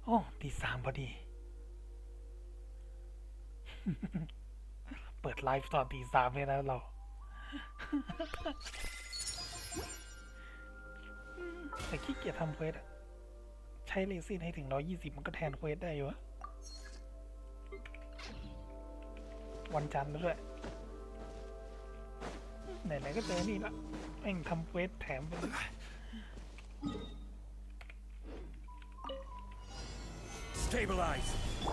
โอ้ตีสามพอดี เปิดไลฟ์ตอนตีสามเลยนะเรา แต่ขี้เกียจทำเควสอะใช้เลซินให้ถึง120มันก็แทนเควสได้อยู่อะวันจันทร์แล้วด้วยไหนๆก็เจอนี่ละแม่งทำเควสแถมไปเลย Stabilize.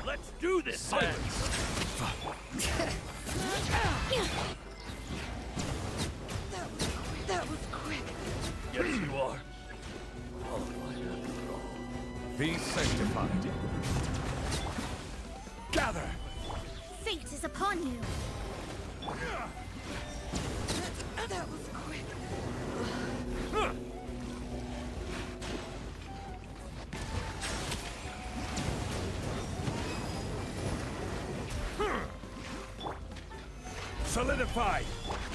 Let's do this. Silence. That was quick. Yes, you are. Be sanctified. Gather. Fate is upon you. That was quick. Solidify.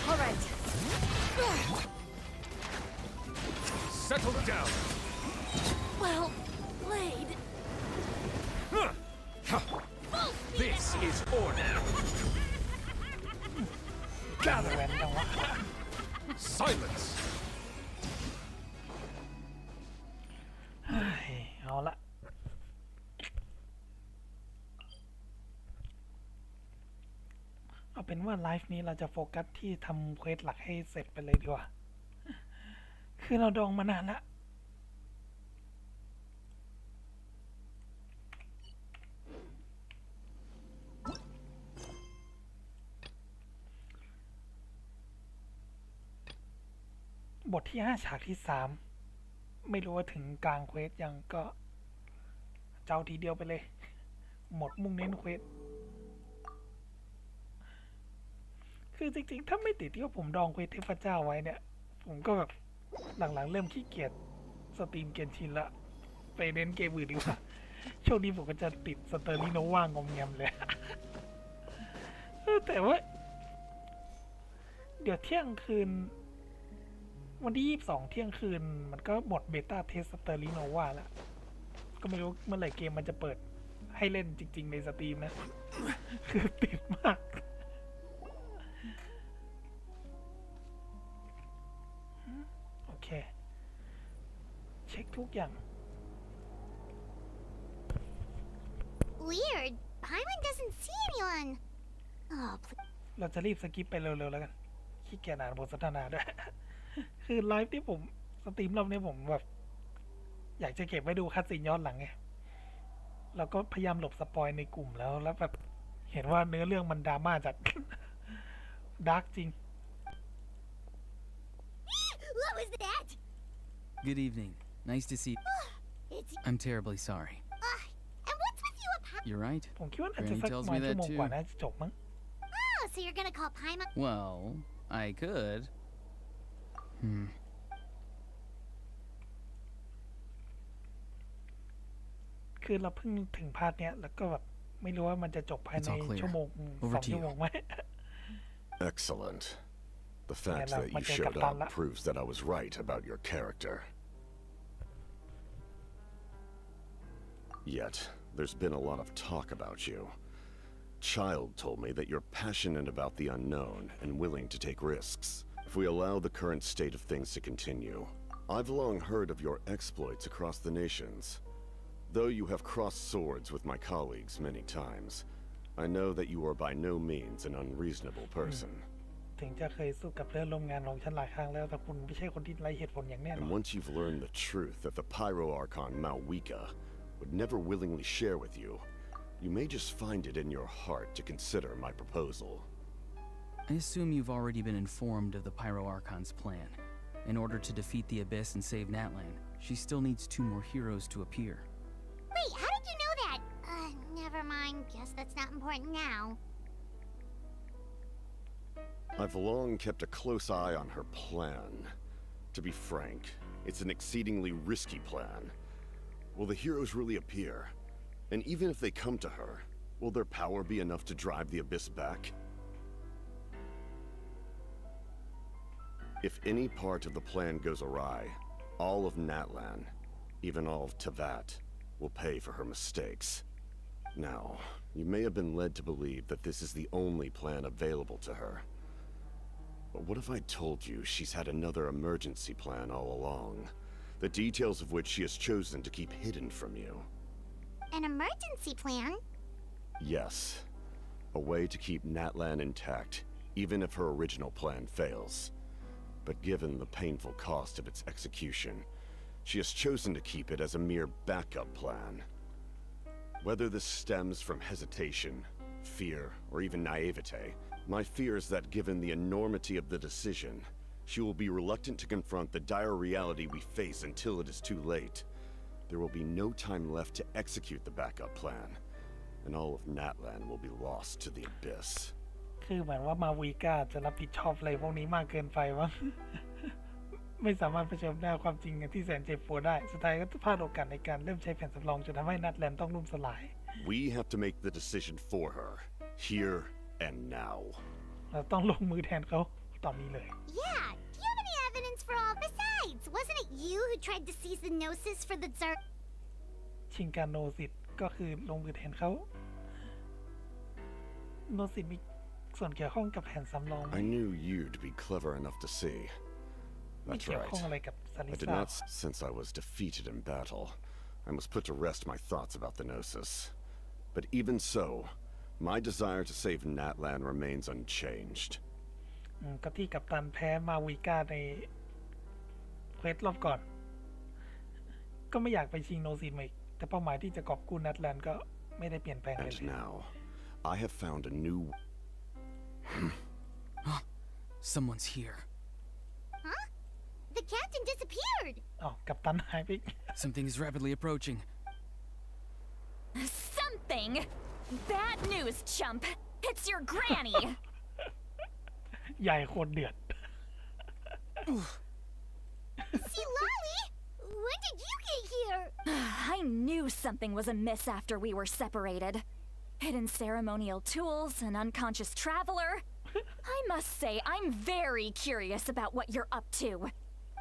All right. Settle down. Well played. This is order. Gather. แวนจังวะ Silence. เฮ้ยเอาละเอาเป็นว่าไลฟ์นี้เราจะโฟกัสที่ทำเควสหลักให้เสร็จไปเลยดีกว่า คือเราดองมานานละบทที่5ฉากที่3ไม่รู้ว่าถึงกลางเควสยังก็เจ้าทีเดียวไปเลย หมดมุ่งเน้นเควสคือจริงๆถ้าไม่ติดที่ว่าผมดองเควสเทพเจ้าไว้เนี่ย ผมก็แบบหลังๆเริ่มขี้เกียจสตรีมเกนชินละไปเน้นเกมอื่นดีกว่าช่วงนี้ผมก็จะติดสเตอร์ลิโนว่างงอมแงมเลย แต่ว่าเดี๋ยวเที่ยงคืนวันที่22เที่ยงคืนมันก็หมดเบต้าเทสสเตอร์ลิโนวาแล้ว ก็ไม่รู้เมื่อไหร่เกมมันจะเปิดให้เล่นจริงๆในสตรีมนะ คือติดมาก โอเค เช็คทุกอย่าง Weird. Paimon doesn't see anyone. Oh, เราจะรีบสกิปไปเร็วๆแล้วกันขี้เกียจอ่านบทสนทนาด้วย คือไลฟ์ที่ผมสตรีมรอบนี้ผมแบบ อยากจะเก็บไว้ดูคัดซีนย้อนหลังไงแล้วก็พยายามหลบสปอยในกลุ่มแล้วแบบเห็นว่าเนื้อเรื่องมันดราม่าจัด ดาร์กจริง what was that? Good evening. Nice to see. It's I'm terribly sorry. and what's with you, You're right. ผมคิดว่าน่าจะ Granny สัก tells มา me ชั่ว that โมงกว่า too. น่าจะจบมั้ง Oh, so you're gonna call Paimon? Well, I could. คือเราเพิ่งถึงพาร์ทเนี้ยแล้วก็แบบไม่รู้ว่ามันจะจบภายใน It's all clear. ชั่วโมง Over สอง to you. ชั่วโมงไหม Excellent. The fact Yeah, no, that you Majay showed Kapitan la. up proves that I was right about your character. Yet, there's been a lot of talk about you. Child told me that you're passionate about the unknown and willing to take risks. If we allow the current state of things to continue, I've long heard of your exploits across the nations. Though you have crossed swords with my colleagues many times, I know that you are by no means an unreasonable person. ถึงจะเคยสู้กับเพื่อนร่วมงานของฉันหลายครั้งแล้วแต่คุณไม่ใช่คนที่ไร้เหตุผลอย่างแน่นอ And น once you've learned the truth that the Pyro Archon Malwika would never willingly share with you, you may just find it in your heart to consider my proposal. I assume you've already been informed of the Pyro Archon's plan. In order to defeat the Abyss and save Natlan, she still needs 2 more heroes to appear. Wait, how did you know that? Never mind. Guess that's not important now. I've long kept a close eye on her plan. To be frank, it's an exceedingly risky plan. Will the heroes really appear? And even if they come to her, will their power be enough to drive the Abyss back? If any part of the plan goes awry, all of Natlan, even all of TwT, will pay for her mistakes. Now, you may have been led to believe that this is the only plan available to her. But what if I told you she's had another emergency plan all along, the details of which she has chosen to keep hidden from you? An emergency plan? Yes. A way to keep Natlan intact, even if her original plan fails. But given the painful cost of its execution, she has chosen to keep it as a mere backup plan. Whether this stems from hesitation, fear, or even naivete, my fear is that given the enormity of the decision, she will be reluctant to confront the dire reality we face until it is too late. There will be no time left to execute the backup plan, and all of Natlan will be lost to the abyss. คือเหมือนว่ามาวีก้าจะรับผิดชอบอะไรพวกนี้มากเกินไปวะ ไม่สามารถเผชิญหน้าความจริงที่แสนเจ็บปวดได้ สุดท้ายก็พลาดโอกาสในการเริ่มใช้แผนสำรองจนทำให้นัทแลนด์ต้องล่มสลาย We have to make the decision for her, here and now. เราต้องลงมือแทนเขาตอนนี้เลย Yeah, do you have any evidence for all? Besides, wasn't it you who tried to seize the Gnosis for the Tsar? ชิงการโนซิตก็คือลงมือแทนเขาโนซิตมีส่วนเกี่ยวข้องกับแผนสำรองไหม I knew you to be clever enough to see. ไม่ That's เกี่ยวข้องอะไร right. กับซาลิ I did ซา not, since I was defeated in battle. I must put to rest my thoughts about the Gnosis. But even so, my desire to save Natlan remains unchanged. ก็ที่กัปตันแพ้มาวีก้าในเควสรอบก่อน ก็ไม่อยากไปชิงโนซิตมาอีกแต่เป้าหมายที่จะกอบกู้นัทแลนด์ก็ไม่ได้เปลี่ยนแปลงเลย And now, I have found a new... Someone's here. Huh? The captain disappeared! อ๋อกัปตันหายไป Something is rapidly approaching. Something? Bad news, chump. It's your granny. ใหญ่โคตรเดือด See, Lolly! When did you get here? I knew something was amiss after we were separated. Hidden ceremonial tools, an unconscious traveler. I must say, I'm very curious about what you're up to.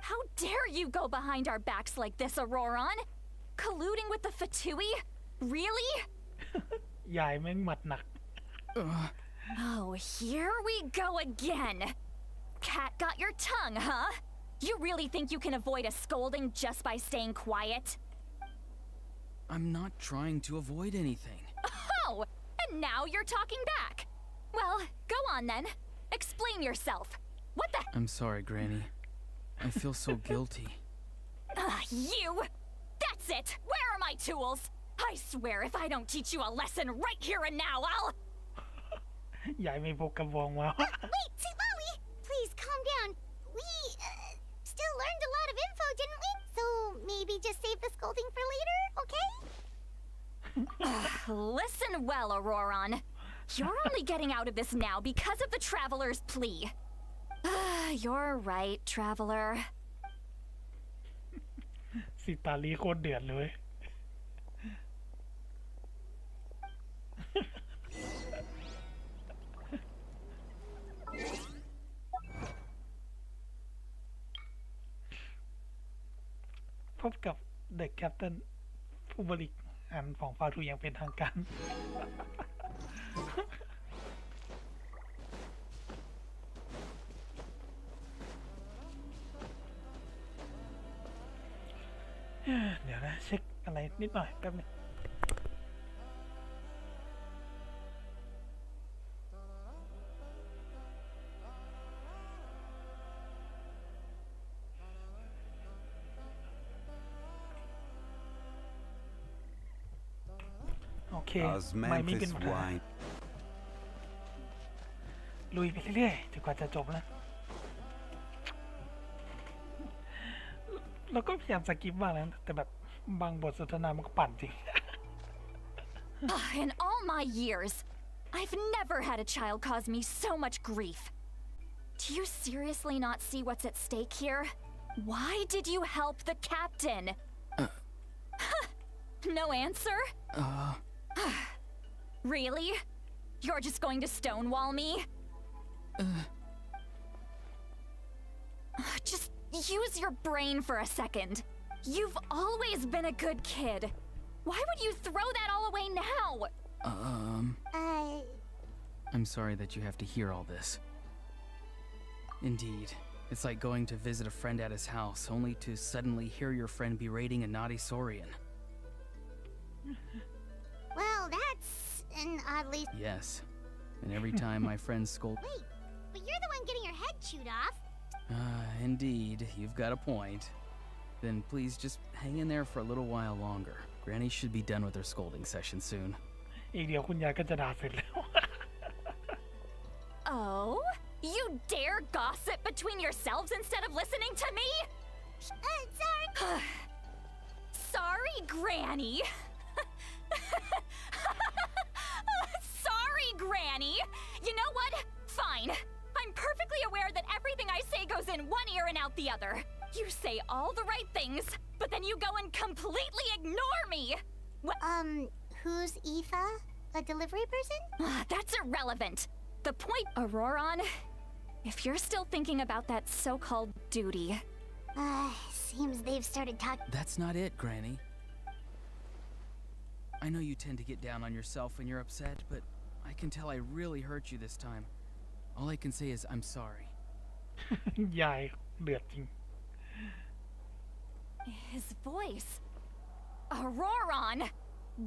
How dare you go behind our backs like this, Auroron? Colluding with the Fatui? Really? ใหญ่แม่งหมัดหนัก Oh, here we go again. Cat got your tongue, huh? You really think you can avoid a scolding just by staying quiet? I'm not trying to avoid anything. Oh, and now you're talking back. Well, go on then. Explain yourself. What the? I'm sorry, Granny. I feel so guilty. You! That's it! Where are my tools? I swear if I don't teach you a lesson right here and now, I'll... ใหญ่ไม่พกกระบองมา Wait, see, Lolly! Please calm down. We, still learned a lot of info, didn't we? So maybe just save the scolding for later, okay? Listen well, Auroron. You're only getting out of this now because of the Traveler's plea. You're right, Traveler. สิตาลีโคตรเดือดเลย พบกับเด็กแคปเตนผู้บริหารของฟาทูอย่างเป็นทางการ เดี๋ยวนะ เช็คอะไรนิดหน่อยแป๊บนึงโอเค ไม่มีเป็นปัญหาลุยไปเรื่อยๆจนกว่าจะจบแล้ว แล้วก็พยายามสกิปบ้างนะแต่แบบบางบทสนทนามันก็ปั่นจริง In all my years, I've never had a child cause me so much grief. Do you seriously not see what's at stake here? Why did you help the captain? No answer? Really? You're just going to stonewall me? Just use your brain for a second. You've always been a good kid. Why would you throw that all away now? I'm sorry that you have to hear all this. Indeed, it's like going to visit a friend at his house, only to suddenly hear your friend berating a naughty Saurian. Well, that's an oddly... Yes, and every time my friends scold... Wait, but you're the one getting your head chewed off. Indeed, you've got a point. Then please just hang in there for a little while longer. Granny should be done with her scolding session soon. อีกเดี๋ยวคุณยายก็จะด่าเสร็จแล้ว Oh? You dare gossip between yourselves instead of listening to me? Sorry. Sorry, Granny. Sorry, Granny. You know what? Fine. I'm perfectly aware that everything I say goes in one ear and out the other. You say all the right things, but then you go and completely ignore me. Who's Aoife? A delivery person? That's irrelevant. The point, Auroron, if you're still thinking about that so-called duty. Seems they've started talking. That's not it, Granny. I know you tend to get down on yourself when you're upset, but I can tell I really hurt you this time. All I can say is I'm sorry. ยายเดือดจริง His voice. Auroron,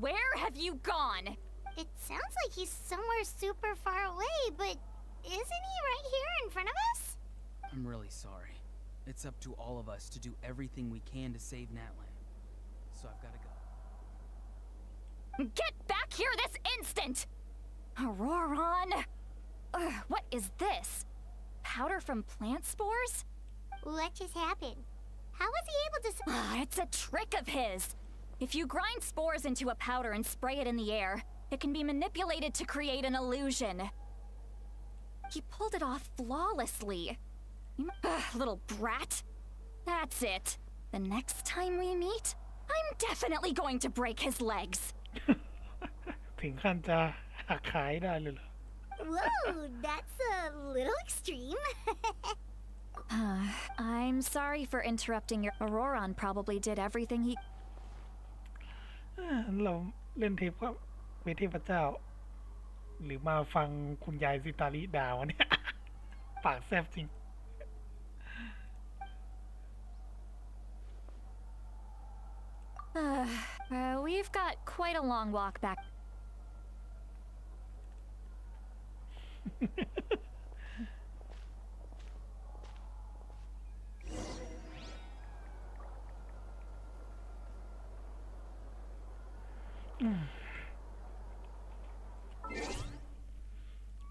where have you gone? It sounds like he's somewhere super far away, but isn't he right here in front of us? I'm really sorry. It's up to all of us to do everything we can to save Natlan. So I've got to go. Get back here this instant! Auroron! What is this? Powder from plant spores? What just happened? How was he able to... It's a trick of his. If you grind spores into a powder and spray it in the air, it can be manipulated to create an illusion. He pulled it off flawlessly. Little brat. That's it. The next time we meet, I'm definitely going to break his legs. ถึงขั้นจะหักขายได้เลยเหรอ Whoa, that's a little extreme. I'm sorry for interrupting your... Auroron probably did everything he... เราเล่นเทพว่าเวทเทพเจ้า หรือมาฟังคุณยายซิตาริดาวะเนี่ย ปากแซ่บจริง We've got quite a long walk back.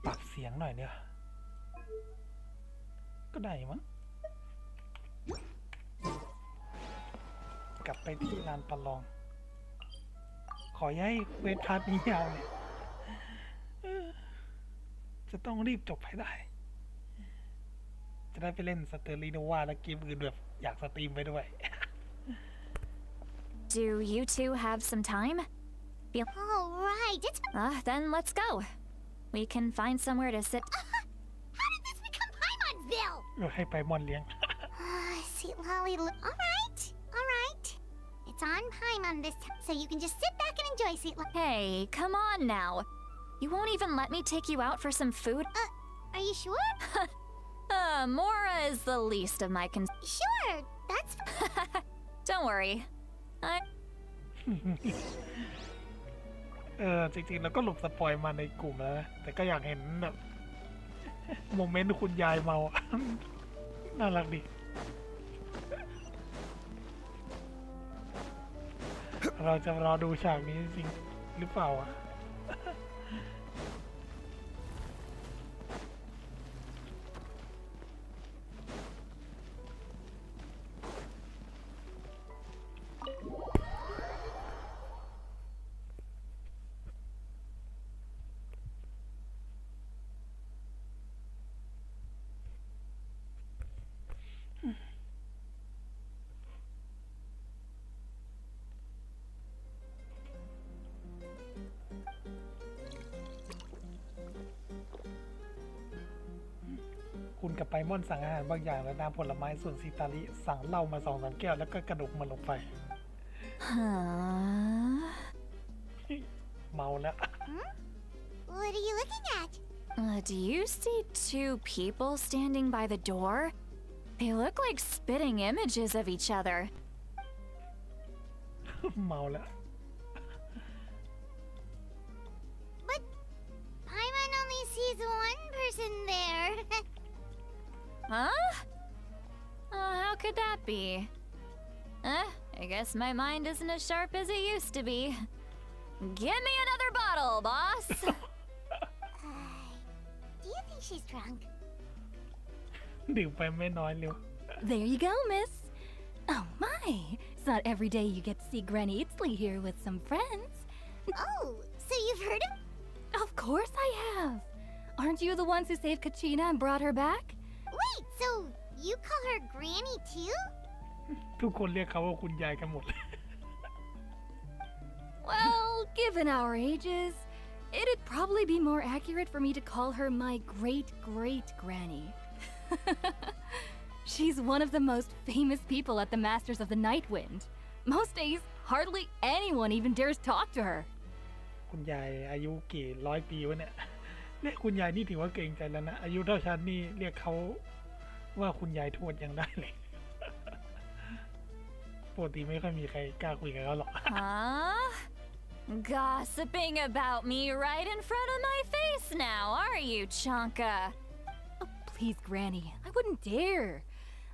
ปรับเสียงหน่อยเนี่ยก็ได้มั้งกลับไปที่ลานประลอง ขอย้ายเวทพาร์ทนี้ยาวเนี่ยจะต้องรีบจบให้ได้ จะได้ไปเล่นสเตอร์ลีโนวาและเกมอื่นแบบอยากสตรีมไปด้วย Do you two have some time? All right, it's... Then let's go. We can find somewhere to sit. How did this become Paimon'sville? ให้ไปมอนเลี้ยง Sweet Lolly... All right. It's on Paimon this time, so you can just sit back and enjoy, Sweet Lolly. Hey, come on now. You won't even let me take you out for some food? Are you sure? Mora is the least of my Sure, that's... Don't worry. จริงๆแล้วก็หลบสปอยมาในกลุ่มแล้วนะแต่ก็อยากเห็นแบบโมเมนต์คุณยายเมา น่ารักดี เราจะรอดูฉากนี้จริงหรือเปล่าอ่ะ คุณกับไปม่อนสั่งอาหารบางอย่างและน้ำผลไม้ส่วนซิตาริสั่งเหล้ามา2-3 แก้วแล้วก็กระดกมันลงไป Huh? เมาแล้ว What are you looking at? Do you see two people standing by the door? They look like spitting images of each other. เมาแล้ว But Paimon only sees one person there. Huh? How could that be? I guess my mind isn't as sharp as it used to be. Give me another bottle, boss. Do you think she's drunk? ดื่มไปไม่น้อยเร็ว There you go, miss. Oh my, it's not every day you get to see Granny Itzley here with some friends. Oh, so you've heard of? Of course I have. Aren't you the ones who saved Kachina and brought her back? Wait, so you call her Granny too? ทุกคนเรียกเขาว่าคุณยายกันหมดเลย Well, given our ages, it'd probably be more accurate for me to call her my great-great-granny. She's one of the most famous people at the Masters of the Night Wind. Most days, hardly anyone even dares talk to her. คุณยายอายุกี่ร้อยปีวะเนี่ยเรียกคุณยายนี่ถือว่าเก่งใจแล้วนะ อายุเท่าฉันนี่เรียกเขาว่าคุณยายทวดยังได้เลย ปกติไม่ค่อยมีใครกล้าคุยกับเขาหรอก Huh? Gossiping about me right in front of my face now, are you, Chanka? Oh, please, Granny, I wouldn't dare.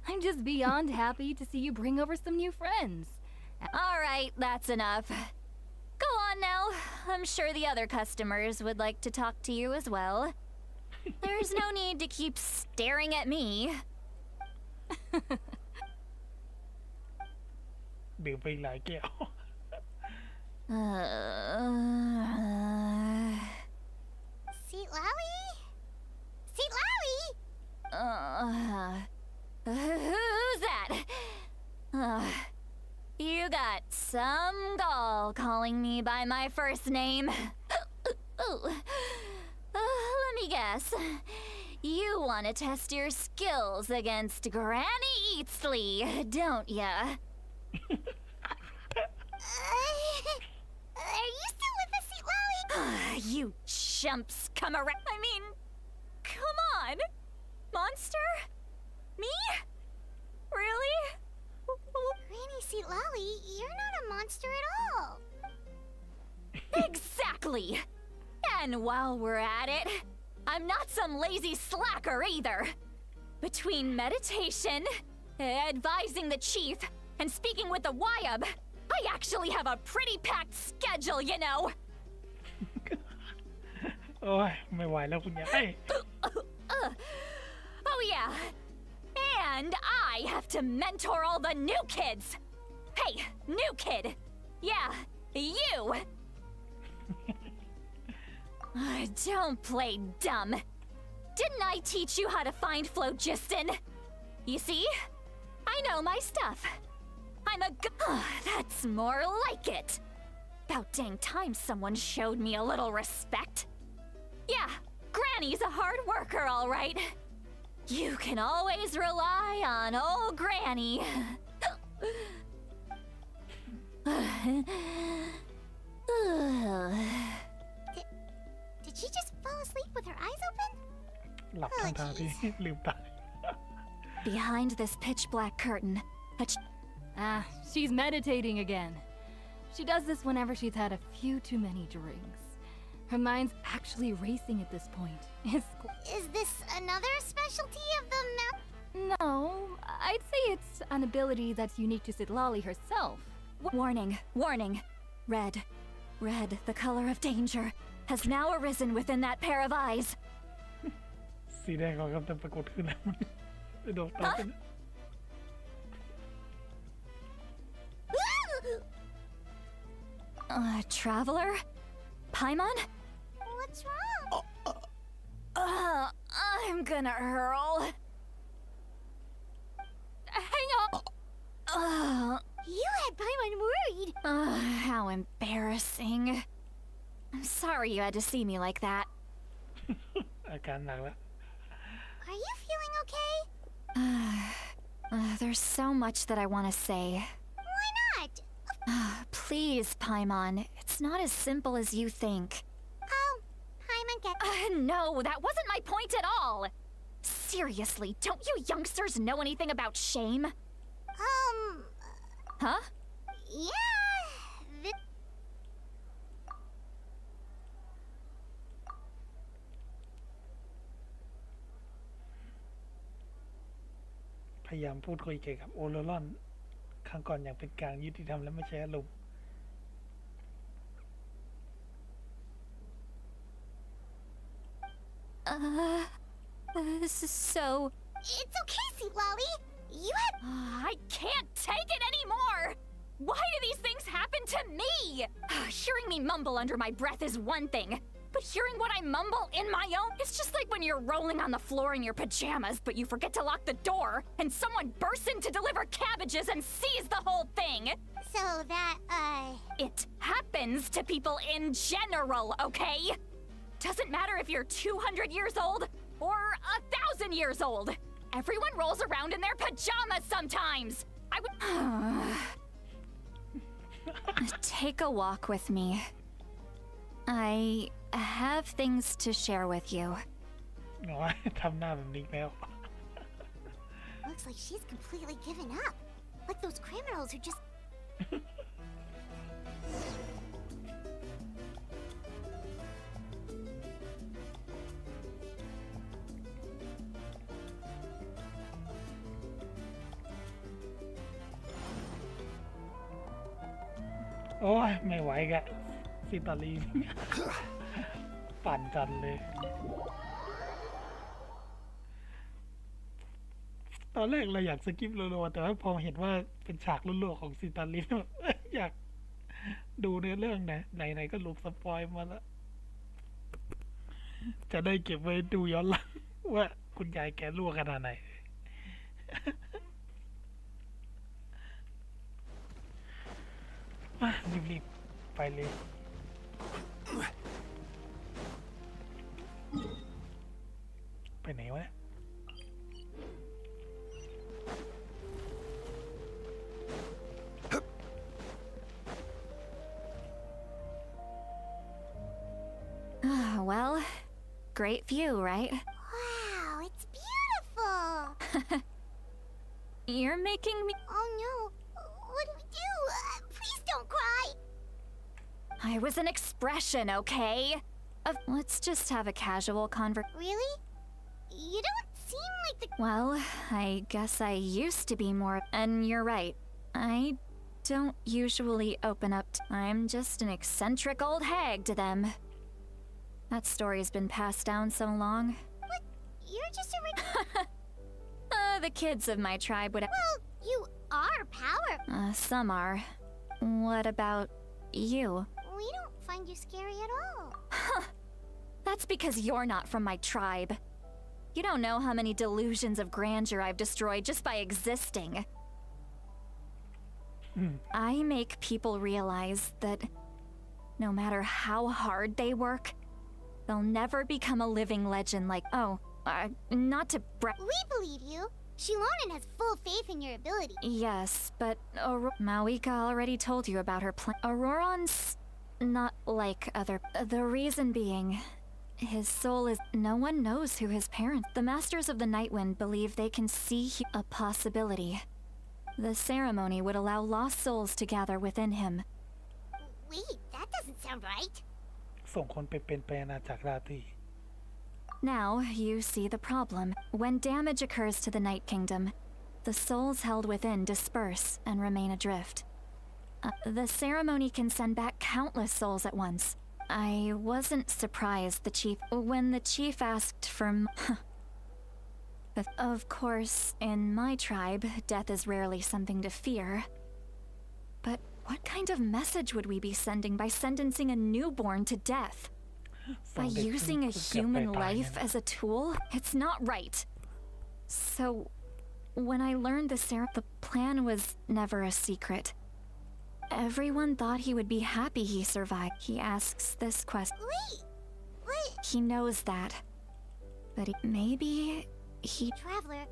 I'm just beyond happy to see you bring over some new friends. All right, that's enough. Go on now. I'm sure the other customers would like to talk to you as well. There's no need to keep staring at me. ดื่มไปอีกหลายแก้ว Seat Lally? Seat Lally? Who's that? You got some gall calling me by my first name. Let me guess. You want to test your skills against Granny Eatsley, don't ya? Are you still with us, Seat Lally? You chumps come around. I mean, come on. Monster? Me? Really? Granny Seat Lally, you're not a monster at all. Exactly. And while we're at it, I'm not some lazy slacker either. Between meditation, advising the chief, and speaking with the Wyab, I actually have a pretty packed schedule, you know. โอ้ยไม่ไหวแล้วคุณยาย Oh yeah. And I have to mentor all the new kids. Hey, new kid. Yeah, you. Don't play dumb. Didn't I teach you how to find phlogiston? You see? I know my stuff. I'm a that's more like it. About dang time someone showed me a little respect. Yeah, Granny's a hard worker, all right. You can always rely on old Granny. Did she just fall asleep with her eyes open? หลับทั้งทางที่ ลืมตา Behind this pitch black curtain, Ah, she's meditating again. She does this whenever she's had a few too many drinks. Her mind's actually racing at this point. Is this another specialty of the mount? No, I'd say it's an ability that's unique to Sitlali herself. Warning, warning. Red, the color of danger, has now arisen within that pair of eyes. สีแดงของกำลังปรากฏขึ้นแล้วไปโดนตาเป็น Traveler? Paimon? What's wrong? I'm gonna hurl. Hang on! You had Paimon worried. How embarrassing. I'm sorry you had to see me like that. อาการหนักแล้ว Are you feeling okay? There's so much that I want to say. Why not? Please, Paimon, it's It's not as simple as you think. Oh, hi, Monkey. No, that wasn't my point at all. Seriously, don't you youngsters know anything about shame? Huh? Yeah. พยายามพูดคุยเกี่ยวกับโอโรรอนครั้งก่อนอย่างเป็นกลางยุติธรรมและไม่ใช่อารมณ์ So... It's okay, Sweet Lolly. You had... I can't take it anymore! Why do these things happen to me? Hearing me mumble under my breath is one thing, but hearing what I mumble in my own, it's just like when you're rolling on the floor in your pajamas, but you forget to lock the door, and someone bursts in to deliver cabbages and sees the whole thing. So that, It happens to people in general, okay? Doesn't matter if you're 200 years old or 1,000 years old. Everyone rolls around in their pajamas sometimes. I would... Take a walk with me. I have things to share with you. น้อยทำหน้าแบบนี้แล้ว looks like she's completely given up. Like those criminals who just... โอ้ยไม่ไหวกะซิตาลี ปั่นจันเลย ตอนแรกเราอยากสกิปรัวๆแต่ว่าพอเห็นว่าเป็นฉากรัวๆของซิตาลีแบบอยากดูเนื้อเรื่องนะไหนๆก็ลุกสปอยมาแล้ว จะได้เก็บไว้ดูย้อนหลัง ว่าคุณยายแกรั่วขนาดไหน รีบๆไปเลย ไปไหนวะเนี่ย Well, great view, right? Wow, it's beautiful. You're making me... Oh no. What do we do? Please don't cry. I was an expression, okay? Let's just have a casual Really? You don't seem like the... Well, I guess I used to be more... And you're right. I don't usually open up I'm just an eccentric old hag to them. That story's been passed down so long. What? You're just a... The kids of my tribe would... Well, you are powerful. Some are. What about you? We don't find you scary at all. That's because you're not from my tribe. You don't know how many delusions of grandeur I've destroyed just by existing. I make people realize that no matter how hard they work, they'll never become a living legend like... not to We believe you. Shilonen has full faith in your ability. Yes, but Mawika already told you about her plan. Auroron's not like other... The reason being, his soul is... No one knows who his parents... The Masters of the Nightwind believe they can see a possibility. The ceremony would allow lost souls to gather within him. Wait, that doesn't sound right. ส่งคนไปเป็นไปอาณาจักรราตรี Now, you see the problem. When damage occurs to the Night Kingdom, the souls held within disperse and remain adrift. The ceremony can send back countless souls at once. I wasn't surprised when the chief asked for... Of course, in my tribe, death is rarely something to fear. But what kind of message would we be sending by sentencing a newborn to death? By using a human life as a tool? It's not right. So, when I learned the plan was never a secret. Everyone thought he would be happy he survived. He asks this question. Wait, what? He knows that. But maybe he... Traveler,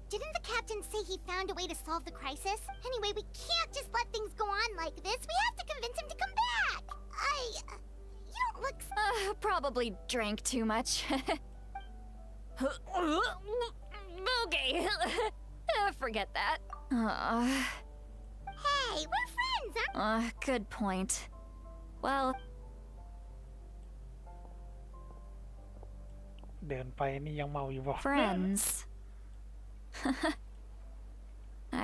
didn't the captain say he found a way to solve the crisis? Anyway, we can't just let things go on like this. We have to convince him to come back. Hey, you don't look. Probably drank too much. Okay. Forget that. Hey, we're friends, aren't Good point. Well, เดินไปนี่ยังเมาอยู่บอก friends.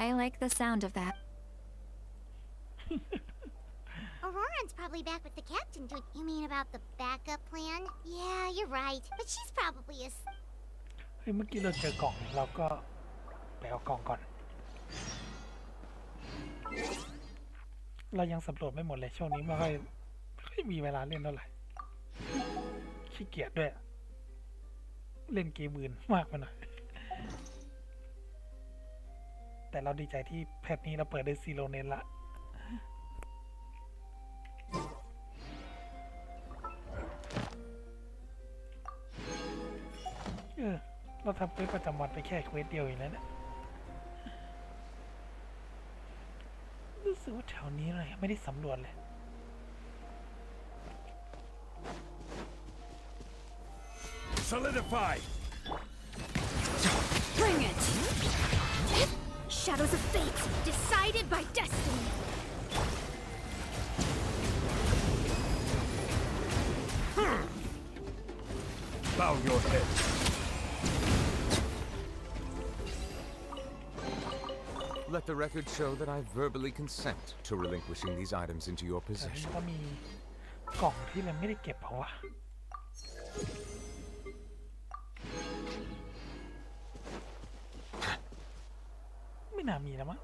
I like the sound of that. Auroran's probably back with the captain. You mean about the backup plan? Yeah, you're right. But she's probably a. เฮ้ยเมื่อกี้เราเจอกล่องเราก็ไปเอากล่องก่อน เรายังสำรวจไม่หมดเลยช่วงนี้ไม่ค่อยมีเวลาเล่นเท่าไหร่ขี้เกียจด้วยเล่นเกมอื่นมากไปหน่อยแต่เราดีใจที่แพทนี้เราเปิดได้ซีโรเนนละเราทำเควสประจำวันไปแค่เควสเดียวอย่างนั้นนะรู้สึกว่าแถวนี้เลยไม่ได้สำรวจเลย Solidify! Bring it! Shadows of fate, decided by destiny. Bow your head. Let the record show that I verbally consent to relinquishing these items into your แต่นี่ possession. ก็มีกล่องที่เราไม่ได้เก็บเอาวะไม่น่ามีแล้วมั้ง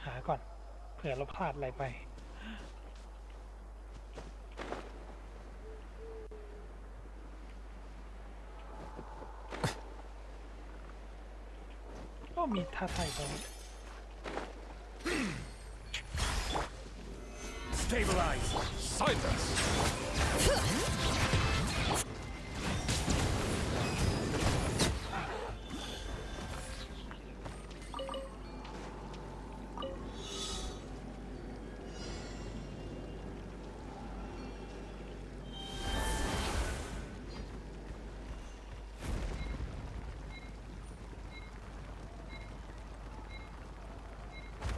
หาก่อนเผื่อเราพลาดอะไรไปก็มีท่าไทยตรงนี้ Stabilize! Silence!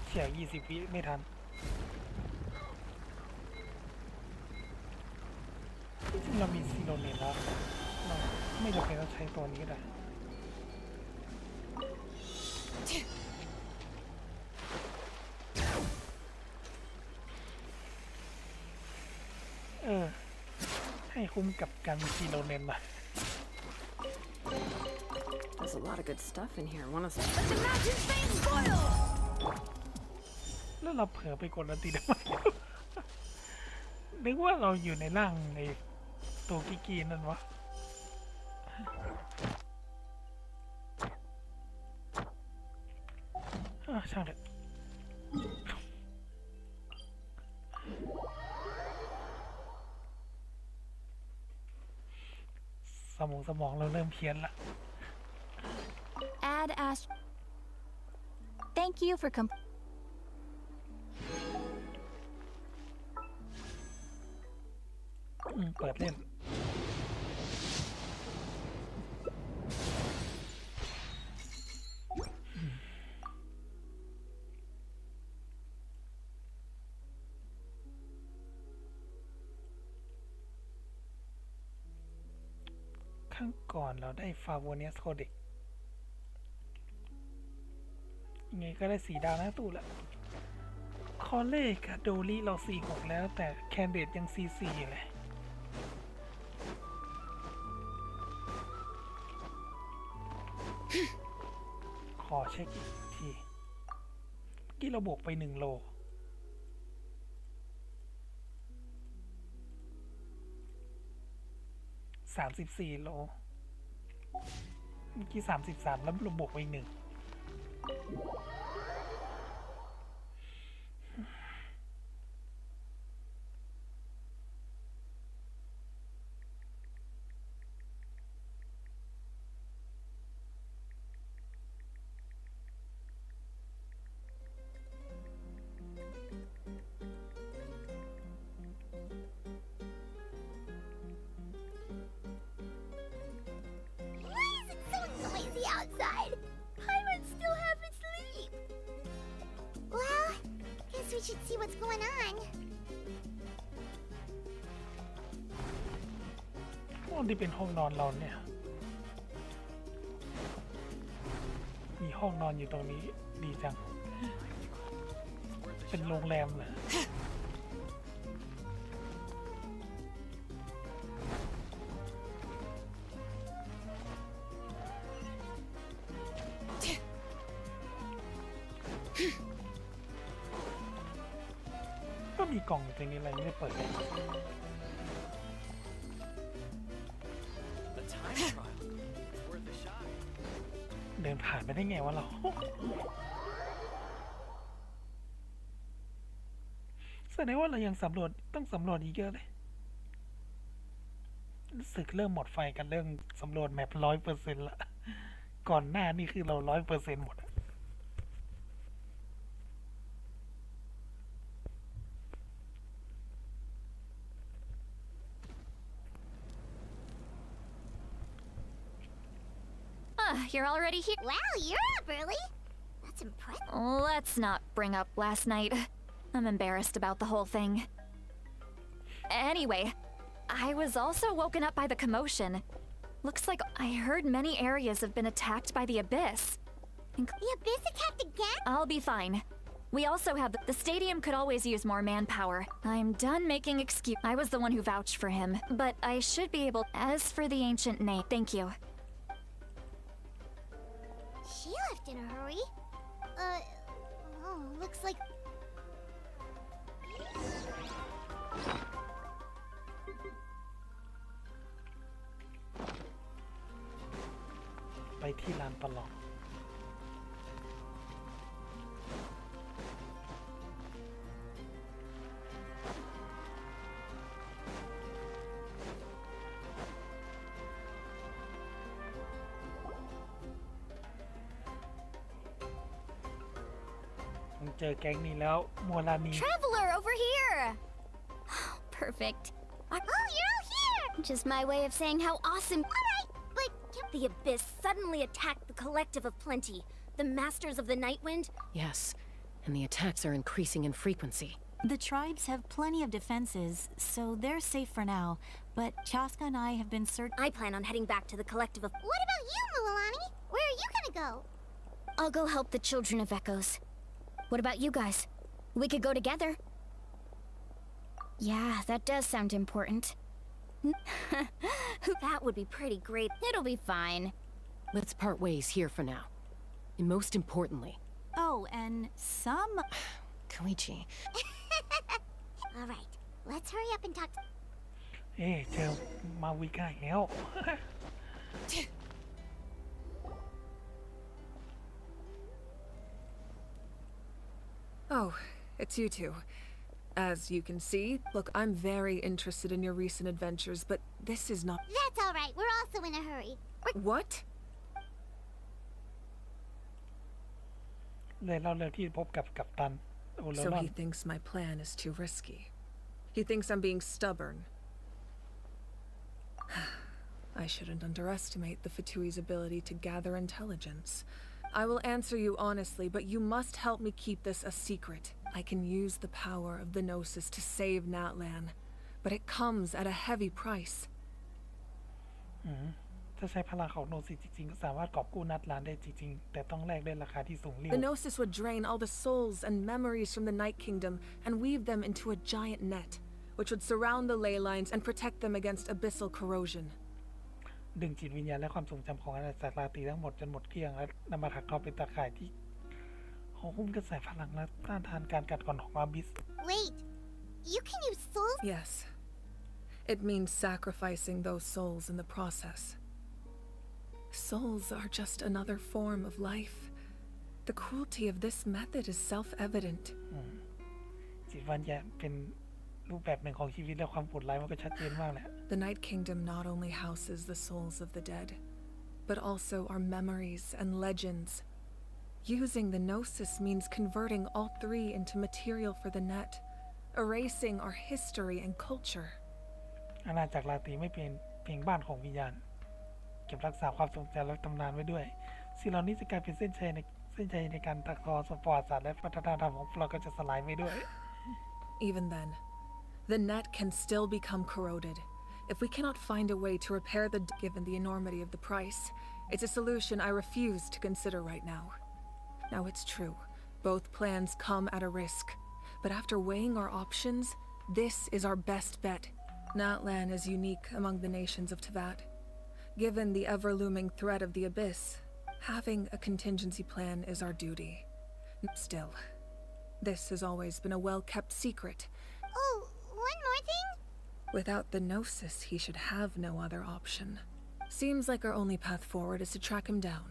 เฉีย20 วิไม่ทันที่จริงเรามีซีโรเนนแล้วเราไม่จำเป็นต้องใช้ตัวนี้ก็ได้ให้คุ้มกับการมีซีโรเนนมา There's a lot of good stuff in here. Wanna see? Let's imagine things boil! แล้วเราเผลอไปกดอันติทำไม นึกว่าเราอยู่ในร่างในตัวกิกีนั่นวะช่างเถอะสมองเราเริ่มเพี้ยนละ Add Ast. Thank you forเปิดเล่นข้างก่อนเราได้ฟาโวเนียสโคเด็กยังไงก็ได้4 ดาวนะตู้ละคอเล่กับโดลี่เรา4-6แล้วแต่แคนเดตยัง4-4เลยขอเช็คอีกทีเมื่อกี้เราบวกไป1 โล34 โลเมื่อกี้33แล้วเราบวกไป1 should see what's going on. ห้องที่เป็นห้องนอนเราเนี่ยมีห้องนอนอยู่ตรงนี้ดีจังเป็นโรงแรมเหรอก็มีกล่องอยู่ตรงนี้อะไรไม่ได้เปิดเลย เดินผ่านไปได้ไงวะเราแสดงว่าเรายังต้องสำรวจอีกเยอะเลยรู้สึกเริ่มหมดไฟกันเรื่องสำรวจแมป100%ละก่อนหน้านี่คือเรา100%หมดYou're already here. Wow, you're up early. That's impressive. Let's not bring up last night. I'm embarrassed about the whole thing. Anyway, I was also woken up by the commotion. Looks like I heard many areas have been attacked by the Abyss. The Abyss attacked again? I'll be fine. We also have the stadium could always use more manpower. I'm done making excuse. I was the one who vouched for him, but I should be able. As for the ancient name, thank you. She left in a hurry. Looks like... ไปที่ลานประลองเจอแก๊งนี้แล้วมัวลานี Traveler over here. Perfect. Oh, you're all here! Just my way of saying how awesome. Alright, but... The Abyss suddenly attacked the Collective of Plenty, the Masters of the Nightwind. Yes, and the attacks are increasing in frequency. The tribes have plenty of defenses, so they're safe for now. But Chaska and I have been searching. I plan on heading back to the Collective of... What about you, Mualani? Where are you gonna go? I'll go help the Children of Echoes. What about you guys? We could go together. Yeah, that does sound important. That would be pretty great. It'll be fine. Let's part ways here for now. And most importantly... Oh, and some... Koichi. Alright, let's hurry up and talk to... เอ๊ะเจอมาวิกาอีกแล้ว Oh, it's you two. As you can see, look, I'm very interested in your recent adventures, but this is not... That's alright, we're also in a hurry. What? เลยเล่าเรื่องที่พบกับกัปตันโอเล So รอน he thinks my plan is too risky. He thinks I'm being stubborn. I shouldn't underestimate the Fatui's ability to gather intelligence. I will answer you honestly, but you must help me keep this a secret. I can use the power of the Gnosis to save Natlan, but it comes at a heavy price. ถ้าใช้พลังของโนซิจริงๆก็สามารถกอบกู้นัดล้านได้จริงๆแต่ต้องแลกด้วยราคาที่สูงลิ่ว The Gnosis would drain all the souls and memories from the Night Kingdom and weave them into a giant net, which would surround the ley lines and protect them against abyssal corrosion. ดึงจิตวิญญาณและความทรงจำของอาณาจักรลาตีทั้งหมดจนหมดเกลี้ยงและนำมาถักทอเป็นตาข่ายที่หุ้มกระแสพลังและต้านทานการกัดกร่อนของอาบิส Wait, you can use souls? Yes. It means sacrificing those souls in the process. Souls are just another form of life. The cruelty of this method is self-evident. จิตวิญญาณเป็นรูปแบบหนึ่งของชีวิตและความโหดร้ายมันก็ชัดเจนมากแหละ The Night Kingdom not only houses the souls of the dead, but also our memories and legends. Using the Gnosis means converting all three into material for the net, erasing our history and culture. อาณาจักรลาตีไม่เป็นเพียงบ้านของวิญญาณเก็บรักษาความทรงจำและตำนานไว้ด้วยสิ่งเหล่านี้จะกลายเป็นเส้นชัยในการตักทอประวัติศาสตร์และวัฒนธรรมของเราก็จะสลายไปด้วย Even then, the net can still become corroded. If we cannot find a way to repair the given the enormity of the price, it's a solution I refuse to consider right now. Now it's true, both plans come at a risk. But after weighing our options, this is our best bet. Natlan is unique among the nations of TwT. Given the ever-looming threat of the Abyss, having a contingency plan is our duty. Still, this has always been a well-kept secret. Oh, one more thing? Without the Gnosis, he should have no other option. Seems like our only path forward is to track him down.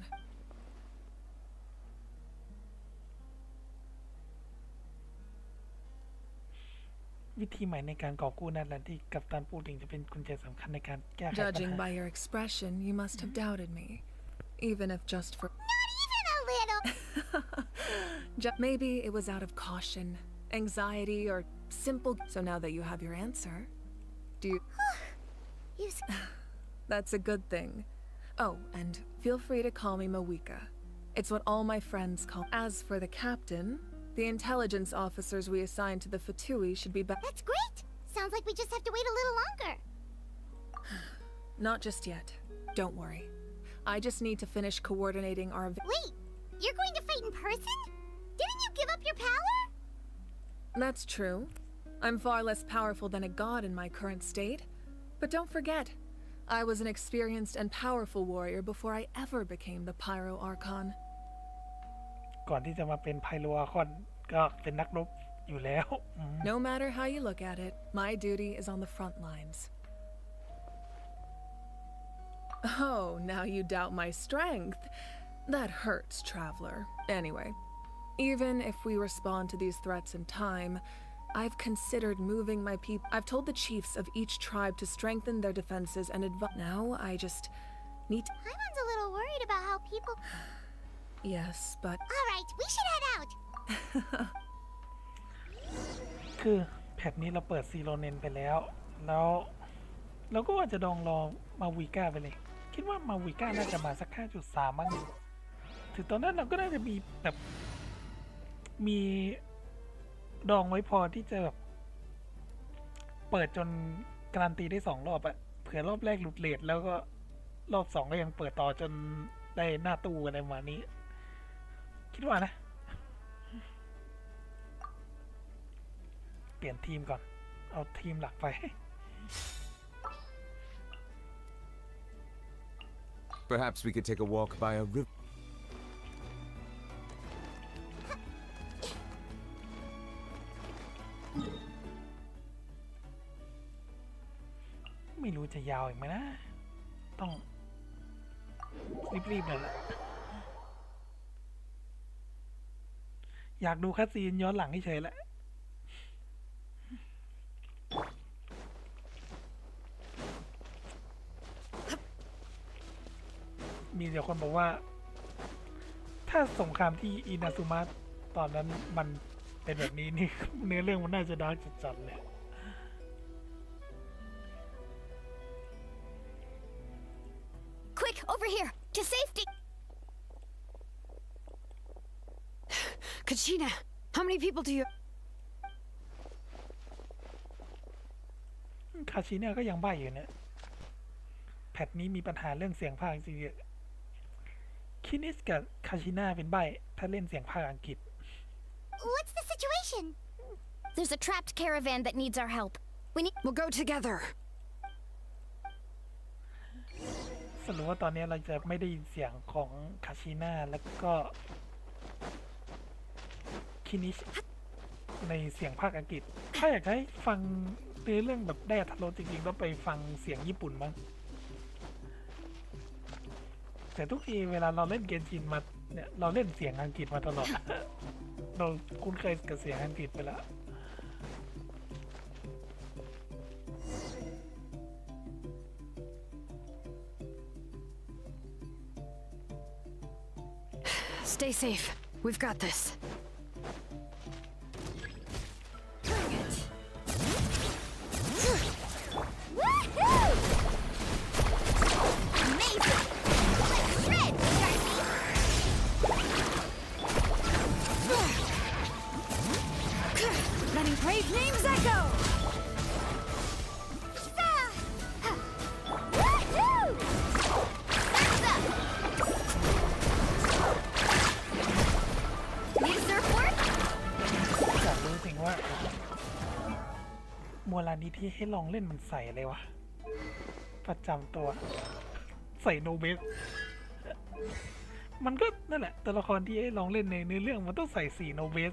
วิธีใหม่ในการก่อกู้นั่นแหละที่กัปตันพูดถึงจะเป็นกุญแจสำคัญในการแก้ไขปัญ Judging หา by your expression, you must have doubted me. Even if just for... Not even a little! Maybe it was out of caution, anxiety, or simple... So now that you have your answer, do you... You That's a good thing. Oh, and feel free to call me Mawika. It's what all my friends call... As for the captain, the intelligence officers we assigned to the Fatui should be back... That's great! Sounds like we just have to wait a little longer. Not just yet. Don't worry. I just need to finish coordinating our... Wait! You're going to fight in person? Didn't you give up your power? That's true. I'm far less powerful than a god in my current state. But don't forget, I was an experienced and powerful warrior before I ever became the Pyro Archon. ก่อนที่จะมาเป็นไพโลอาคอนก็เป็นนักรบอยู่แล้ว No matter how you look at it, my duty is on the front lines. Oh, now you doubt my strength. That hurts, traveler. Anyway, even if we respond to these threats in time, I've considered moving my people. I've told the chiefs of each tribe to strengthen their defenses and advise. Now I just need to... Paimon's a little worried about how people... Yes, but... Alright, we should head out! คือแพทนี้เราเปิดซีโรเนนไปแล้วเราก็ว่าจะลองรอมาวิก้าไปเลยคิดว่ามาวิก้าน่าจะมาสัก 5.3 มั้งถึงตอนนั้นเราก็น่าจะมีแบบมีดองไว้พอที่จะแบบเปิดจนการันตีได้2 รอบอะเผื่อรอบแรกหลุดเลทแล้วก็รอบ2ก็ยังเปิดต่อจนได้หน้าตู้อะไรประมาณนี้คิดว่านะเปลี่ยนทีมก่อนเอาทีมหลักไป Perhaps we could take a walk by a river. ไม่รู้จะยาวอีกไหมนะต้องรีบๆหน่อยละอยากดูคัสซีนย้อนหลังเฉยๆแหละมีเดี๋ยวคนบอกว่าถ้าสงครามที่อินาซุมะตอนนั้นมันเป็นแบบนี้นี่ เนื้อเรื่องมันน่าจะดาร์กจัดๆเลย Quick, over here! To safety! Kachina, how many people do you... คาชิน่าก็ยังใบ้อยู่เนี่ยแพทนี้มีปัญหาเรื่องเสียงภาคจริงๆคินิสกับคาชิน่าเป็นใบ้ถ้าเล่นเสียงภาคอังกฤษ What's the situation? There's a trapped caravan that needs our help. We'll go together. สรุปว่าตอนนี้เราจะไม่ได้ยินเสียงของคาชิน่าแล้วก็คินิชในเสียงภาคอังกฤษถ้าอยากให้ฟังเนื้อเรื่องแบบได้อรรถรสจริงๆต้องไปฟังเสียงญี่ปุ่นมั้งแต่ทุกทีเวลาเราเล่นเกมชินมาเนี่ยเราเล่นเสียงอังกฤษมาตลอด เราคุ้นเคยกับเสียงอังกฤษไปแล้ว Stay safe. We've got this. Brave names echo! Need a surfboard? อยากรู้จริงว่ามูลนิธิให้ลองเล่นมันใส่อะไรวะประจำตัวใส่โนเบสมันก็นั่นแหละตัวละครที่ให้ลองเล่นในเนื้อเรื่องมันต้องใส่สีโนเบส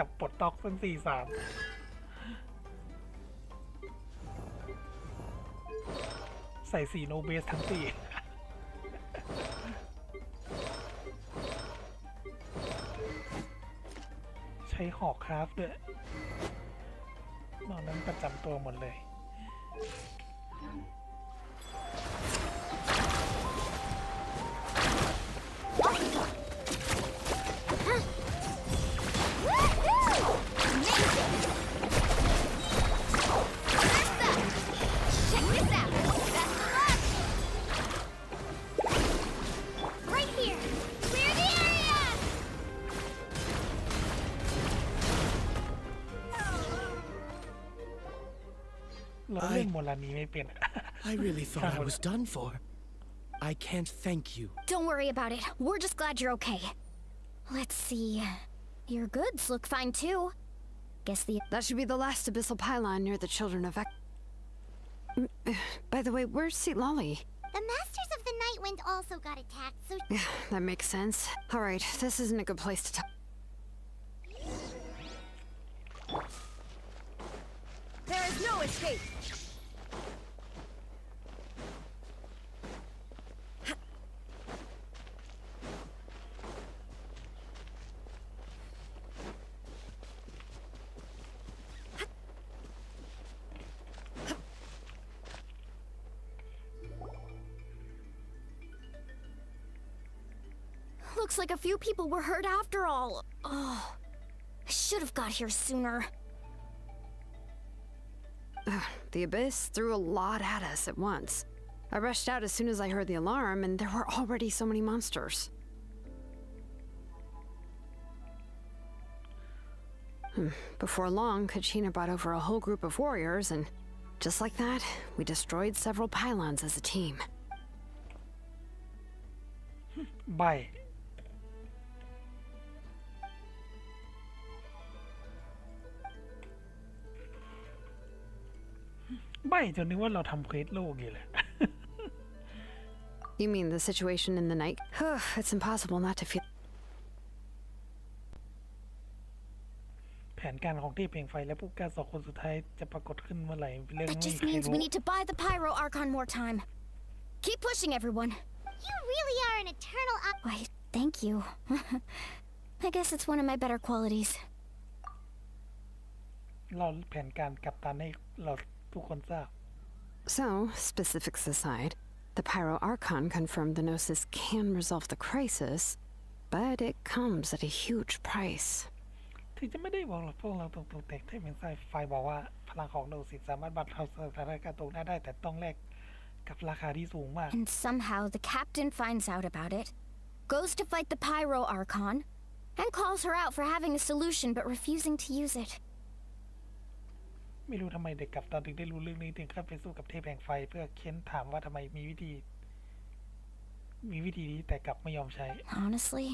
กับปลดต็อกเป็น43ใส่สีโนเบสทั้ง4ใช้หอกคราฟด้วยนอกนั้นประจำตัวหมดเลย Check this out. Best of luck. Right here. Clear the area. เราเล่นโมลานีไม่เป็น I really thought I was done for. I can't thank you. Don't worry about it. We're just glad you're okay. Let's see. Your goods look fine too. Guess the... That should be the last abyssal pylon near the children of By the way, where's Seat Lolly? The Masters of the Night Wind also got attacked, so... That makes sense. Alright, this isn't a good place to talk. There is no escape! Looks like a few people were hurt after all. Oh, I should have got here sooner. The Abyss threw a lot at us at once. I rushed out as soon as I heard the alarm, and there were already so many monsters. Before long, Kachina brought over a whole group of warriors, and just like that, we destroyed several pylons as a team. ใบจนนึกว่าเราทำเควสโลกอยู่แหละ You mean the situation in the night? It's impossible not to feel. แผนการของที่เพลงไฟและผู้กล้าสองคนสุดท้ายจะปรากฏขึ้นเมื่อไหร่เรื่อง That ไม่ just มีใคร means รู้ we need to buy the Pyro Archon more time. Keep pushing, everyone. You really are an eternal Why, thank you. I guess it's one of my better qualities. เราแผนการกับตันให้เราทุกคนทราบ So, specifics aside, the Pyro Archon confirmed the Gnosis can resolve the crisis, but it comes at a huge price. ถึงจะไม่ได้บอกหรอกพวกเราตรงๆแต่ที่เป็นไฟบอกว่าพลังของโนสิตสามารถบรรเทาสถานการณ์ตรงหน้าได้แต่ต้องแลกกับราคาที่สูงมาก And somehow the captain finds out about it, goes to fight the Pyro Archon, and calls her out for having a solution but refusing to use it. ไม่รู้ทำไมเด็กกับตอนถึงได้รู้เรื่องนี้ถึงขั้นไปสู้กับเทพแห่งไฟเพื่อเค้นถามว่าทำไมมีวิธีนี้แต่กลับไม่ยอมใช้ Honestly,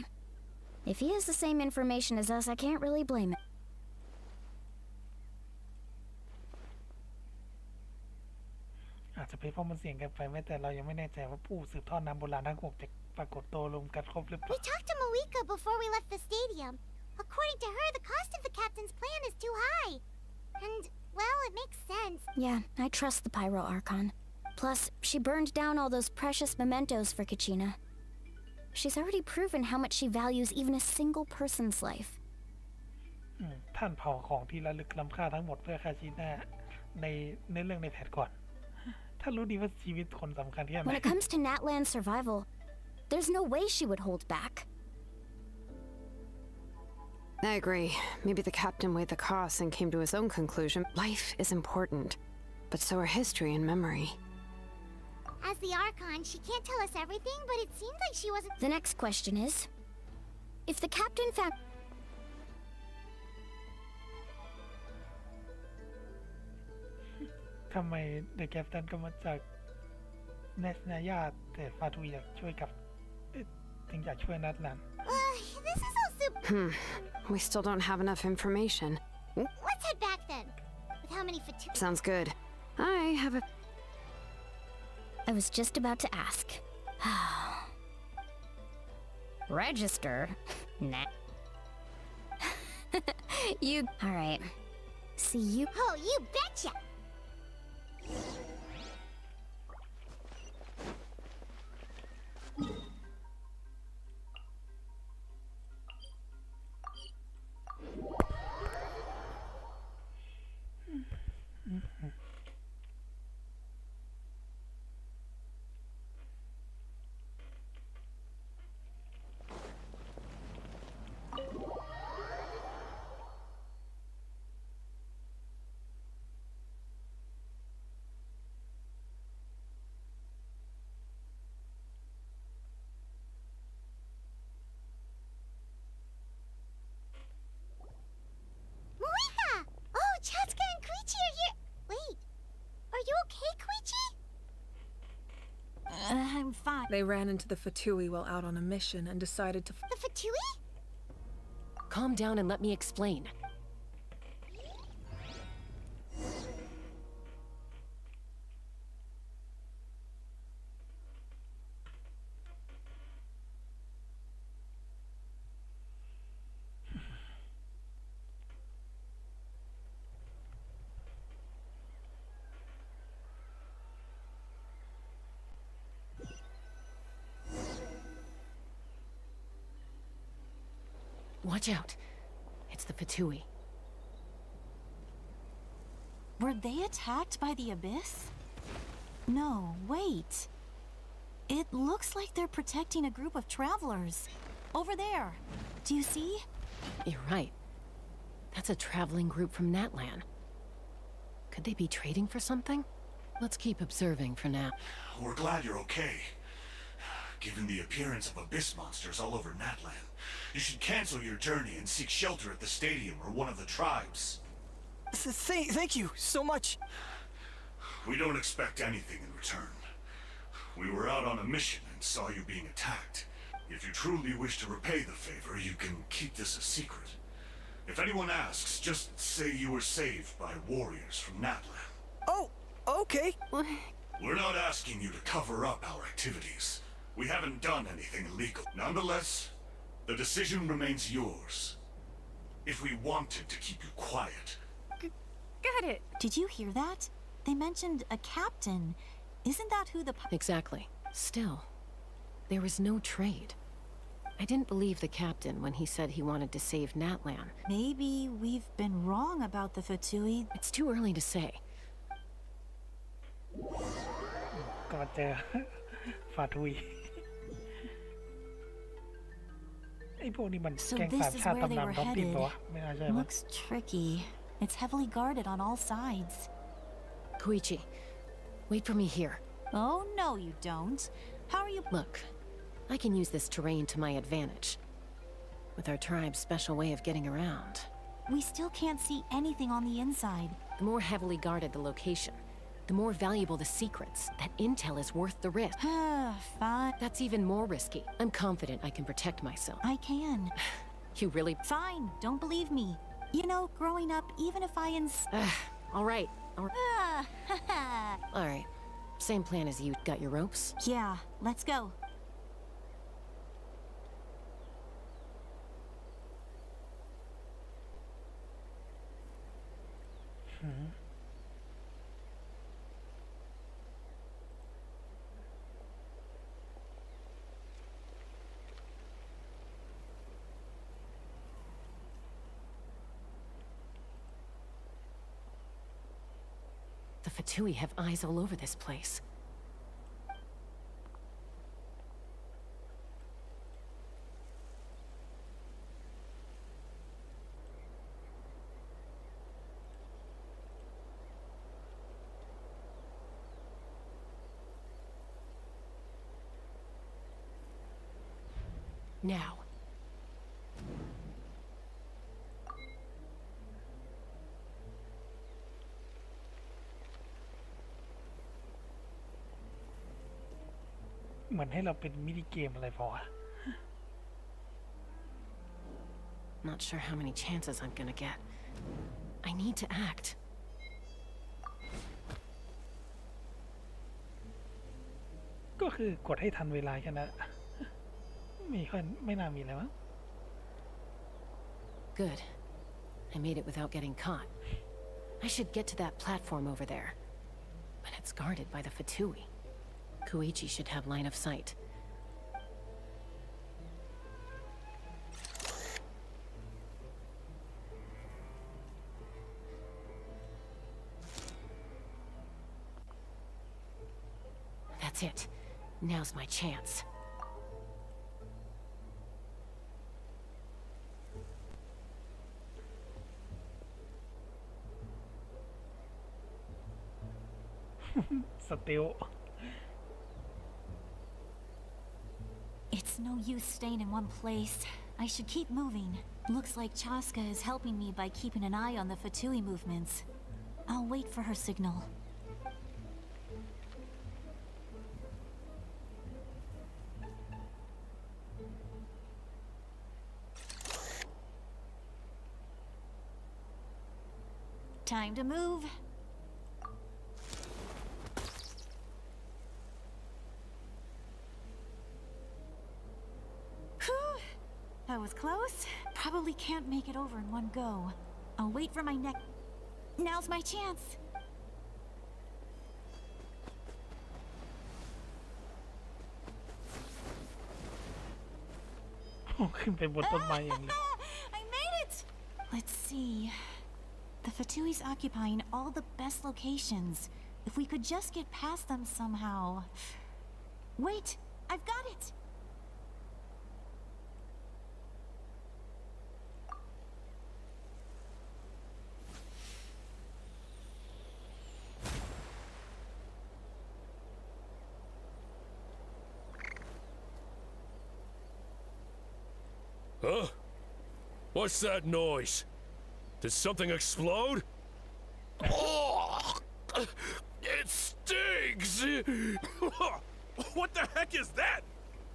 if he has the same information as us, I can't really blame him. อาจจะเป็นเพราะมันเสี่ยงเกินไปแม้แต่เรายังไม่แน่ใจว่าผู้สืบทอดน้ำโบราณทั้ง6จะปรากฏตัวรวมกันครบหรือเป We ล่า talked to Malika before we left the stadium. According to her, the cost of the captain's plan is too high. And, well, it makes sense. Yeah, I trust the Pyro Archon. Plus, she burned down all those precious mementos for Kachina. She's already proven how much she values even a single person's life. ท่านเผาของที่ระลึกล้ำค่าทั้งหมดเพื่อคาชิน่าในเรื่องในแผนก่อน ถ้ารู้ดีว่าชีวิตคนสำคัญแค่ไหน When it comes to Natlan's survival, there's no way she would hold back. I agree. Maybe the captain weighed the costs and came to his own conclusion. Life is important, but so are history and memory. As the Archon, she can't tell us everything, but it seems like she wasn't... The next question is, if the captain found... ทำไมเดอะแคปตันก็มาจากเนสนายาแต่ฟาทูอยากช่วยกับถึงอยากช่วยนัดแลนด์ This is all super. We still don't have enough information. Let's head back then. With how many fatigues? Sounds good. I have a... I was just about to ask. Register? Nah. You... Alright. See you... Oh, you betcha! Moika! Oh, Chatsuka and Koichi are here. Wait, are you okay, Koichi? I'm fine. They ran into the Fatui while out on a mission and decided to. The Fatui? Calm down and let me explain. Watch out. It's the Fatui. Were they attacked by the Abyss? No, wait. It looks like they're protecting a group of travelers. Over there. Do you see? You're right. That's a traveling group from Natlan. Could they be trading for something? Let's keep observing for now. We're glad you're okay. Given the appearance of abyss monsters all over Natlan, you should cancel your journey and seek shelter at the stadium or one of the tribes. Thank you so much. We don't expect anything in return. We were out on a mission and saw you being attacked. If you truly wish to repay the favor, you can keep this a secret. If anyone asks, just say you were saved by warriors from Natlan. Oh, okay. We're not asking you to cover up our activities. We haven't done anything illegal. Nonetheless, the decision remains yours. If we wanted to keep you quiet. Got it. Did you hear that? They mentioned a captain. Isn't that who the... Exactly. Still, there was no trade. I didn't believe the captain when he said he wanted to save Natlan. Maybe we've been wrong about the Fatui. It's too early to say. ก็มาเจอ ฟาทุย ไอ้พวกนี้มัน So แก๊ง this สาม is ชาติ where they ตำนาน were ท็อปปิน headed. ปะวะไม่น่าใช่มั้ย Looks tricky. It's heavily guarded on all sides. Koichi, wait for me here. Oh, no you don't. How are you... Look, I can use this terrain to my advantage. With our tribe's special way of getting around. We still can't see anything on the inside. The more heavily guarded the location, the more valuable the secrets. That intel is worth the risk. Fine. That's even more risky. I'm confident I can protect myself. I can. You really... Fine, don't believe me. You know, growing up, even if I All right. All right. Same plan as you. Got your ropes? Yeah, let's go. The Fatui have eyes all over this place. Now. เหมือนให้เราเป็นมินิเกมอะไรพอ Not sure how many chances I'm gonna get. I need to act. ก็คือกดให้ทันเวลาแค่นั้นไม่น่ามีอะไรมั้ง Good. I made it without getting caught. I should get to that platform over there. But it's guarded by the Fatui. Koichi should have line of sight. That's it. Now's my chance. สเตล It's no use staying in one place. I should keep moving. Looks like Chaska is helping me by keeping an eye on the Fatui movements. I'll wait for her signal. Time to move. That was close. Probably can't make it over in one go. I'll wait for my neck. Now's my chance. ขึ้นไปบนต้นไม้อย่างนี้ I made it! Let's see. The Fatui's occupying all the best locations. If we could just get past them somehow. Wait! I've got it! Huh? What's that noise? Did something explode? Oh! It stings! What the heck is that?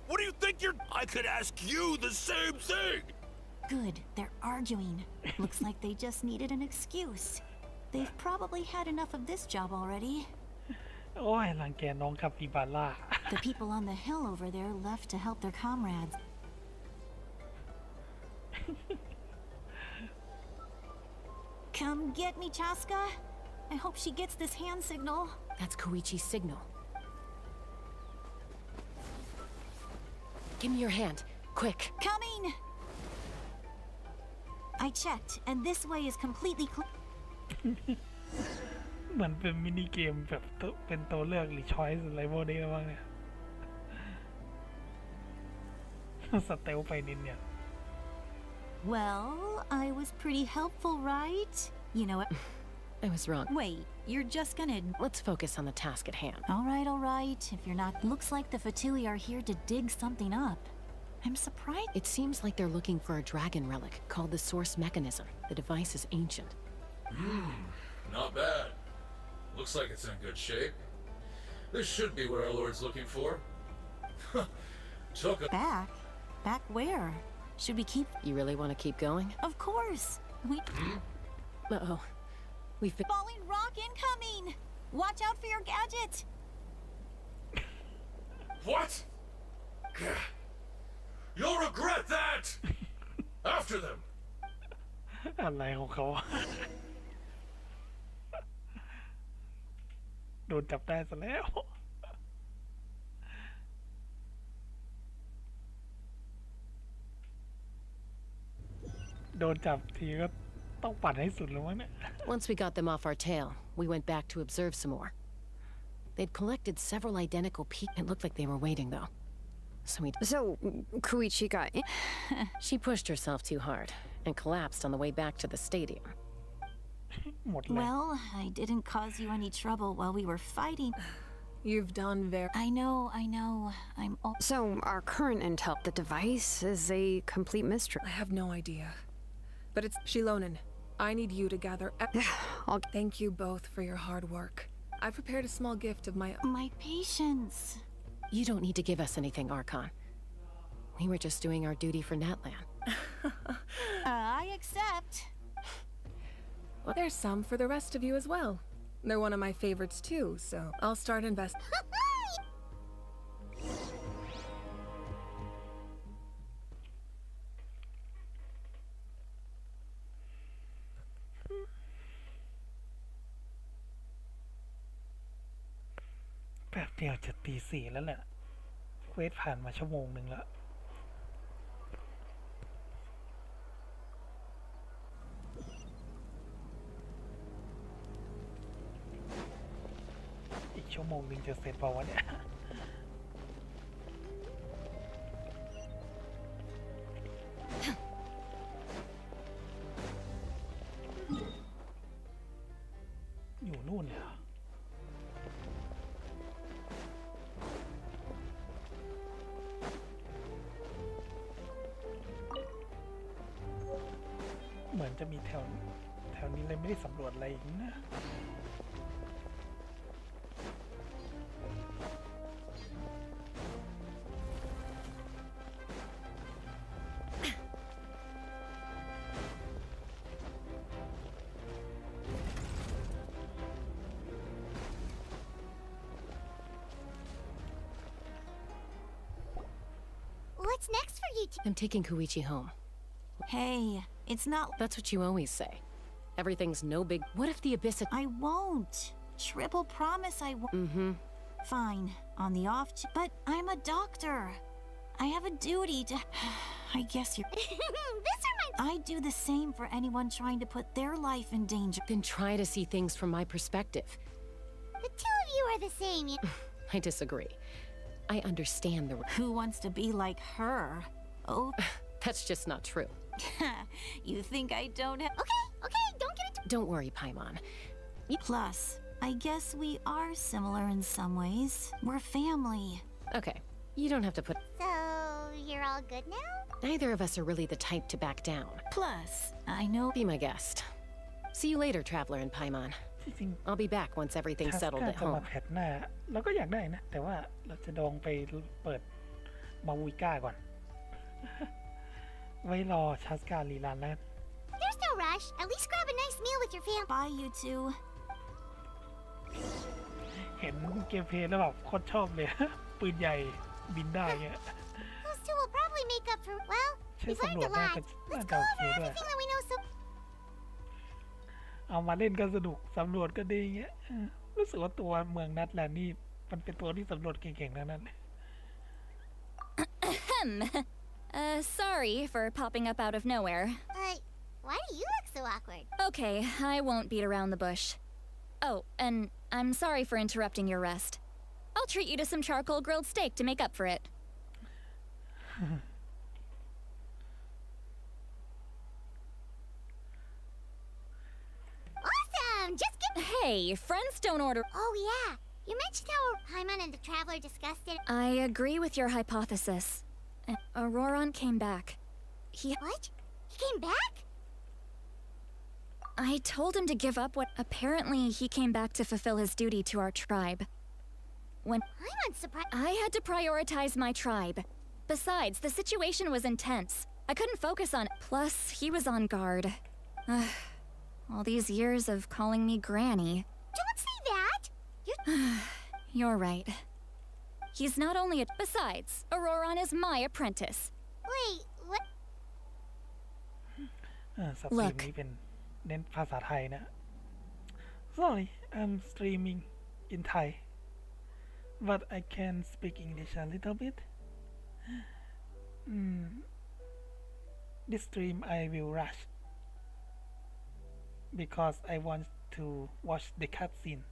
What do you think you're... I could ask you the same thing! Good, they're arguing. Looks like they just needed an excuse. They've probably had enough of this job already. โอ้ยรังแกน้องคาปิบาร่า The people on the hill over there left to help their comrades. Come get me, Chaska. I hope she gets this hand signal. That's Koichi's signal. Give me your hand, quick. Coming! I checked, and this way is completely clear. เหมือนเป็นมินิเกมแบบเป็นตัวเลือกหรือช้อยส์อะไรพวกนี้บ้างเนี่ย สเตลไปนิดเนี่ย Well, I was pretty helpful, right? You know what? I was wrong. Wait, you're just gonna... Let's focus on the task at hand. All right. If you're not... Looks like the Fatui are here to dig something up. I'm surprised... It seems like they're looking for a dragon relic called the Source Mechanism. The device is ancient. Not bad. Looks like it's in good shape. This should be what our Lord's looking for. Took a... Back? Back where? Should we keep... You really want to keep going? Of course. We... Uh-oh. We've been... Falling rock incoming! Watch out for your gadget! What? You'll regret that! After them! อะไรของเขา โดนจับได้ซะแล้ว โดนจับทีก็ต้องปั่นให้สุดแล้วมั้งเนี่ย Once we got them off our tail, we went back to observe some more. They'd collected several identical pieces. It looked like they were waiting, though. So Koichi got in? She pushed herself too hard and collapsed on the way back to the stadium. Well, I didn't cause you any trouble while we were fighting. You've done very... I know. I'm... So, our current intel, the device is a complete mystery. I have no idea. But it's... Shilonen, I need you to gather... Thank you both for your hard work. I prepared a small gift of my... My patience. You don't need to give us anything, Archon. We were just doing our duty for Natlan. I accept. There's some for the rest of you as well. They're one of my favorites too, so I'll start investing. แป๊บเดียวจะตีสี่แล้วแหละเควสผ่านมาชั่วโมงหนึ่งแล้วอีกชั่วโมงหนึ่งจะเสร็จเปล่าวะเนี่ยอยู่นู่นเลยเหรอเหมือนจะมีแถวนี้เลยไม่ได้สำรวจอะไรอีกนะWhat's next for you two? I'm taking Koichi home. Hey, it's not. That's what you always say. Everything's no big. What if the abyss? I won't. Triple promise I won't. Mm-hmm. Fine. On the off. But I'm a doctor. I have a duty to. I guess you're. This reminds. I do the same for anyone trying to put their life in danger. Then try to see things from my perspective. The two of you are the same. I disagree. I understand the. Who wants to be like her? Oh. That's just not true. You think I don't have. Okay, don't get into. Don't worry, Paimon. Plus, I guess we are similar in some ways. We're family. Okay, you don't have to put. So, you're all good now? Neither of us are really the type to back down. Plus, I know. Be my guest. See you later, Traveler and Paimon. I'll be back once everything's settled at จะมา home. แพทหน้าเราก็อยากได้นะแต่ว่าเราจะดองไปเปิดมาวิก้าก่อน ไว้รอชัสการีรันแล้ว There's no rush. At least grab a nice meal with your family. Bye, you two. เห็นเกมเพลย์แล้วแบบโคตรชอบเลย ปืนใหญ่บินได้เงี้ย Those two will probably make up for. Well, ใช้ we've สำร learned วจ a น่า lot. จะ Let's โอ go เค over ด้วย everything that we know. So. เอามาเล่นก็สนุกสำรวจก็ดีเงี้ยรู้สึกว่าตัวเมืองนัดแลนด์นี่มันเป็นตัวที่สำรวจเก่งๆทั้งนั้นเลย Sorry for popping up out of nowhere. Why do you look so awkward? Okay, I won't beat around the bush. Oh, and I'm sorry for interrupting your rest. I'll treat you to some charcoal grilled steak to make up for it. Awesome! Just get. Hey, friends don't order. Oh yeah, you mentioned how Paimon and the Traveler discussed it. I agree with your hypothesis. Auroron came back. What? He came back? I told him to give up what. Apparently, he came back to fulfill his duty to our tribe. When I'm surprised. I had to prioritize my tribe. Besides, the situation was intense. I couldn't focus on. Plus, he was on guard. All these years of calling me Granny. Don't say that! You're right. He's not only a. Besides, Auroron is my apprentice. Wait, what? สตรีมนี้เป็นเน้นภาษาไทยนะ Sorry, I'm streaming in Thai, but I can speak English a little bit. This stream I will rush because I want to watch the cutscene.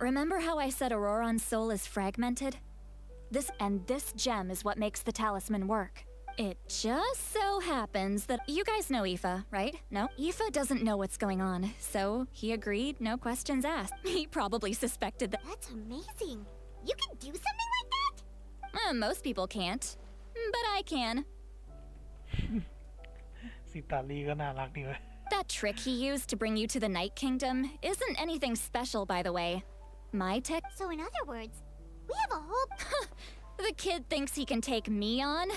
Remember how I said Auroron's soul is fragmented? This gem is what makes the talisman work. It just so happens that you guys know Aoife, right? No? Aoife doesn't know what's going on, so he agreed, no questions asked. He probably suspected that. That's amazing. You can do something like that? Most people can't, but I can. สิตาลีก็น่ารักดีเว้ย That trick he used to bring you to the Night Kingdom isn't anything special, by the way. my tech. So in other words, we have a whole... The kid thinks he can take me on?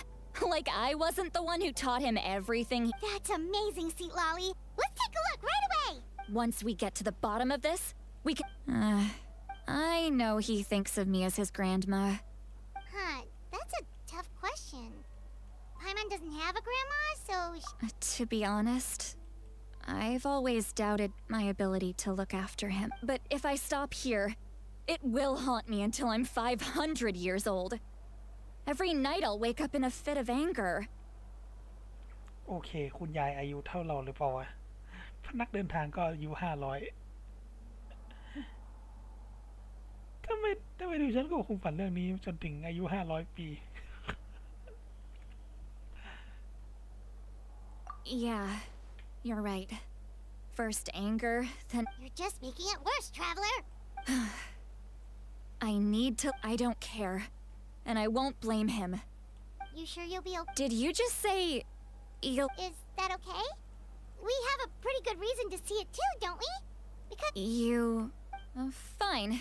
Like I wasn't the one who taught him everything. That's amazing, Seat Lolly. Let's take a look right away. Once we get to the bottom of this, we can... I know he thinks of me as his grandma. Huh, that's a tough question. Paimon doesn't have a grandma, so... To be honest, I've always doubted my ability to look after him. But if I stop here, it will haunt me until I'm 500 years old. Every night I'll wake up in a fit of anger. โอเคคุณยายอายุเท่าเราหรือเปล่าวะนักเดินทางก็อายุ500ทำไมดูฉันก็คงฝันเรื่องนี้จนถึงอายุ500 ปี Yeah, you're right. First anger, then... You're just making it worse, Traveler. I don't care. And I won't blame him. You sure you'll be okay? Did you just say... you'll... Is that okay? We have a pretty good reason to see it too, don't we? Because... You... fine.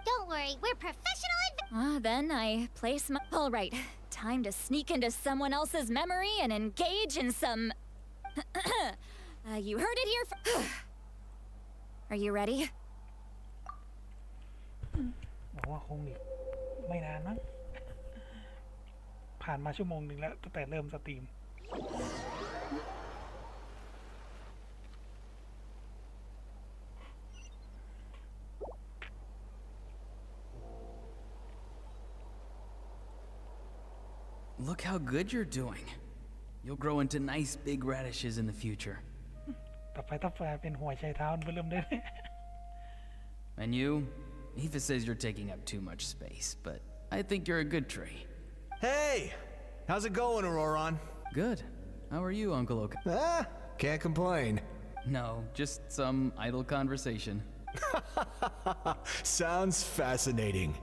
Don't worry, we're professional Then I place my... Alright, time to sneak into someone else's memory and engage in some... you heard it here Are you ready? บอกว่าคงอีกไม่นานมั้งผ่านมาชั่วโมงหนึ่งแล้วตั้งแต่เริ่มสตรีม Look how good you're doing. You'll grow into nice big radishes in the future. ต่อไปต้องเป็นหัวไชเท้าเริ่มได้ And you? Eva says you're taking up too much space, but I think you're a good tree. Hey! How's it going, Auroron? Good. How are you, Uncle Oka? Can't complain. No, just some idle conversation. Sounds fascinating.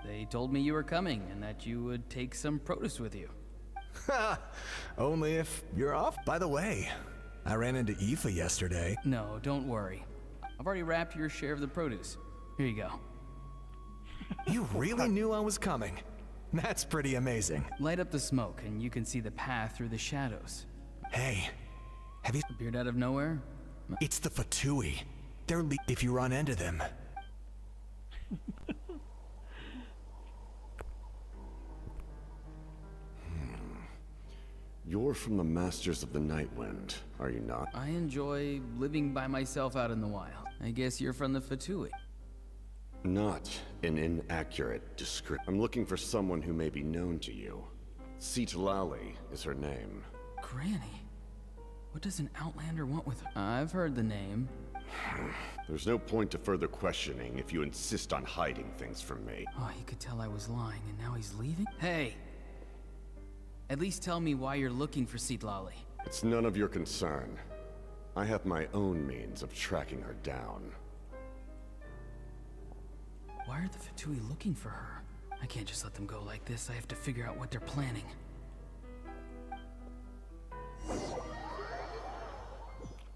They told me you were coming and that you would take some produce with you. Only if you're off. By the way, I ran into Aoife yesterday. No, don't worry. I've already wrapped your share of the produce. Here you go. You really knew I was coming. That's pretty amazing. Light up the smoke and you can see the path through the shadows. Hey, have you... Appeared out of nowhere? It's the Fatui. They're if you run into them. You're from the Masters of the Night Wind, are you not? I enjoy living by myself out in the wild. I guess you're from the Fatui. Not an inaccurate description. I'm looking for someone who may be known to you. Citlali is her name. Granny? What does an outlander want with her? I've heard the name. There's no point to further questioning if you insist on hiding things from me. Oh, he could tell I was lying and now he's leaving? Hey! At least tell me why you're looking for Citlali. It's none of your concern. I have my own means of tracking her down. Why are the Fatui looking for her? I can't just let them go like this. I have to figure out what they're planning.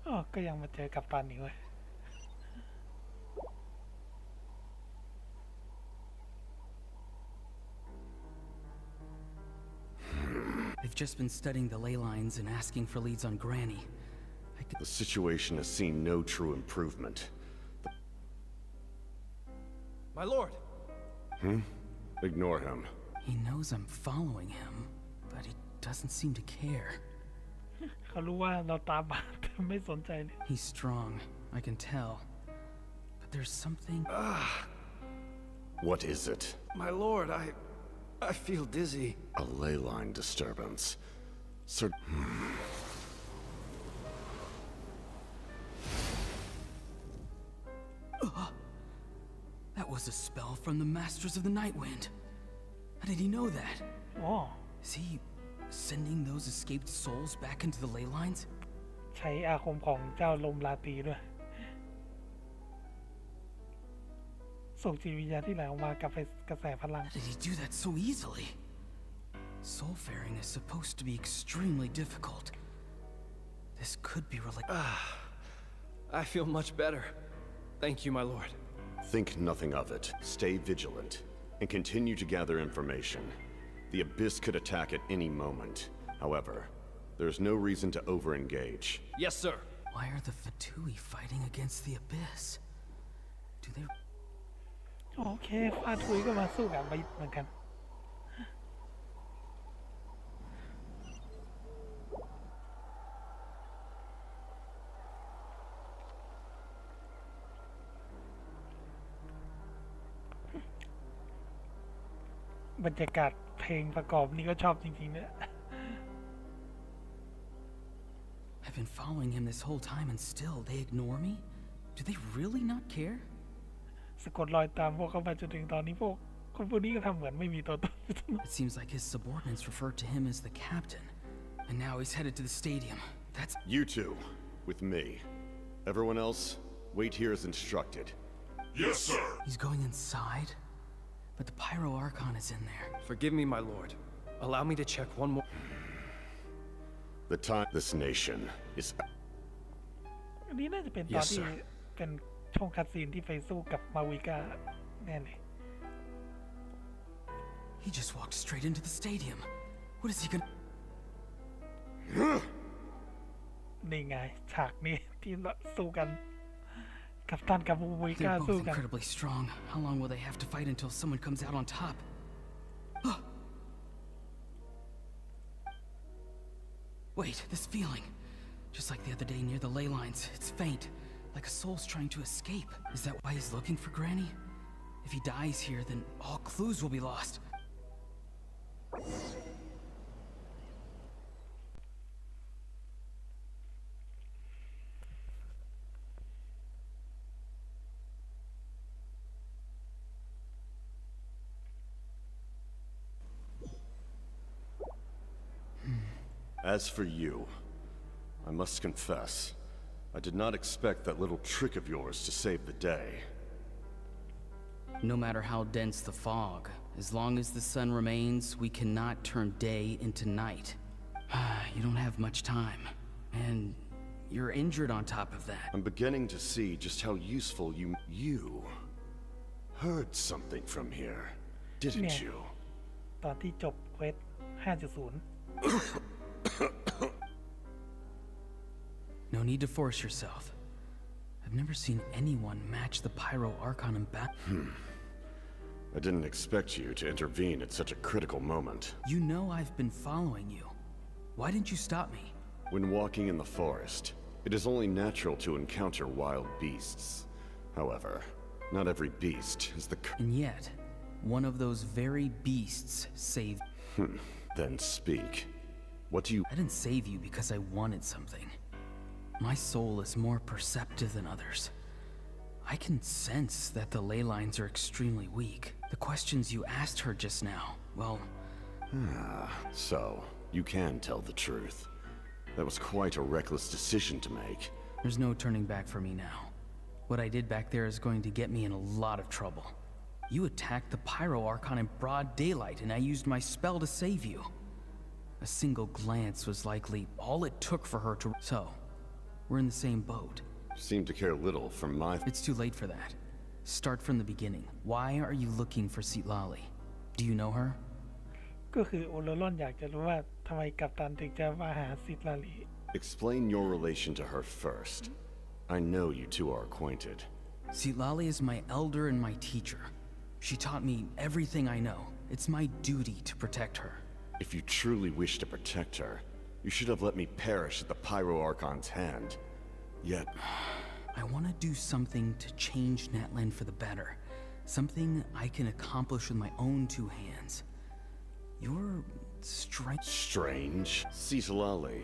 Oh, ก็ยังมาเจอกับตันอีกเว้ย They've just been studying the ley lines and asking for leads on Granny. The situation has seen no true improvement. My lord! Ignore him. He knows I'm following him, but he doesn't seem to care. เขารู้ว่าเราตามมาแต่ไม่สนใจเลย He's strong, I can tell. But there's something... What is it? My lord, I feel dizzy. A ley line disturbance. Sir... That was a spell from the Masters of the Night Wind. How did he know that? Oh. Is he sending those escaped souls back into the ley lines? ใช้อาคมของเจ้าลมราตรีด้วยส่งจิตวิญญาณที่ไหลออกมากับกระแสพลัง How did he do that so easily? Soulfaring is supposed to be extremely difficult. This could be related. I feel much better. Thank you, my lord. Think nothing of it. Stay vigilant and continue to gather information. The Abyss could attack at any moment. However, there's no reason to over-engage. Yes, sir. Why are the Fatui fighting against the Abyss? Do they... โอเคฟาทุยก็มาสู้กับไปเหมือนกันบรรยากาศเพลงประกอบนี่ก็ชอบจริงๆเนี่ย I've been following him this whole time and still they ignore me? Do they really not care? สะกดรอยตามพวกเขามาจนถึงตอนนี้พวกคนพวกนี้ก็ทำเหมือนไม่มีตัวตน It seems like his subordinates referred to him as the captain. And now he's headed to the stadium. That's... You two, with me. Everyone else, wait here as instructed. Yes, sir. He's going inside? But the Pyro Archon is in there. Forgive me, my lord. Allow me to check one more... The time this nation is... อันนี้น่าจะเป็นตอนที่เป็นช่วงคัดซีนที่ไปสู้กับมาวิกาแน่เลย He just walked straight into the stadium. What is he gonna... นี่ไงฉากนี้ที่สู้กันกับตันกับมาวิกา They're สู้ both กัน incredibly strong. How long will they have to fight until someone comes out on top? Wait, this feeling. Just like the other day near the ley lines. It's faint. Like a soul's trying to escape. Is that why he's looking for Granny? If he dies here, then all clues will be lost. As for you, I must confess, I did not expect that little trick of yours to save the day. No matter how dense the fog, as long as the sun remains, we cannot turn day into night. You don't have much time, and you're injured on top of that. I'm beginning to see just how useful you heard something from here, didn't you? ตอนที่จบเควส 5.0 No need to force yourself. I've never seen anyone match the Pyro Archon in battle. I didn't expect you to intervene at such a critical moment. You know I've been following you. Why didn't you stop me? When walking in the forest, it is only natural to encounter wild beasts. However, not every beast is the... And yet, one of those very beasts saved... Then speak. What do you... I didn't save you because I wanted something. My soul is more perceptive than others. I can sense that the ley lines are extremely weak. The questions you asked her just now, well... So, you can tell the truth. That was quite a reckless decision to make. There's no turning back for me now. What I did back there is going to get me in a lot of trouble. You attacked the Pyro Archon in broad daylight, and I used my spell to save you. A single glance was likely all it took for her to... So, we're in the same boat. Seem to care little for my... It's too late for that. Start from the beginning. Why are you looking for Sitlali? Do you know her? ก็คือโอโรรอนอยากจะรู้ว่าทำไมกัปตันถึงจะมาหาซิตลาลี Explain your relation to her first. I know you two are acquainted. Sitlali is my elder and my teacher. She taught me everything I know. It's my duty to protect her. If you truly wish to protect her, you should have let me perish at the Pyro Archon's hand. Yet... I want to do something to change Natlan for the better. Something I can accomplish with my own two hands. You're strange. Strange? Citlali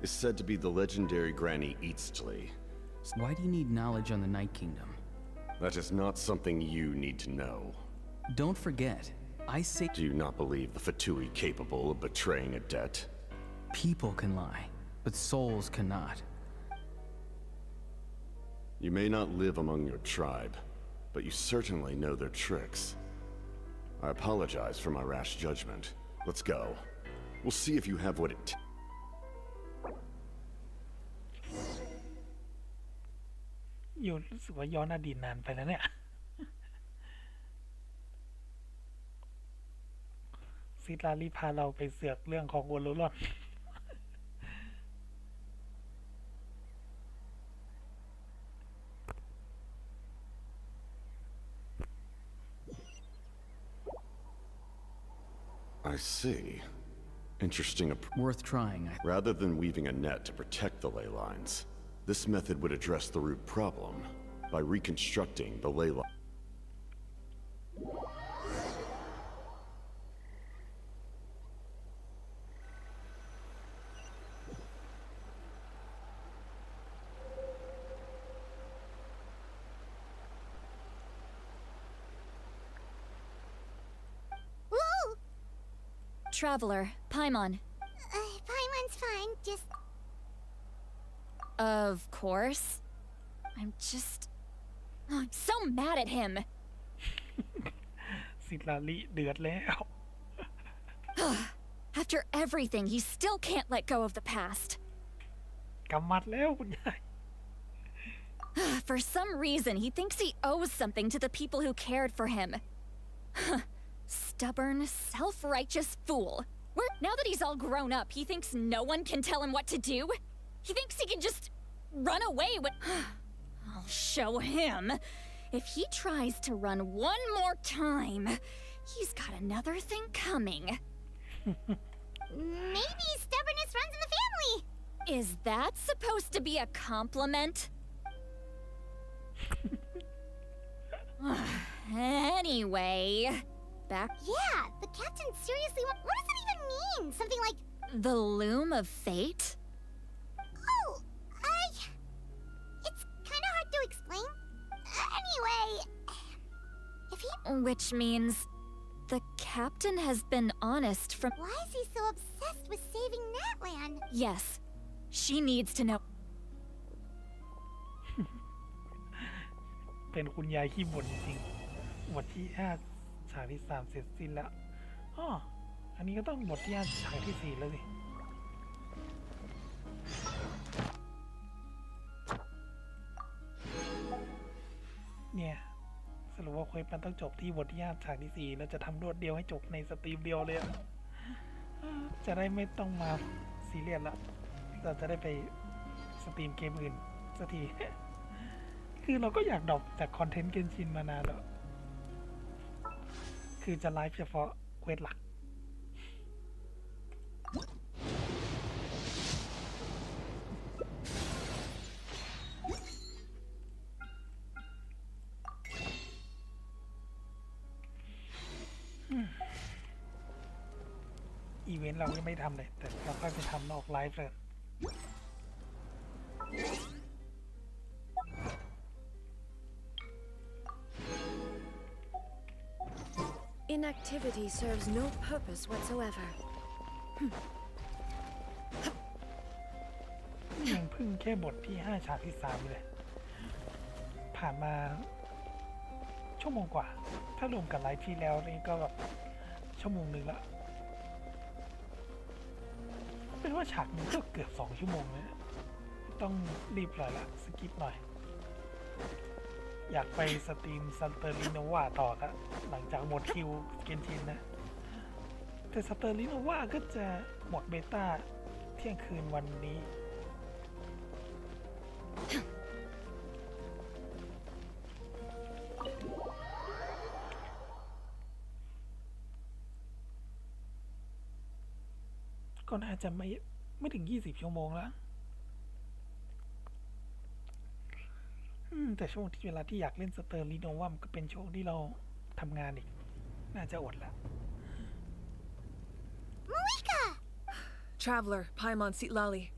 is said to be the legendary Granny Eastly. Why do you need knowledge on the Night Kingdom? That is not something you need to know. Don't forget, I say... Do you not believe the Fatui capable of betraying a debt? People can lie, but souls cannot. You may not live among your tribe, but you certainly know their tricks. I apologize for my rash judgment. Let's go. We'll see if you have what it... อยู่รู้สึกว่าย้อนอดีตนานไปแล้วเนี่ย ซิลารีพาเราไปเสือกเรื่องของโอโรรอน I see. Interesting. Worth trying. Rather than weaving a net to protect the ley lines, this method would address the root problem by reconstructing the ley line. Whoa! Traveler, Paimon. Paimon's fine, just... Of course. I'm just... Oh, I'm so mad at him. ซิลารีเดือดแล้ว After everything, he still can't let go of the past. กำมัดแล้วคุณยาย For some reason, he thinks he owes something to the people who cared for him. Stubborn, self-righteous fool. Now that he's all grown up, he thinks no one can tell him what to do? He thinks he can just run away when... I'll show him. If he tries to run one more time, he's got another thing coming. Maybe stubbornness runs in the family. Is that supposed to be a compliment? Anyway, back... Yeah, the captain seriously... What does that even mean? Something like... The loom of fate? Oh, it's kind of hard to explain. Anyway... If he... Which means... The captain has been honest from... Why is he so obsessed with saving Natland? Yes. She needs to know... เป็นคุณยายขี้บ่นจริงๆบทที่5ฉากที่3เสร็จสิ้นแล้วอ๋ออันนี้ก็ต้องบทที่5ฉากที่4แล้วสิเนี่ยสรุปว่าเควสมันต้องจบที่บทที่5ฉากที่4แล้วจะทำรวดเดียวให้จบในสตรีมเดียวเลยจะได้ไม่ต้องมาซีเรียสละเราจะได้ไปสตรีมเกมอื่นสักที คือเราก็อยากดรอปจากคอนเทนต์เกนชินมานานแล้วคือจะไลฟ์เฉพาะเควสหลักอีเวนต์เรายังไม่ทำเลยแต่เราค่อยไปทำนอกไลฟ์เลย Inactivity serves no purpose whatsoever. ยังเพิ่งแค่บทที่5ฉากที่3เลยผ่านมาชั่วโมงกว่าถ้ารวมกับไลฟ์ที่แล้วนี่ก็แบบชั่วโมงหนึ่งละเป็นว่าฉากนึงก็เกือบ2ชั่วโมงเลยต้องรีบเลยละสกิปหน่อยอยากไปสตรีมซันเตอร์ลิโนวาต่อครับหลังจากหมดคิวเกนชินนะแต่ซันเตอร์ลิโนวาก็จะหมดเบต้าเที่ยงคืนวันนี้ก็น่าจะไม่ถึง20ชั่วโมงแล้วแต่ช่วงที่เวลาที่อยากเล่นสเตอร์ลิโนว่ามันก็เป็นช่วงที่เราทำงานอีกน่าจะอดละ Malika! Traveler, Paimon Sitlali.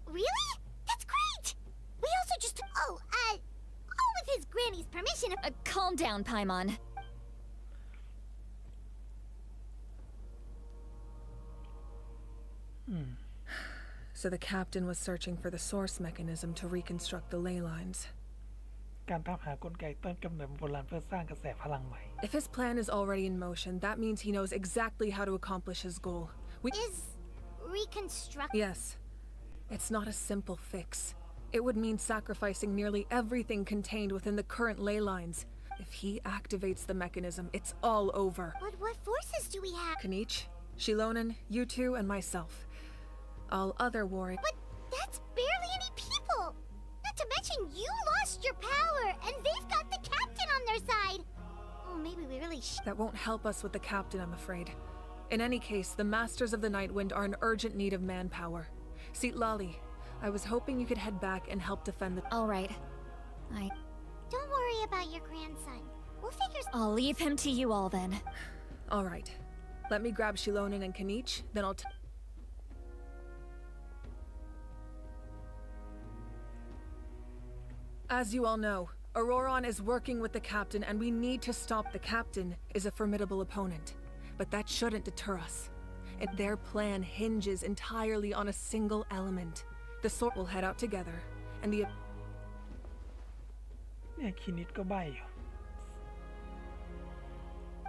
Really? That's great! We also just... all with his granny's permission. Calm down, Paimon. So the captain was searching for the source mechanism to reconstruct the ley lines. การตามหากลไกต้นกำเนิดโบราณเพื่อสร้างกระแสพลังใหม่ If his plan is already in motion, that means he knows exactly how to accomplish his goal. Is reconstruct... Yes. It's not a simple fix. It would mean sacrificing nearly everything contained within the current ley lines. If he activates the mechanism, it's all over. But what forces do we have? Kanich, Shilonen, you two, and myself. All other warriors. But that's barely any people! Not to mention you lost your power, and they've got the captain on their side! Oh, maybe we really That won't help us with the captain, I'm afraid. In any case, the Masters of the Nightwind are in urgent need of manpower. See, Lali, I was hoping you could head back and help defend the— All right. Don't worry about your grandson. We'll figure— I'll leave him to you all then. All right. Let me grab Shilonen and Kanich, then I'll— As you all know, Auroron is working with the captain, and we need to stop. The captain is a formidable opponent, but that shouldn't deter us. And their plan hinges entirely on a single element. The sword will head out together, and the— เนี่ยคินิดก็ใบอยู่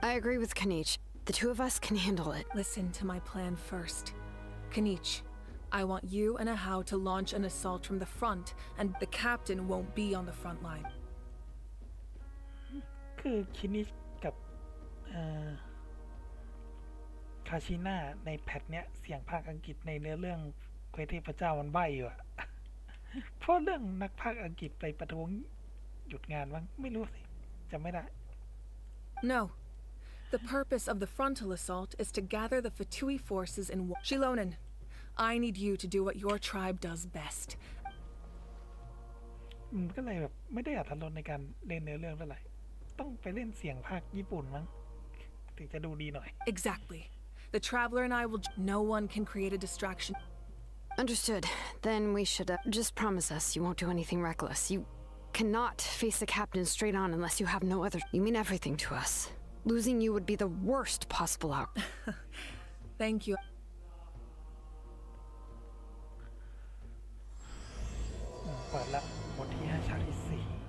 I agree with Kanich. The two of us can handle it. Listen to my plan first. Kanich, I want you and Ahau to launch an assault from the front, and the captain won't be on the front line. คือคินิดกับคาชิน่าในแพทเนี้ยเสียงภาคอังกฤษในเนื้อเรื่องเควสเทพเจ้ามันใบอยู่อะ เพราะเรื่องนักภาคอังกฤษไปประท้วงหยุดงานมั้งไม่รู้สิจำไม่ได้ No. The purpose of the frontal assault is to gather the Fatui forces in war. Shilonen, I need you to do what your tribe does best. มันก็เลยแบบไม่ได้อรรถรสในการเล่นเนื้อเรื่องเท่าไหร่ต้องไปเล่นเสียงภาคญี่ปุ่นมั้งถึงจะดูดีหน่อย Exactly. The Traveler and I will— No one can create a distraction. Understood. Then we should just promise us you won't do anything reckless. You cannot face the captain straight on unless you have no other— You mean everything to us. Losing you would be the worst possible outcome. Thank you. เปิดละบทที่5ฉากที่4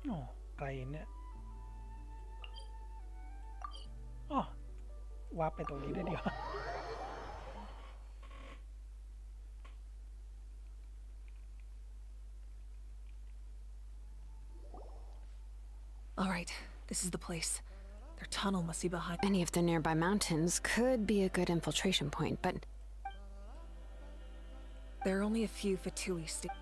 โอ้ไกลเนี่ยอ๋อวาร์ปไปตรงนี้ได้เดียว All right, this is the place. Their tunnel must be behind— Any of the nearby mountains could be a good infiltration point, but There are only a few Fatui stick—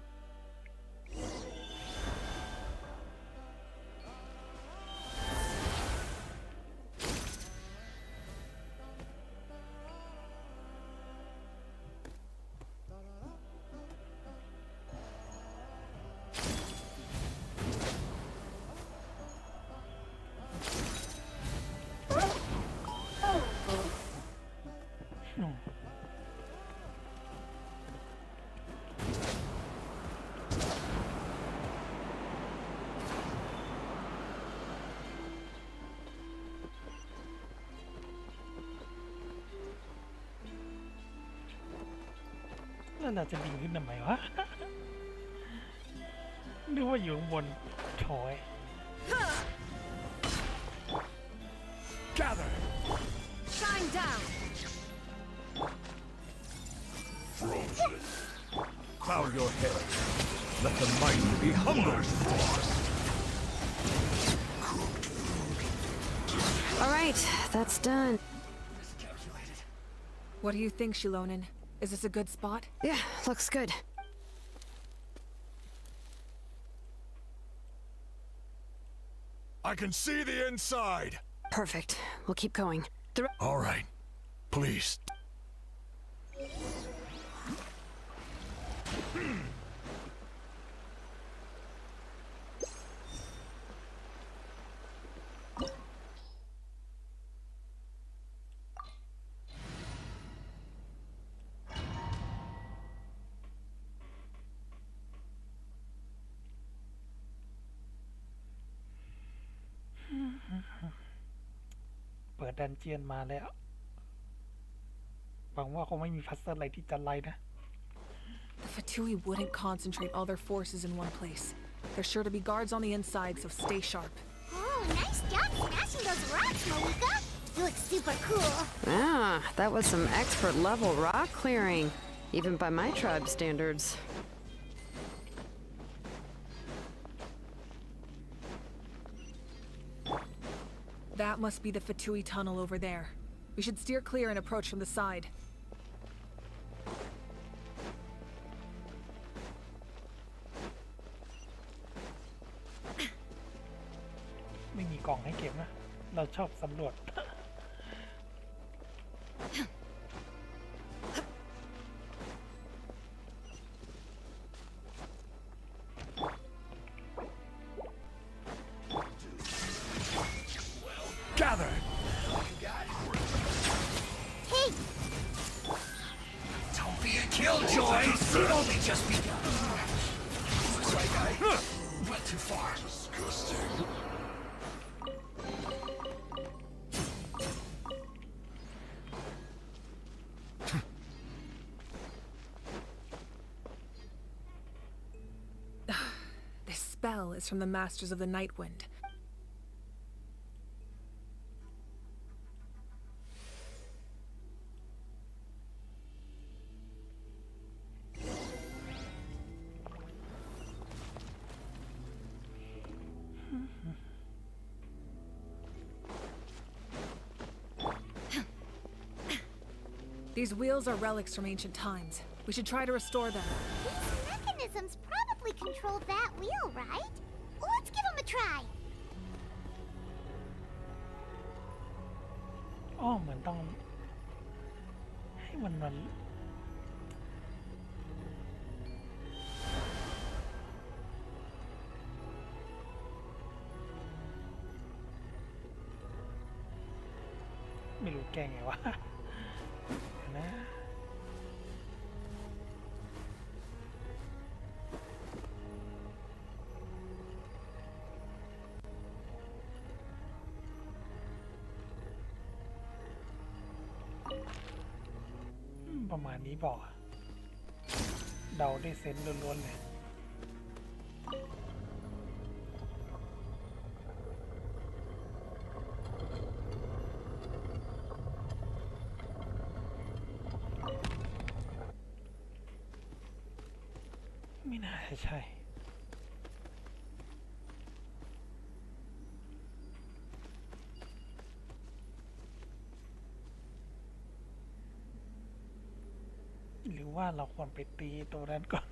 แล้วเราจะบินขึ้นทำไมวะ นึกว่าอยู่ข้างบนโถย Gather! Shine down! Bow your head. Let the mighty be humble. all right, that's done. What do you think, Shilonen? Is this a good spot? Yeah, looks good. I can see the inside. Perfect. We'll keep going. All right. Please. เปิดดันเจียนมาแล้วหวังว่าคงไม่มีพัซเซิลอะไรที่จะไล่นะ The Fatui wouldn't concentrate all their forces in one place. There's sure to be guards on the inside, so stay sharp. Oh, nice job smashing those rocks, Malika. You look super cool. Ah, that was some expert level rock clearing, even by my tribe standards. That must be the Fatui tunnel over there. We should steer clear and approach from the side. ไม่มีกล่องให้เก็บนะ เราชอบสำรวจ Gather! Hey! Don't be a killjoy! You've only just begun! Looks like I went too far. Disgusting. This spell is from the Masters of the Night Wind. These wheels are relics from ancient times. We should try to restore them. These mechanisms probably control that wheel, right? Let's give them a try. อ้อเหมือนต้องให้มันไม่รู้แกไงวะนะ ประมาณนี้บอกเดาได้เซนส์ล้วนๆเลยไม่น่าจะใช่หรือว่าเราควรไปตีตัวนั้นก่อน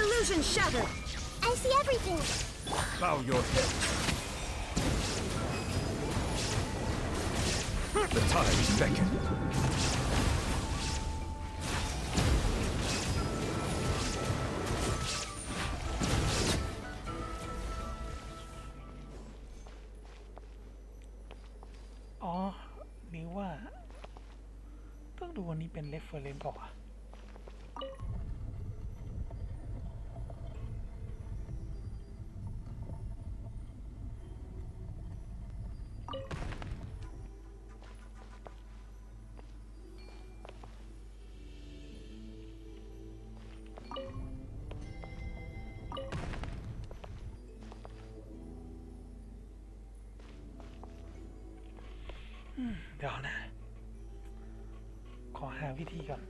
Illusion shattered. I see everything. Bow your head. The times beckon.อ๋อหรือว่าต้องดูวันนี้เป็นเรฟเฟอเรนซ์ก่อนเดี๋ยวนะขอหาวิธีก่อน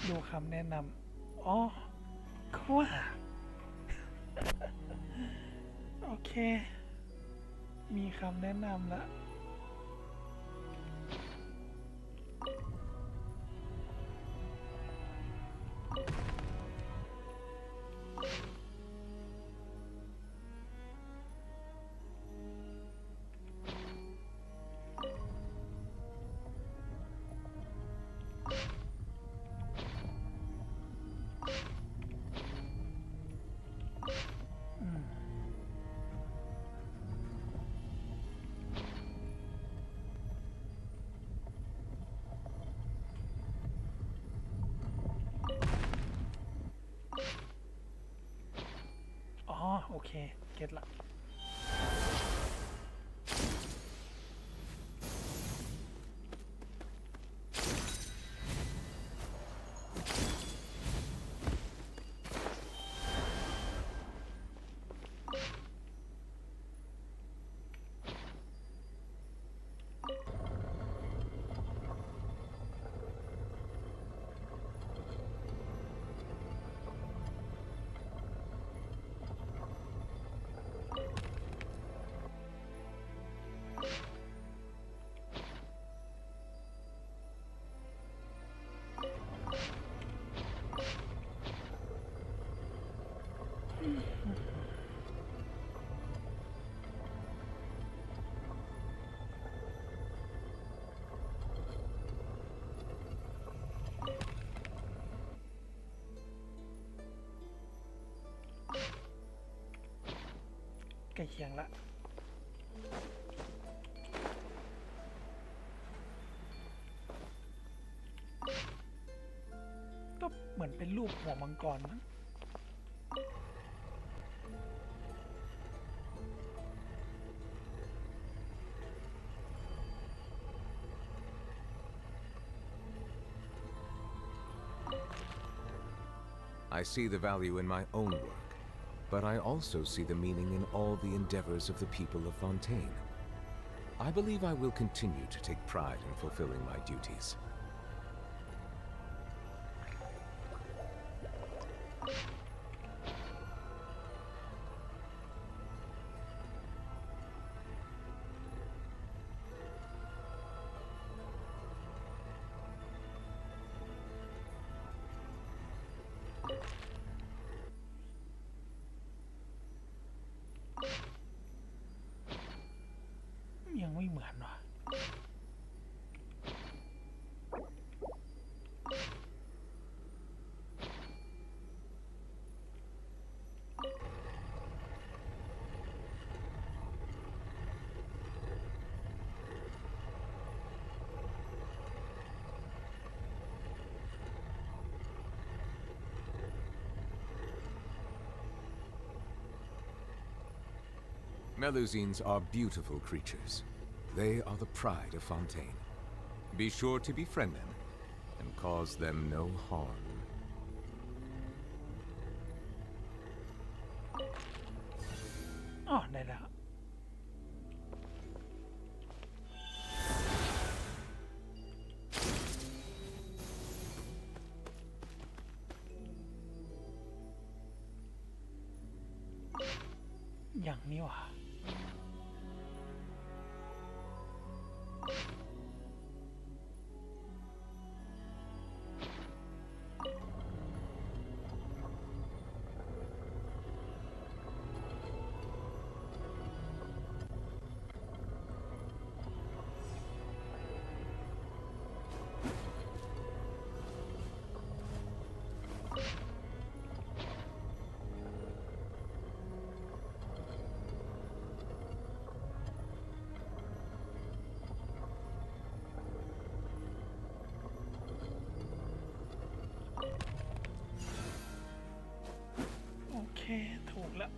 ดูคำแนะนำอ๋อคือว่า โอเคมีคำแนะนำแล้ว เคเก็ตละใกล้เคียงละก็เหมือนเป็นรูปหัวมังกรมั้งI see the value in my own work, but I also see the meaning in all the endeavors of the people of Fontaine. I believe I will continue to take pride in fulfilling my duties.ยังไม่เหมือนว่ะMelusines are beautiful creatures. They are the pride of Fontaine. Be sure to befriend them and cause them no harm. อ๋อได้แล้วอย่างนี้ว่ะโอเคถูกแล้ว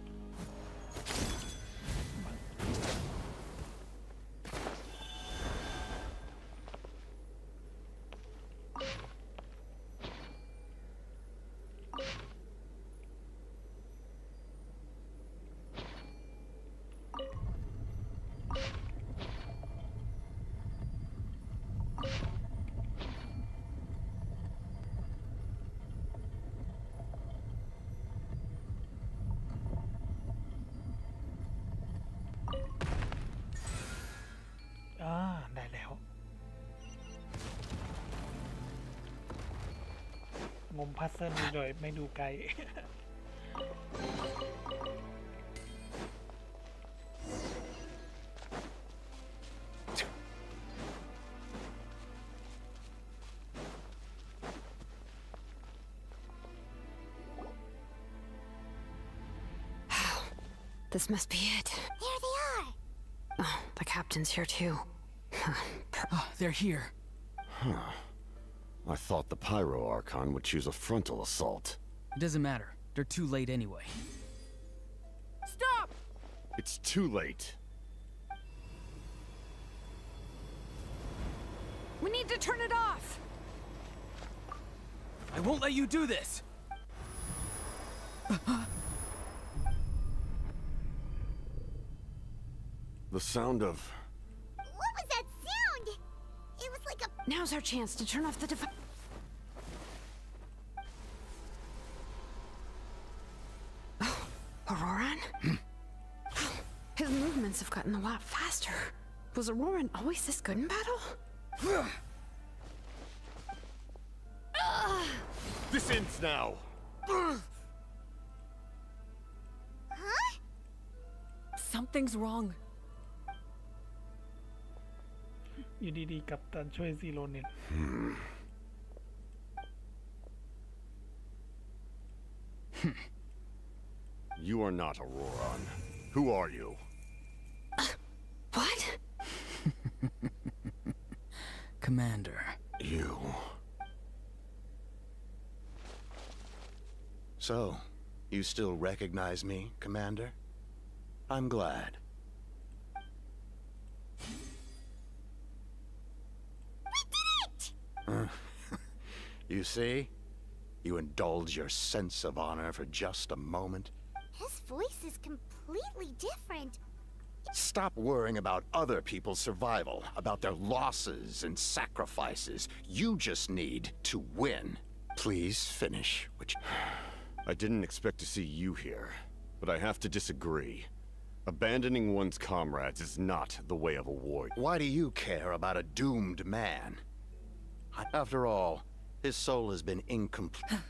ได้แล้วงมพัซเซิลนี่เลยไม่ดูไกล This must be it. Here they are. Oh, the captain's here too. They're here. Huh. I thought the Pyro Archon would choose a frontal assault. It doesn't matter. They're too late anyway. It's too late. We need to turn it off! I won't let you do this! The sound of... What was that sound? It was like a... Now's our chance to turn off the device. Auroran? His movements have gotten a lot faster. Was Auroran always this good in battle? This ends now. Huh? Something's wrong. อยู่ดีๆกัปตันช่วยซีโรนิน You are not Auroran. Who are you? What? Commander. You. So, you still recognize me, Commander? I'm glad. We did it! You see? You indulge your sense of honor for just a moment. His voice is completely different. Stop worrying about other people's survival, about their losses and sacrifices. You just need to win. Please finish, which... I didn't expect to see you here, but I have to disagree. Abandoning one's comrades is not the way of a warrior. Why do you care about a doomed man? After all, his soul has been incomplete.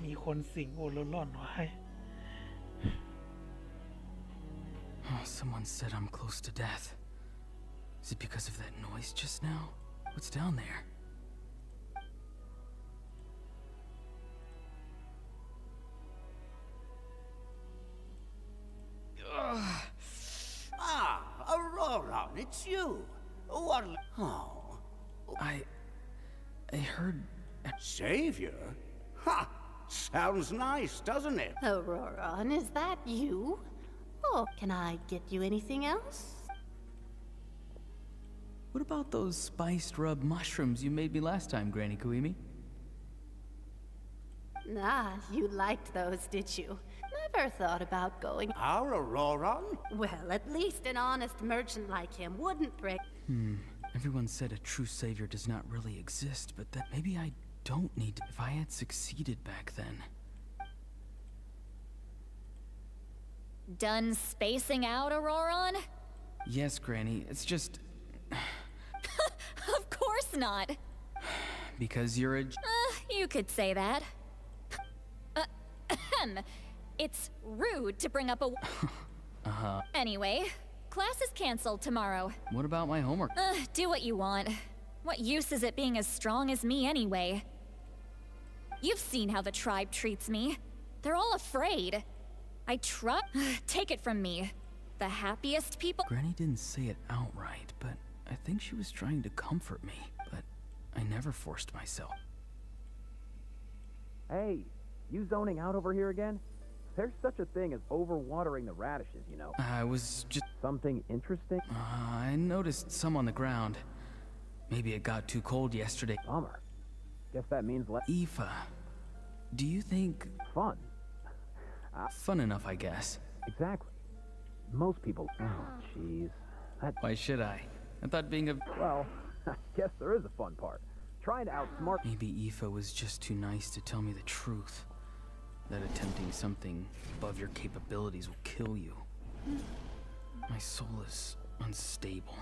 มีคนสิงโอโรรอนไว้ Oh, someone said I'm close to death. Is it because of that noise just now? What's down there? Aurora, it's you. What? Oh. I heard... Savior? Ha! Sounds nice, doesn't it? Aurora, is that you? Oh, can I get you anything else? What about those spiced rub mushrooms you made me last time, Granny Kuimi? Ah, you liked those, did you? Never thought about going. Our Aurora? Well, at least an honest merchant like him wouldn't break. Everyone said a true savior does not really exist, but that maybe I don't need to. If I had succeeded back then. Done spacing out, Auroran? Yes, Granny, it's just... Of course not. Because you're a... You could say that. It's rude to bring up a... Uh-huh. Anyway, class is canceled tomorrow. What about my homework? Do what you want. What use is it being as strong as me anyway? You've seen how the tribe treats me. They're all afraid. I try... Take it from me. The happiest people... Granny didn't say it outright, but I think she was trying to comfort me. But I never forced myself. Hey, you zoning out over here again? There's such a thing as overwatering the radishes, you know. I was just... Something interesting? I noticed some on the ground. Maybe it got too cold yesterday. Bummer. Guess that means less... Aoife, do you think... Fun. Fun enough, I guess. Exactly. Most people... Oh, jeez. Why should I? I thought being a... Well, I guess there is a fun part. Trying to outsmart... Maybe Aoife was just too nice to tell me the truth. That attempting something above your capabilities will kill you. My soul is unstable.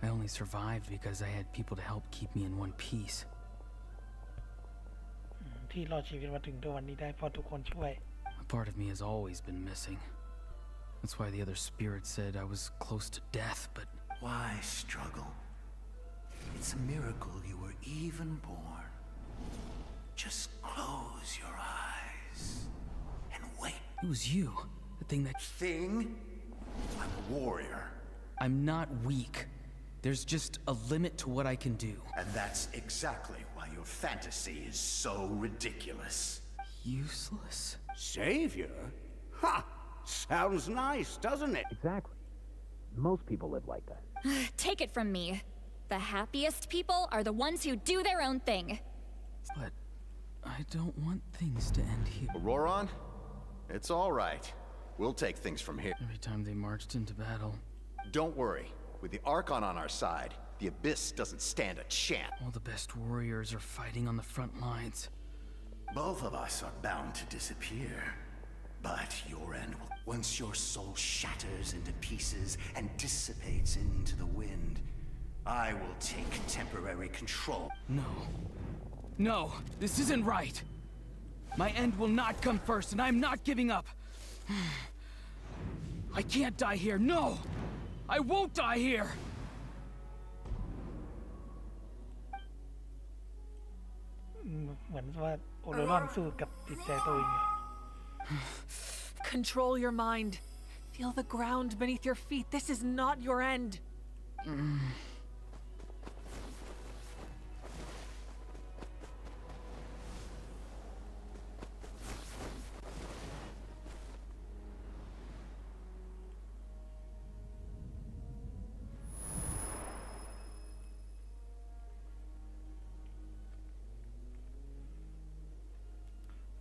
I only survived because I had people to help keep me in one piece. ที่รอดชีวิตมาถึงทุกวันนี้ได้เพราะทุกคนช่วย A part of me has always been missing. That's why the other spirits said I was close to death, but... Why struggle? It's a miracle you were even born. Just close your eyes and wait. It was you, the thing that... Thing? I'm a warrior. I'm not weak. There's just a limit to what I can do. And that's exactly why your fantasy is so ridiculous. Useless? Savior? Ha! Sounds nice, doesn't it? Exactly. Most people live like that. Take it from me. The happiest people are the ones who do their own thing. But I don't want things to end here. Auroron? It's all right. We'll take things from here. Every time they marched into battle. Don't worry. With the Archon on our side, the Abyss doesn't stand a chance. All the best warriors are fighting on the front lines. Both of us are bound to disappear. But your end will... Once your soul shatters into pieces and dissipates into the wind, I will take temporary control. No. No, this isn't right. My end will not come first, and I'm not giving up. I can't die here, no! I won't die here! Control your mind. Feel the ground beneath your feet. This is not your end.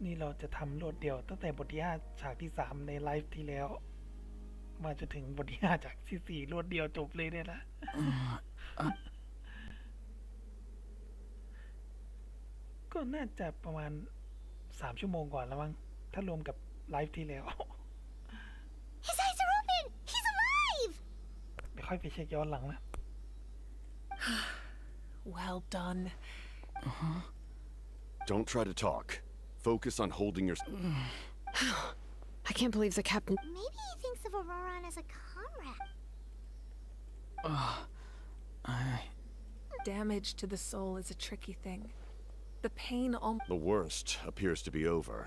นี่เราจะทำรวดเดียวตั้งแต่บทที่5ฉากที่3ในไลฟ์ที่แล้วมาจนถึงบทที่5ฉากที่4รวดเดียวจบเลยเนี่ยนะก็น่าจะประมาณ3ชั่วโมงก่อนแล้วมั้งถ้ารวมกับไลฟ์ที่แล้ว His eyes are open! He's alive! เดี๋ยวค่อยไปเช็คย้อนหลังนะ Well done. Don't try to talk. Focus on holding your... I can't believe the captain... Maybe he thinks of Auroron as a comrade. Damage to the soul is a tricky thing. The pain almost... The worst appears to be over.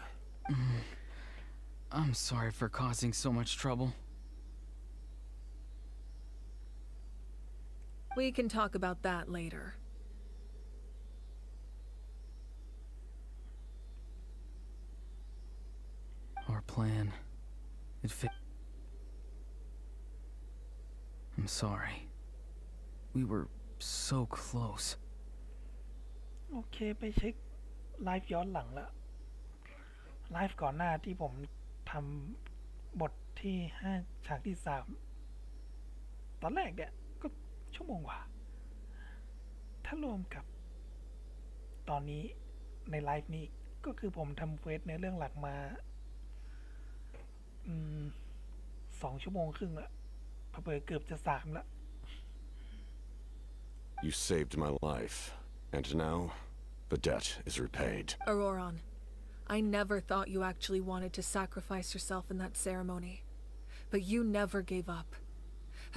I'm sorry for causing so much trouble. We can talk about that later. Our plan. It fit. I'm sorry. We were so close. โอเคไปเช็คไลฟ์ย้อนหลังแล้วไลฟ์ก่อนหน้าที่ผมทำบทที่5ฉากที่3ตอนแรกเนี่ยก็ชั่วโมงกว่าถ้ารวมกับตอนนี้ในไลฟ์นี้ก็คือผมทำเควสในเรื่องหลักมา2 ชั่วโมงครึ่งละเผลอเกือบจะ3ละ You saved my life, and now the debt is repaid. Auroron, I never thought you actually wanted to sacrifice yourself in that ceremony. But you never gave up.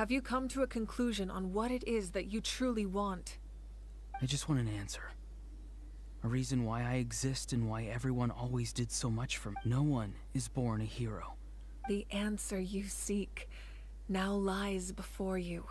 Have you come to a conclusion on what it is that you truly want? I just want an answer. A reason why I exist and why everyone always did so much for me. No one is born a hero. The answer you seek now lies before you.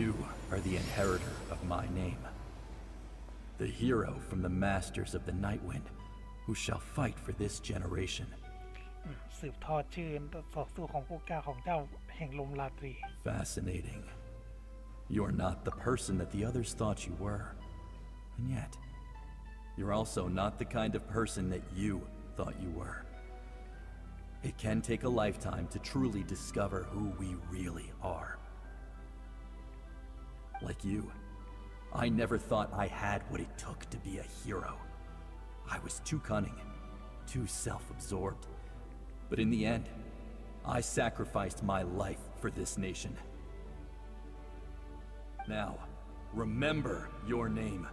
You are the inheritor of my name. The hero from the masters of the Nightwind, who shall fight for this generation. สืบทอดชื่อต่อสู้ของพวกเจ้าของเจ้าแห่งลมราตรี Fascinating. You're not the person that the others thought you were. And yet, you're also not the kind of person that you thought you were. It can take a lifetime to truly discover who we really are. Like you, I never thought I had what it took to be a hero. I was too cunning, too self-absorbed. But in the end, I sacrificed my life for this nation. Now, Remember your name.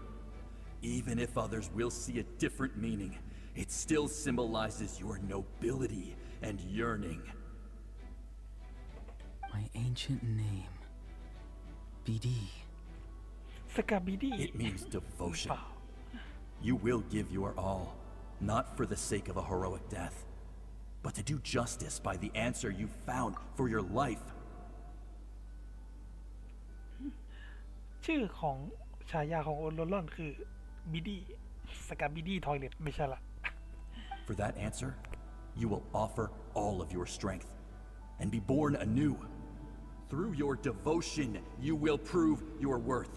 Even if others will see a different meaning, it still symbolizes your nobility and yearning. My ancient name. BD. สกาบิดี้ It means devotion. You will give your all, not for the sake of a heroic death, but to do justice by the answer you found for your life. ชื่อของฉายาของโอโลลอนคือบิดี้สกาบิดี้ทอยเลตไม่ใช่ละ For that answer, you will offer all of your strength and be born anew. Through your devotion, you will prove your worth,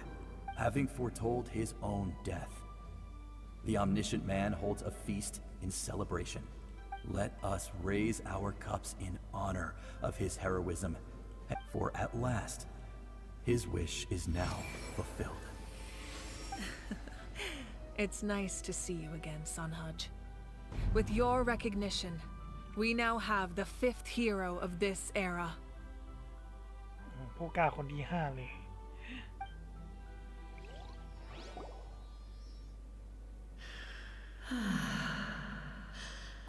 having foretold his own death. The omniscient man holds a feast in celebration. Let us raise our cups in honor of his heroism, for at last, his wish is now fulfilled. It's nice to see you again, Sunhudge. With your recognition, we now have the 5th hero of this era. ผู้กล้าคนที่5เลย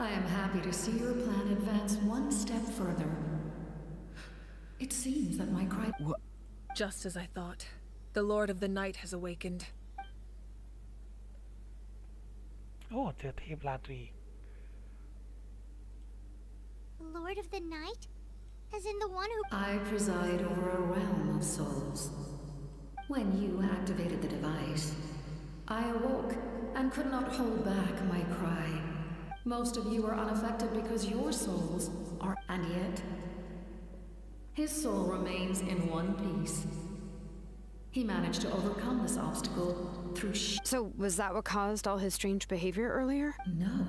I am happy to see your plan advance one step further. It seems that my cry. Just as I thought. The Lord of the Night has awakened. โอ้เจอเทพราตรี Lord of the Night? As in the one who... I preside over a realm of souls. When you activated the device, I awoke and could not hold back my cry. Most of you are unaffected because your souls are... And yet, his soul remains in one piece. He managed to overcome this obstacle through... So, was that what caused all his strange behavior earlier? No.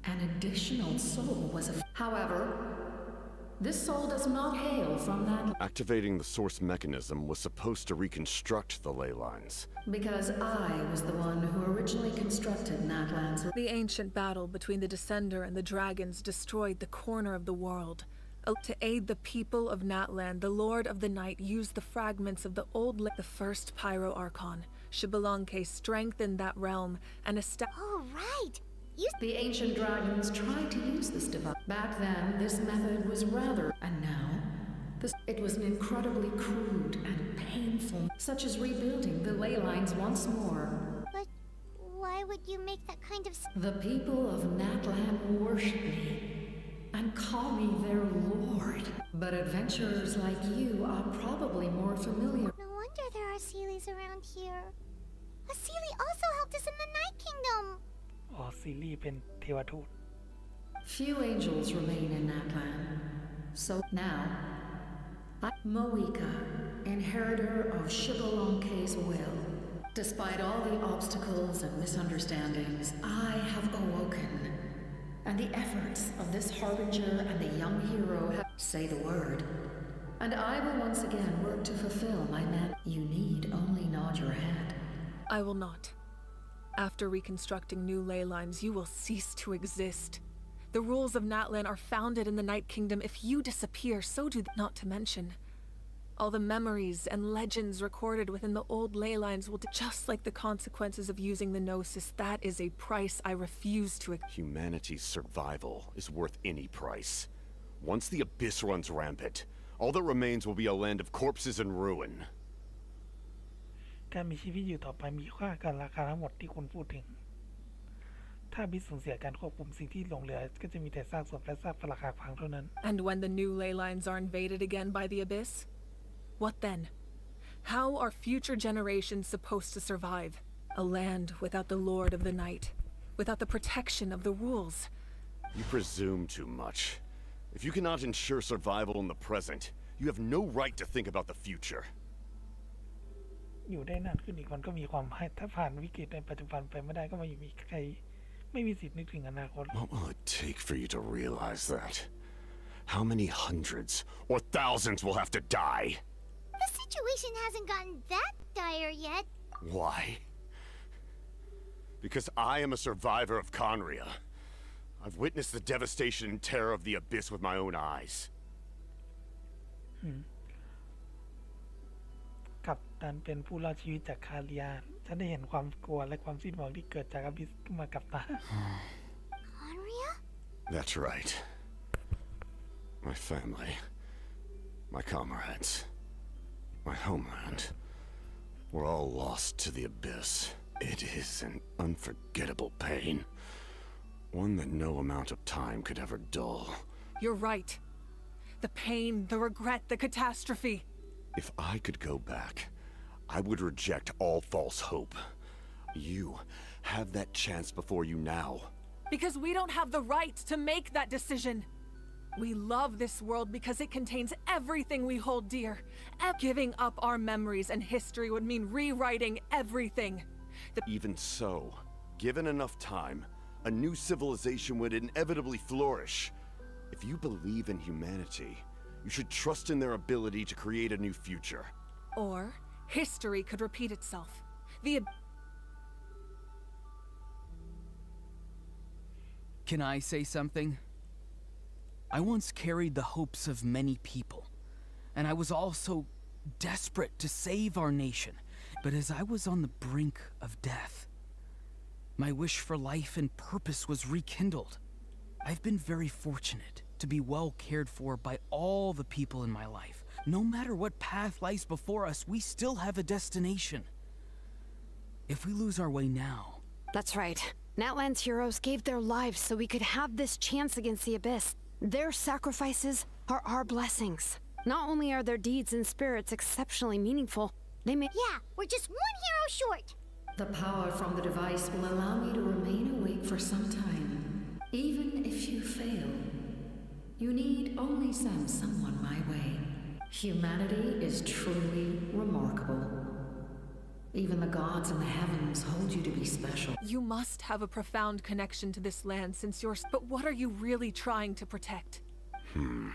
An additional soul was a... However, this soul does not hail from that... Activating the source mechanism was supposed to reconstruct the ley lines. Because I was the one who originally constructed Natlan's... The ancient battle between the Descender and the dragons destroyed the corner of the world. To aid the people of Natlan, the Lord of the Night used the fragments of the old... The first Pyro Archon, Xbalanque, strengthened that realm and established... Oh, right! The ancient dragons tried to use this device. Back then, this method was rather... And now, it was an incredibly crude and painful... Such as rebuilding the ley lines once more. But why would you make that kind of... The people of Natlan worship me and call me their lord. But adventurers like you are probably more familiar... No wonder there are Seelies around here. A Seelie also helped us in the Night Kingdom. อ๋อซีรีส์เป็นเทวทูต Few angels remain in Natlan. So now, Moika, inheritor of Xbalanque's will. Despite all the obstacles and misunderstandings, I have awoken. And the efforts of this harbinger and the young hero have... Say the word. And I will once again work to fulfill my man. You need only nod your head. I will not. After reconstructing new ley lines, you will cease to exist. The rules of Natlan are founded in the Night Kingdom. If you disappear, so do not to mention. All the memories and legends recorded within the old ley lines will... Just like the consequences of using the Gnosis, that is a price I refuse to... Humanity's survival is worth any price. Once the Abyss runs rampant, all that remains will be a land of corpses and ruin. การมีชีวิตอยู่ต่อไปมีค่ากันราคาทั้งหมดที่คุณพูดถึง ถ้าบิสสูญเสียการควบคุมสิ่งที่หลงเหลือก็จะมีแต่ซากศพและซากปรักหักพังเท่านั้น And when the new ley lines are invaded again by the Abyss, what then? How are future generations supposed to survive? A land without the Lord of the Night, without the protection of the rules. You presume too much. If you cannot ensure survival in the present, you have no right to think about the future. อยู่ได้นานขึ้นอีกมันก็มีความให้ถ้าผ่านวิกฤตในปัจจุบันไปไม่ได้ก็ไม่มีใครไม่มีสิทธิ์นึกถึงอนาคต What will it take for you to realize that? How many hundreds or thousands will have to die? The situation hasn't gotten that dire yet. Why? Because I am a survivor of Conria. I've witnessed the devastation and terror of the Abyss with my own eyes. กับ ตันเป็นผู้รอดชีวิตจากคาเรียฉันได้เห็นความกลัวและความสิ้นหวังที่เกิดจากอบิสมากับตา Conria? That's right. My family, my comrades, my homeland, we're all lost to the abyss. It is an unforgettable pain, one that no amount of time could ever dull. You're right. The pain, the regret, the catastrophe. If I could go back, I would reject all false hope. You have that chance before you now. Because we don't have the right to make that decision. We love this world because it contains everything we hold dear. Giving up our memories and history would mean rewriting everything. Even so, given enough time, a new civilization would inevitably flourish. If you believe in humanity, you should trust in their ability to create a new future. Or history could repeat itself. Can I say something? I once carried the hopes of many people, and I was also desperate to save our nation. But as I was on the brink of death, my wish for life and purpose was rekindled. I've been very fortunate to be well cared for by all the people in my life. No matter what path lies before us, we still have a destination. If we lose our way now... That's right. Natlan's heroes gave their lives so we could have this chance against the Abyss. Their sacrifices are our blessings. Not only are their deeds and spirits exceptionally meaningful, they may... Yeah, we're just one hero short. The power from the device will allow me to remain awake for some time. Even if you fail, you need only send someone my way. Humanity is truly remarkable. Even the gods in the heavens hold you to be special. You must have a profound connection to this land since you're... But what are you really trying to protect? Pretty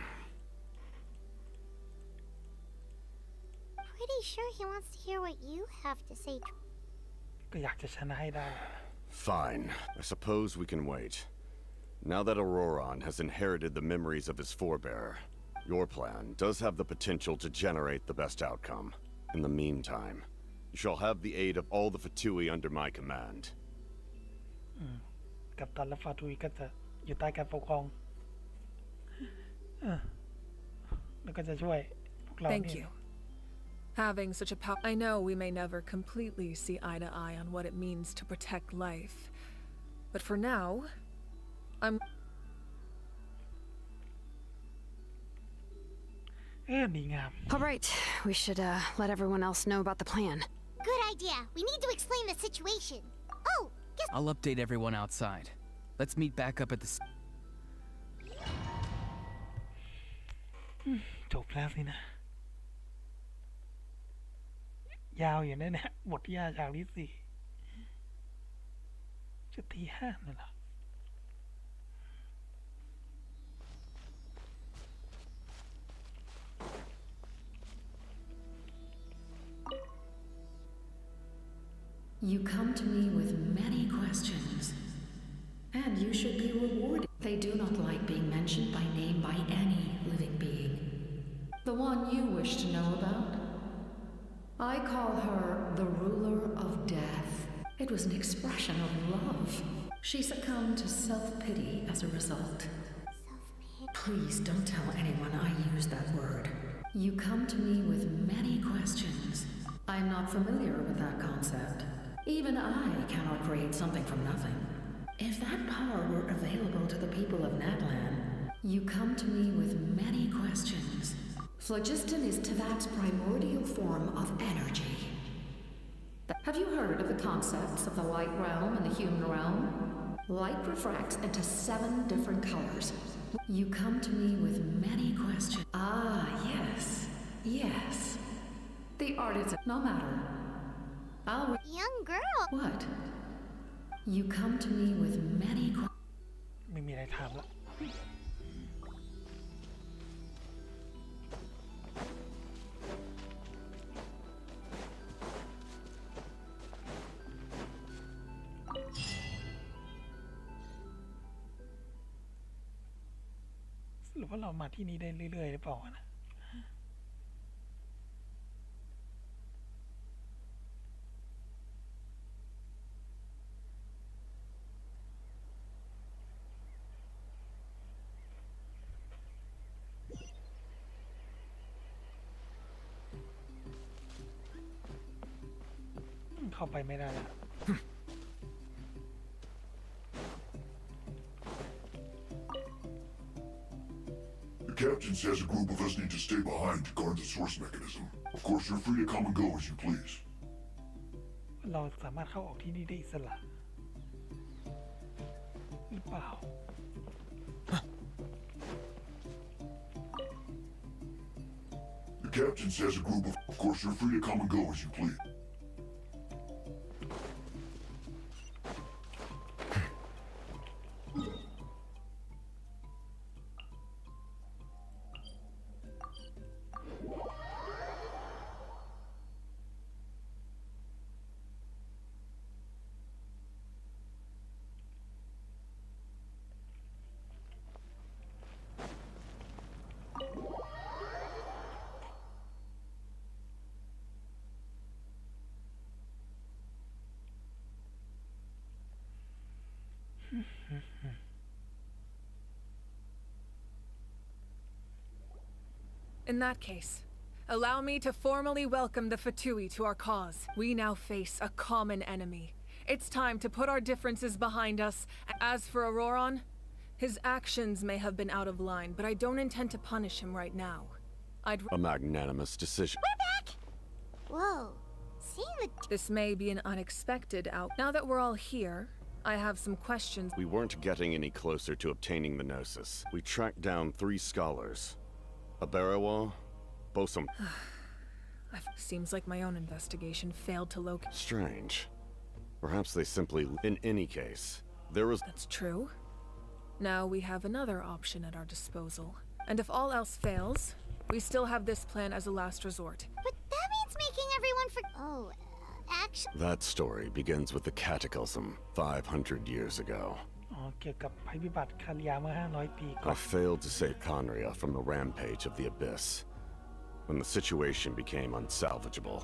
sure he wants to hear what you have to say. ก็อยากจะชนะให้ได้ Fine. I suppose we can wait. Now that Auroron has inherited the memories of his forebearer, your plan does have the potential to generate the best outcome. In the meantime, you shall have the aid of all the Fatui under my command. กัปตันและฟาทุยก็จะอยู่ใต้การปกครองแล้วก็จะช่วยพวกเรา Thank you. Having such a power... I know we may never completely see eye to eye on what it means to protect life. But for now, I'm... ดีงาม All right, we should let everyone else know about the plan. Good idea. We need to explain the situation. Oh, guess... I'll update everyone outside. Let's meet back up at the... จบแล้วสินะ ยาวอย่างนั้นเนี่ยบทยาฉากที่4จะตี5นั่นเหรอ You come to me with many questions, and you should be rewarded. They do not like being mentioned by name by any living being. The one you wish to know about? I call her the ruler of death. It was an expression of love. She succumbed to self-pity as a result. Please don't tell anyone I used that word. You come to me with many questions. I'm not familiar with that concept. Even I cannot create something from nothing. If that power were available to the people of Natlan, you come to me with many questions. Phlogiston is Teyvat's primordial form of energy. Have you heard of the concepts of the light realm and the human realm? Light refracts into 7 different colors. You come to me with many questions. Ah, yes. Yes. The art is no matter. Young girl. What? You come to me with many questions. ไม่มีอะไรถามละ หรือว่าเรามาที่นี่ได้เรื่อยๆหรือเปล่านะ เข้าไปไม่ได้แล้ว The captain says a group of us need to stay behind to guard the source mechanism. Of course, you're free to come and go as you please. เราสามารถเข้าออกที่นี่ได้อิสระหรือเปล่า The captain says a group of course, you're free to come and go as you please. In that case, allow me to formally welcome the Fatui to our cause. We now face a common enemy. It's time to put our differences behind us. As for Auroron, his actions may have been out of line, but I don't intend to punish him right now. A magnanimous decision. We're back! Whoa. Seeing the... This may be an unexpected out. Now that we're all here, I have some questions. We weren't getting any closer to obtaining the Gnosis. We tracked down 3 scholars. A Barawa, Bosom. Seems like my own investigation failed to locate. Strange. Perhaps they simply... In any case, there was... That's true. Now we have another option at our disposal. And if all else fails, we still have this plan as a last resort. But that means making everyone for... Oh, actually... That story begins with the Cataclysm 500 years ago. เกี่ยวกับภัยพิบัติคาริยาเมื่อ500 ปีก่อน I failed to save Conria from the rampage of the Abyss. When the situation became unsalvageable,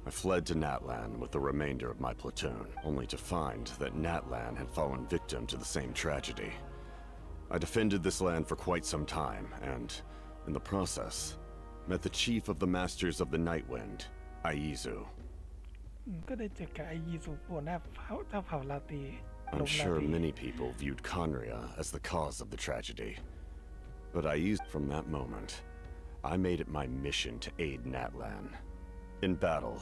I fled to Natlan with the remainder of my platoon, only to find that Natlan had fallen victim to the same tragedy. I defended this land for quite some time, and, in the process, met the chief of the Masters of the Night Wind, Aizu. ก็ได้เจอกับไอยีซูหัวหน้าเจ้าเผ่าลาตี I'm sure many people viewed Conria as the cause of the tragedy. But I used from that moment, I made it my mission to aid Natlan. In battle,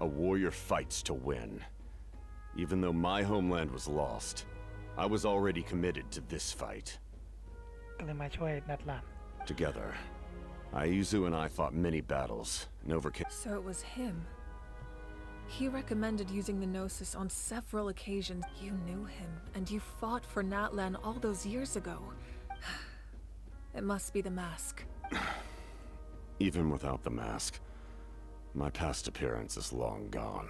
a warrior fights to win. Even though my homeland was lost, I was already committed to this fight. ก็เลยมาช่วยนัดลาน Together, Aizu and I fought many battles and overcame... So it was him. He recommended using the Gnosis on several occasions. You knew him, and you fought for Natlan all those years ago. It must be the mask. Even without the mask, my past appearance is long gone.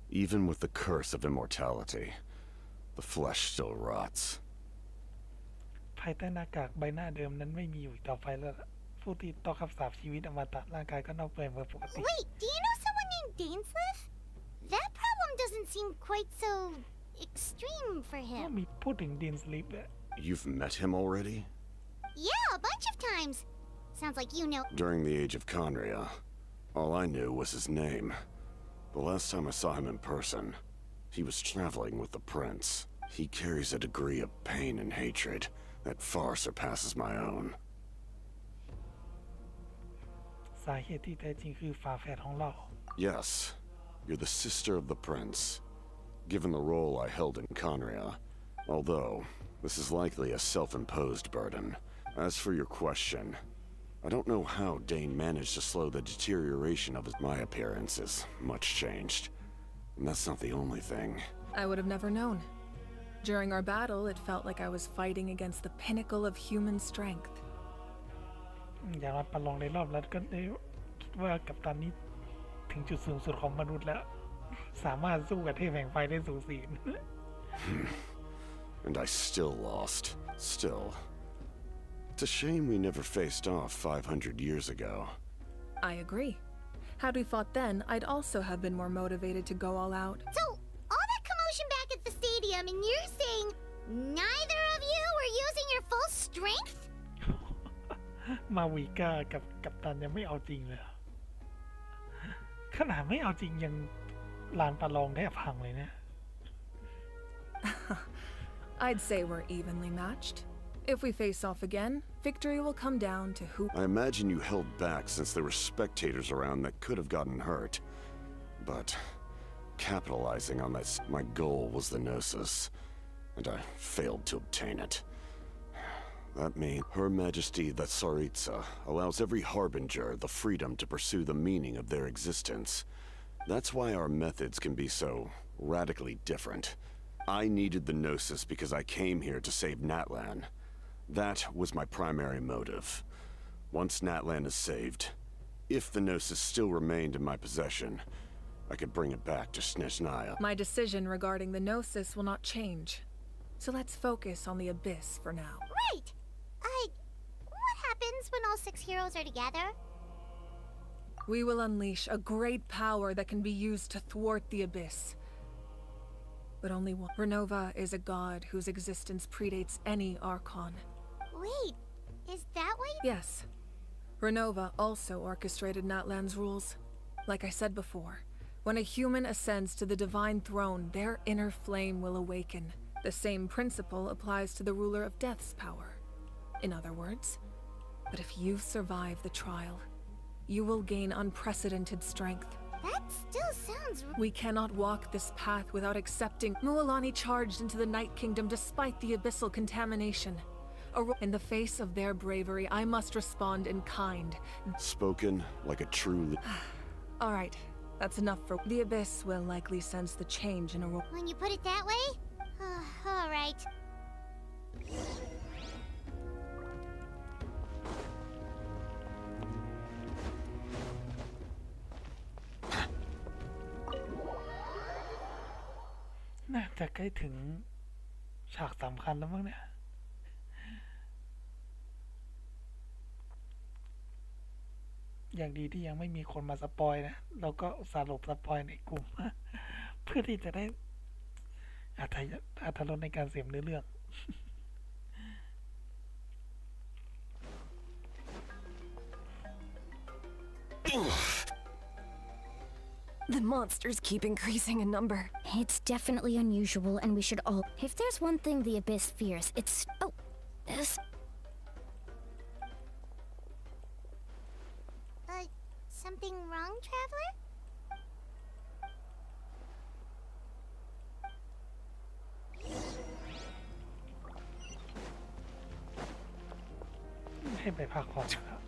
Even with the curse of immortality, the flesh still rots. ภายใต้หน้ากากใบหน้าเดิมนั้นไม่มีอยู่ต่อไปแล้วผู้ที่ต้องคำสาปชีวิตอมตะร่างกายก็เน่าเปื่อยเหมือนปกติ Wait, do you know someone named Dainsleif? That problem doesn't seem quite so extreme for him. มีพูดถึงดินสลิปด้วย You've met him already? Yeah, a bunch of times. Sounds like you know. During the age of Conria, all I knew was his name. The last time I saw him in person, he was traveling with the prince. He carries a degree of pain and hatred that far surpasses my own. สาเหตุที่แท้จริงคือฝาแฝดของเรา Yes, you're the sister of the prince, given the role I held in Conria. Although, this is likely a self-imposed burden. As for your question, I don't know how Dane managed to slow the deterioration of my appearance is much changed. And that's not the only thing. I would have never known. During our battle, it felt like I was fighting against the pinnacle of human strength. อย่างเราประลองในรอบแล้วก็ได้คิดว่ากับตอนนี้ถึงจุดสูงสุดของมนุษย์แล้วสามารถสู้กับเทพแห่งไฟได้สูสี And I still lost. Still. It's a shame we never faced off 500 years ago. I agree. Had we fought then, I'd also have been more motivated to go all out. So, all that commotion back at the stadium, and you're saying neither of you were using your full strength? มาวีก้ากับกัปตันยังไม่เอาจริงเลยขนาดไม่เอาจริงยัง ลานประลองแทบพังเลยเนี่ย I'd say we're evenly matched. If we face off again, victory will come down to who. I imagine you held back since there were spectators around that could have gotten hurt. But capitalizing on this, my goal was the Gnosis, and I failed to obtain it. That means Her Majesty the Tsaritsa allows every harbinger the freedom to pursue the meaning of their existence. That's why our methods can be so radically different. I needed the Gnosis because I came here to save Natlan. That was my primary motive. Once Natlan is saved, if the Gnosis still remained in my possession, I could bring it back to Snezhnaya. My decision regarding the Gnosis will not change. So let's focus on the Abyss for now. Right! What happens when all 6 heroes are together? We will unleash a great power that can be used to thwart the Abyss. But only one. Renova is a god whose existence predates any Archon. Wait, is that why? Yes. Renova also orchestrated Natlan's rules. Like I said before, when a human ascends to the divine throne, their inner flame will awaken. The same principle applies to the ruler of Death's power. In other words, but if you survive the trial, you will gain unprecedented strength. That still sounds... We cannot walk this path without accepting. Mualani charged into the Night Kingdom despite the abyssal contamination. In the face of their bravery, I must respond in kind. Spoken like a true... All right, that's enough for... The Abyss will likely sense the change in a... When you put it that way? All right.น่าจะใกล้ถึงฉากสำคัญแล้วมั้งเนี่ยอย่างดีที่ยังไม่มีคนมาสปอยนะเราก็สรุปสปอยในกลุ่ม เพื่อที่จะได้อรรถรสในการเสพเนื้อเรื่อง The monsters keep increasing in number. It's definitely unusual, and we should all... If there's one thing the Abyss fears, it's... Oh, this... Something wrong, Traveler? ให้ไปพักผ่อนครับ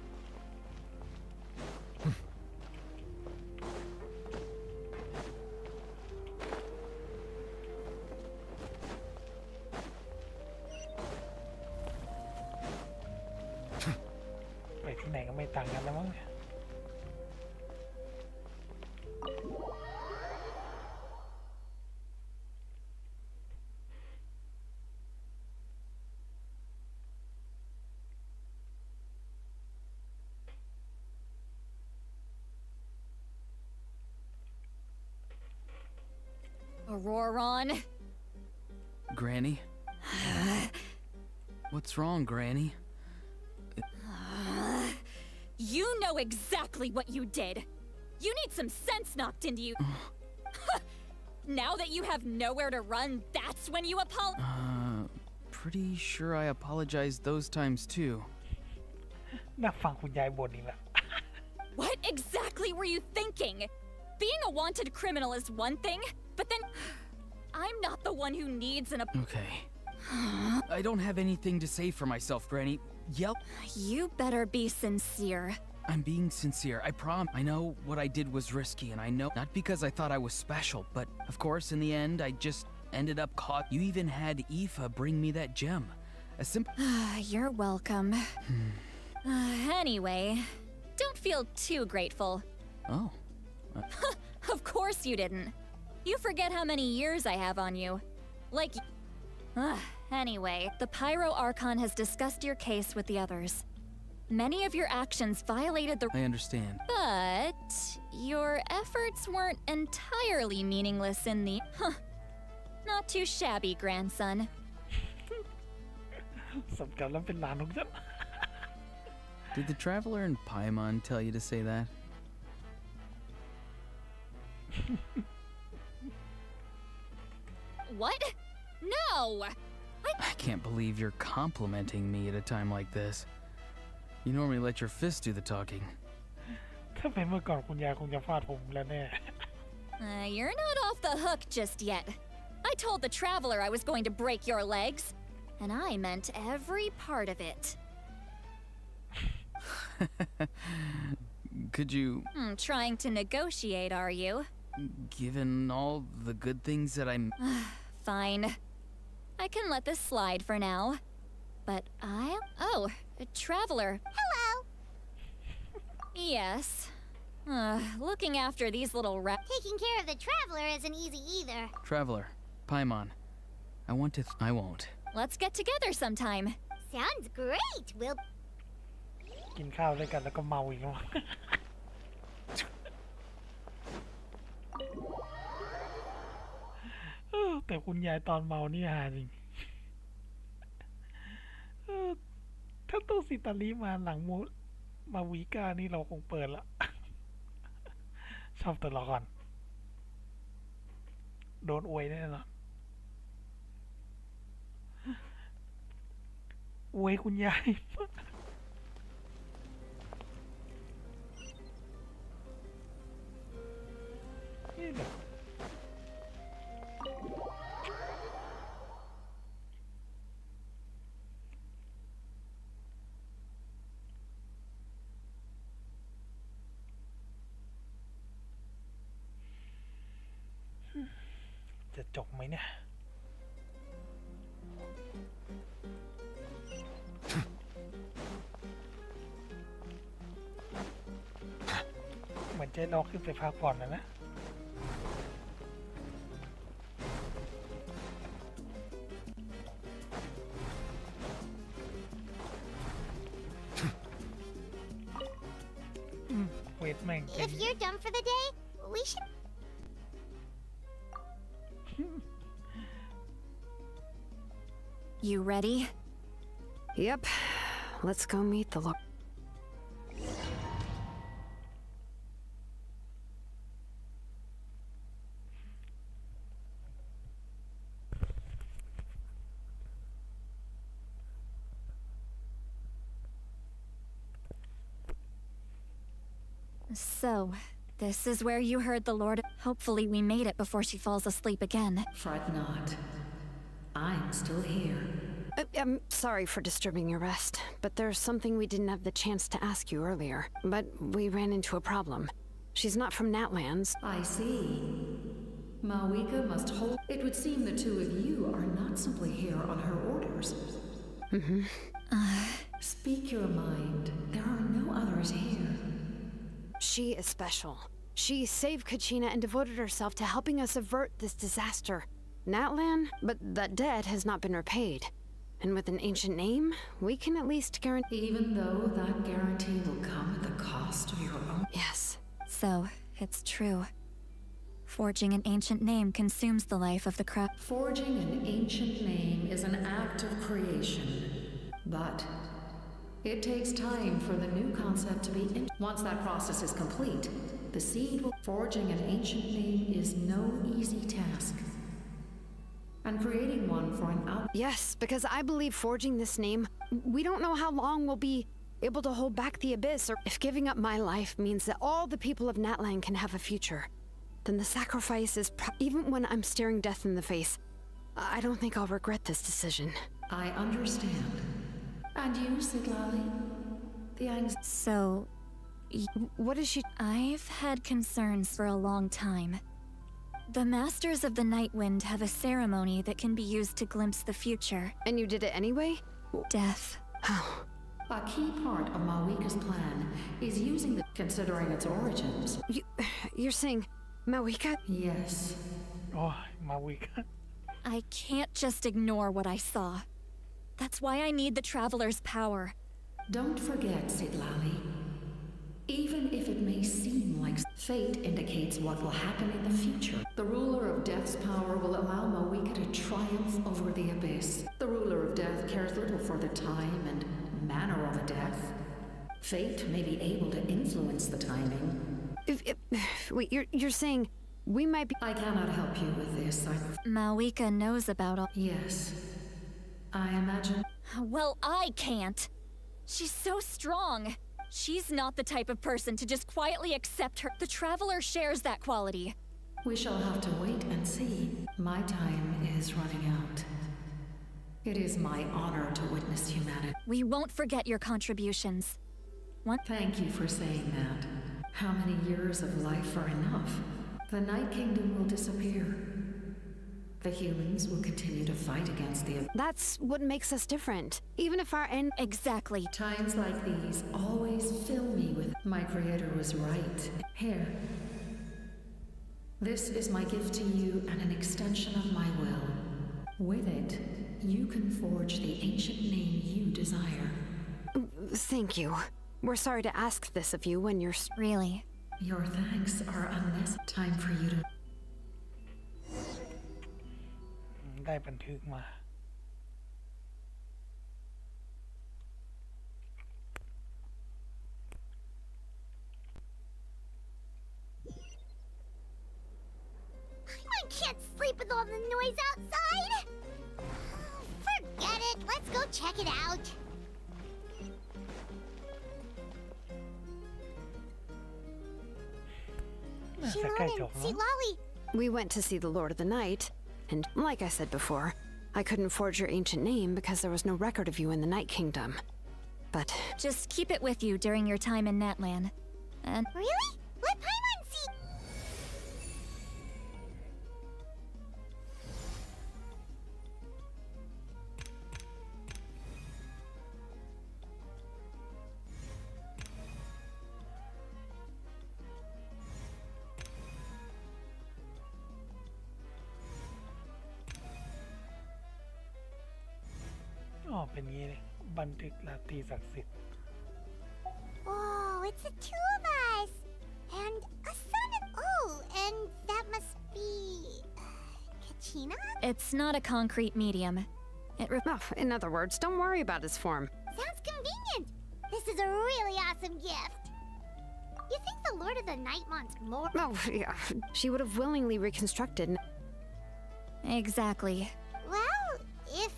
ไปที่ไหนก็ไม่ต่างกันแล้วมั้งเนี่ย Auroron. Granny? What's wrong, Granny? You know exactly what you did. You need some sense knocked into you. Now that you have nowhere to run, that's when you apologize. Pretty sure I apologized those times too. น่าฟังคุณยายบ่นอีกแล้ว What exactly were you thinking? Being a wanted criminal is one thing, but then I'm not the one who needs an Okay. I don't have anything to say for myself, Granny. Yep. You better be sincere. I'm being sincere, I promise. I know what I did was risky, and I know not because I thought I was special, but of course, in the end, I just ended up caught. You even had Aoife bring me that gem. A simple. You're welcome. Anyway, don't feel too grateful. Oh. Of course you didn't. You forget how many years I have on you. Like. Anyway, the Pyro Archon has discussed your case with the others. Many of your actions violated the... I understand. But your efforts weren't entirely meaningless in the... Not too shabby, grandson. สมกับแล้วเป็นหลานของฉัน Did the Traveler in Paimon tell you to say that? what? No! I can't believe you're complimenting me at a time like this. You normally let your fists do the talking. ถ้าเป็นเมื่อก่อนคุณยายคงจะฟาดผมแล้วแน่ You're not off the hook just yet. I told the traveler I was going to break your legs, and I meant every part of it. Could you... Trying to negotiate, are you? Given all the good things that I'm... Fine. I can let this slide for now. But Oh, a traveler. Hello! Yes. Looking after these little Taking care of the traveler isn't easy either. Traveler, Paimon, I won't. Let's get together sometime. Sounds great. We'll กินข้าวด้วยกันแล้วก็เมาอีกแล้ว แต่คุณยายตอนเมานี่ฮาจริง ถ้าตู้ซิตาลีมาหลังมาวีกานี่เราคงเปิดละ ชอบตัวละครโดนอวยแน่นอนอวยคุณยายนี่แบบจะจบไหมเนี่ย เหมือนเจ๊ดอกขึ้นไปพักผ่อนนะ เวทแม่ง If you're done for the day, we should. You ready? Yep. Let's go meet the Lord. So, this is where you heard the Lord. Hopefully we made it before she falls asleep again. Fret not. I'm still here. I'm sorry for disturbing your rest, but there's something we didn't have the chance to ask you earlier. But we ran into a problem. She's not from Natlands. I see. Mawika must hold. It would seem the two of you are not simply here on her orders. Mm-hmm. Speak your mind. There are no others here. She is special. She saved Kachina and devoted herself to helping us avert this disaster. Natlan, but that debt has not been repaid. And with an ancient name, we can at least guarantee... Even though that guarantee will come at the cost of your own... Yes. So, it's true. Forging an ancient name consumes the life of the crowd. Forging an ancient name is an act of creation. But it takes time for the new concept to be once that process is complete, the seed will... Forging an ancient name is no easy task. And creating one for an out... Yes, because I believe forging this name, we don't know how long we'll be able to hold back the abyss, or if giving up my life means that all the people of Natlan can have a future, then the sacrifice is even when I'm staring death in the face, I don't think I'll regret this decision. I understand. And you, Sidlali? The anxiety... So... What is she... I've had concerns for a long time. The Masters of the Night Wind have a ceremony that can be used to glimpse the future. And you did it anyway? Death. Oh. A key part of Mawika's plan is using the... Considering its origins. You're saying... Mawika? Yes. Oh, Mawika. I can't just ignore what I saw. That's why I need the Traveler's power. Don't forget, Sidlali. Even if it may seem like fate indicates what will happen in the future, the ruler of Death's power will allow Mawika to triumph over the abyss. The ruler of Death cares little for the time and manner of a death. Fate may be able to influence the timing. Wait, you're saying We might be. I cannot help you with this. Malika knows about all. Yes. I imagine. Well, I can't. She's so strong. She's not the type of person to just quietly accept her. The Traveler shares that quality. We shall have to wait and see. My time is running out. It is my honor to witness humanity. We won't forget your contributions. Thank you for saying that. How many years of life are enough? The Night Kingdom will disappear. The humans will continue to fight against the... That's what makes us different. Even if our end... Exactly. Times like these always fill me with... My creator was right. Here. This is my gift to you and an extension of my will. With it, you can forge the ancient name you desire. Thank you. We're sorry to ask this of you when you're... Really? Your thanks are unnecessary. Time for you to... ได้บันทึกมา I can't sleep with all the noise outside. Forget it. Let's go check it out. Shilon and Silali. We went to see the Lord of the Night, and like I said before, I couldn't forge your ancient name because there was no record of you in the Night Kingdom. But... Just keep it with you during your time in Natlan. And... Really? Let Paimon see... Oh, เป็นงี้เลยบันทึกราตรีศักดิ์สิทธิ์ Oh, it's the two of us. And a son of... Oh, and that must be... Kachina? It's not a concrete medium. In other words, don't worry about his form. Sounds convenient. This is a really awesome gift. You think the Lord of the Night wants more... Oh, yeah. She would have willingly reconstructed... Exactly. Well, if...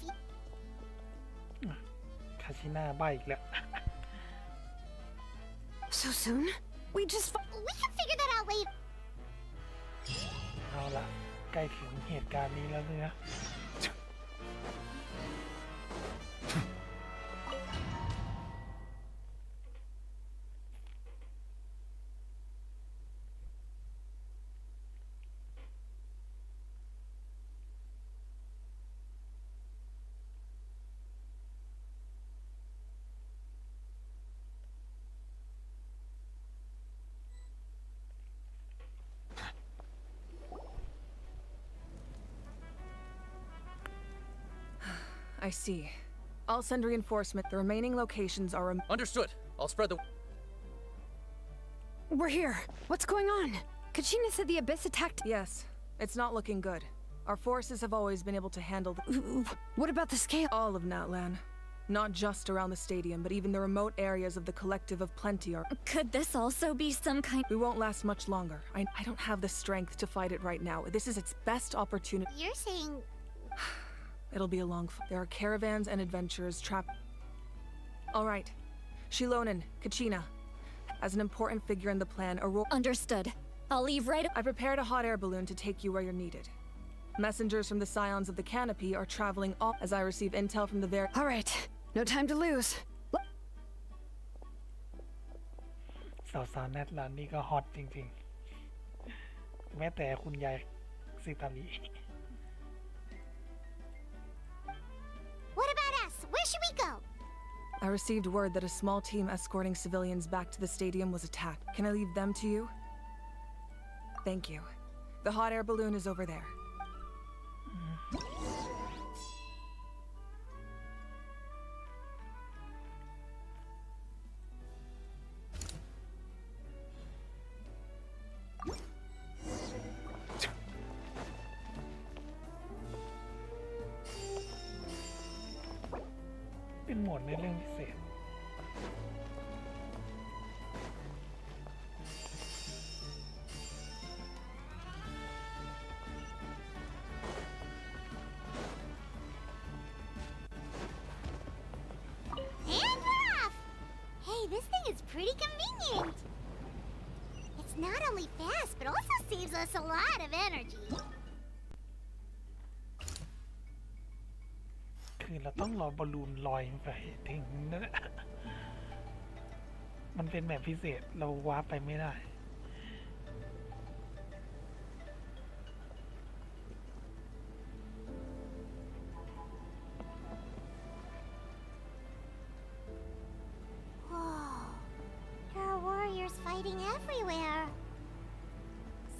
คาชิน่าใบอีกแล้ว So soon? We just... We can figure that out later. เอาล่ะใกล้ถึงเหตุการณ์นี้แล้วเนี่ย I see. I'll send reinforcement. The remaining locations are... Understood. I'll spread the... We're here. What's going on? Kachina said the Abyss attacked... Yes. It's not looking good. Our forces have always been able to handle the... What about the scale? All of Natlan. Not just around the stadium, but even the remote areas of the Collective of Plenty are... Could this also be some kind... We won't last much longer. I don't have the strength to fight it right now. This is its best opportunity. You're saying... It'll be a long... There are caravans and adventurers trapped... All right. Shilonen, Kachina. As an important figure in the plan, Aurora... Understood. I'll leave right... I prepared a hot air balloon to take you where you're needed. Messengers from the Scions of the Canopy are traveling all... As I receive intel from the very... All right. No time to lose. สาวๆแนทลานนี่ก็ฮอตจริงๆแม้แต่คุณยายซิตาลี What about us? Where should we go? I received word that a small team escorting civilians back to the stadium was attacked. Can I leave them to you? Thank you. The hot air balloon is over there.เป็นโหมดในเรื่องพิเศษ us a lot of energy. คือเราต้องรอบอลลูนลอยไปถึงนั่นแหละมันเป็นแบบพิเศษเราวาร์ปไปไม่ได้ Whoa. There are warriors fighting everywhere.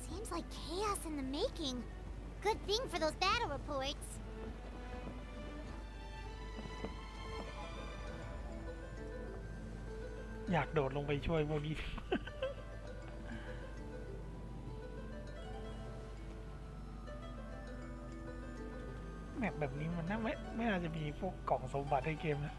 Seems like chaos in the making. Good thing for those battle reports. อยากโดดลงไปช่วยพวกนี้ แมปแบบนี้มันไม่น่าจะมีพวกกล่องสมบัติให้เกมนะ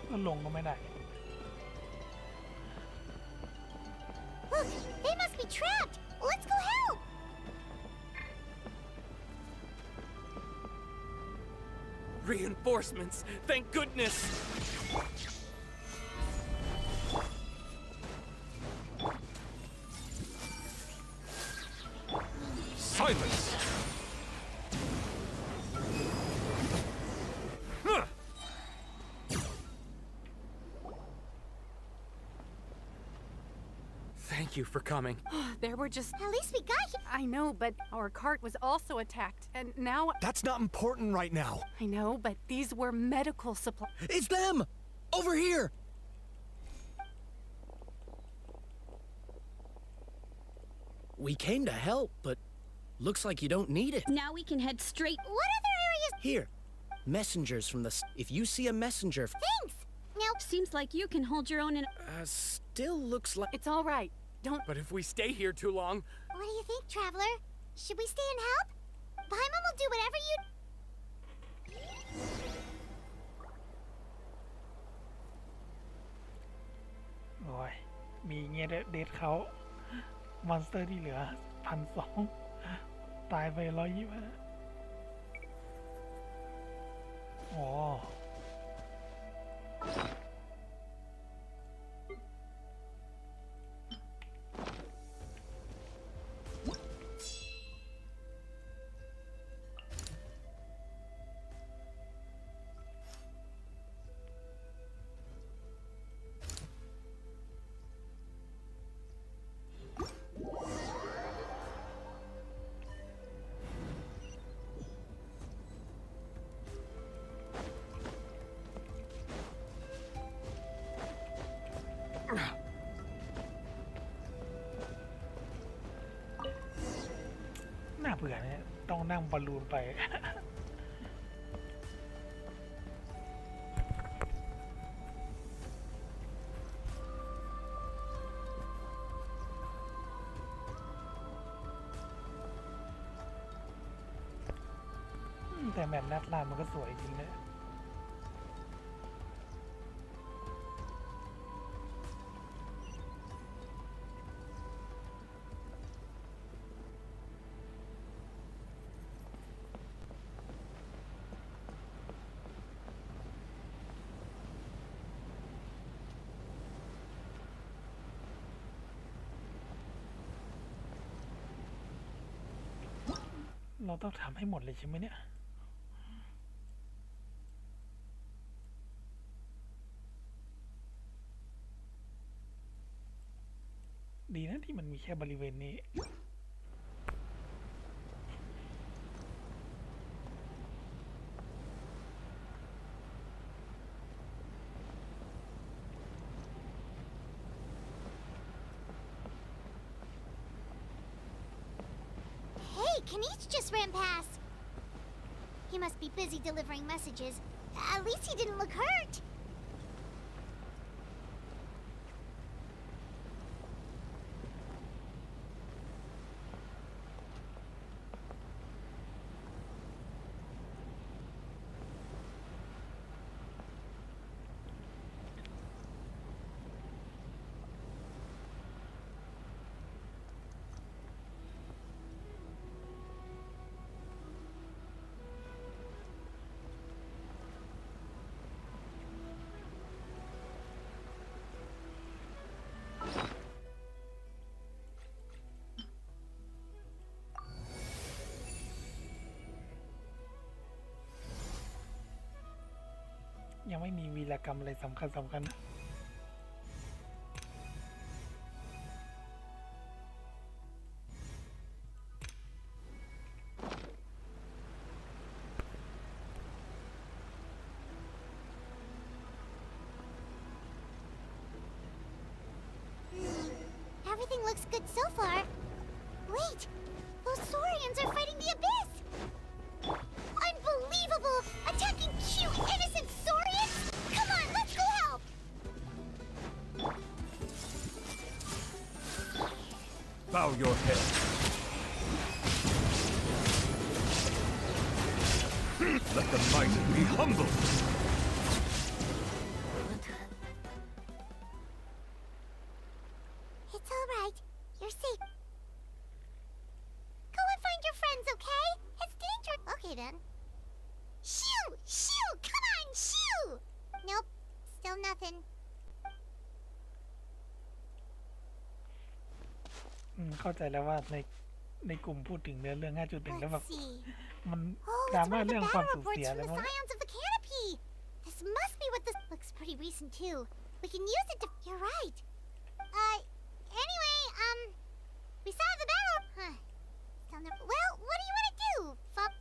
ก็ลงก็ไม่ได้ Look, they must be trapped. Let's go help. Reinforcements! Thank goodness! Silence! Thank you for coming. There were just... At least we got here. I know, but our cart was also attacked, and now... That's not important right now. I know, but these were medical supplies. It's them! Over here! We came to help, but looks like you don't need it. Now we can head straight. What other areas? Here. Messengers from the... If you see a messenger... Thanks. Now... Seems like you can hold your own in... Still looks like... It's all right. Don't... But if we stay here too long... What do you think, Traveler? Should we stay and help? Paimon will do whatever you... โอ้ยมีเงี้ยเดทเขามอนสเตอร์ที่เหลือ1,200ตายไป125อ๋อ น่าเบื่อเนี่ยต้องนั่งบอลลูนไป แต่แมปนัดลานมันก็สวยจริงนะเราต้องทำให้หมดเลยใช่ไหมเนี่ยดีนะที่มันมีแค่บริเวณนี้Kenichi just ran past. He must be busy delivering messages. At least he didn't look hurt. ยังไม่มีวีรกรรมอะไรสำคัญนะ Everything looks good so far. Wait, those Saurians are fighting the abyss! Unbelievable! Attacking cute, innocent Saurians? Come on, let's go help! Bow your head. Let the mighty be humble. It's all right. You're safe. Go and find your friends, okay? It's dangerous. Okay then. Shoo! Shoo! Come on, shoo! Nope. Still nothing. เข้าใจแล้วว่าในกลุ่มพูดถึงเรื่อง 5.1 แล้วแบบ Let's see. มัน Oh, ดรา it's ม่า one of เรื่ the องความ battle สูญเสี reports ย from อะไร the พวกนี้ Scions of the Canopy. This must be what this looks pretty recent too. We can use it to. You're right. Anyway, we saw the battle. Huh. Still never. Well, what do you want to do? Fuck.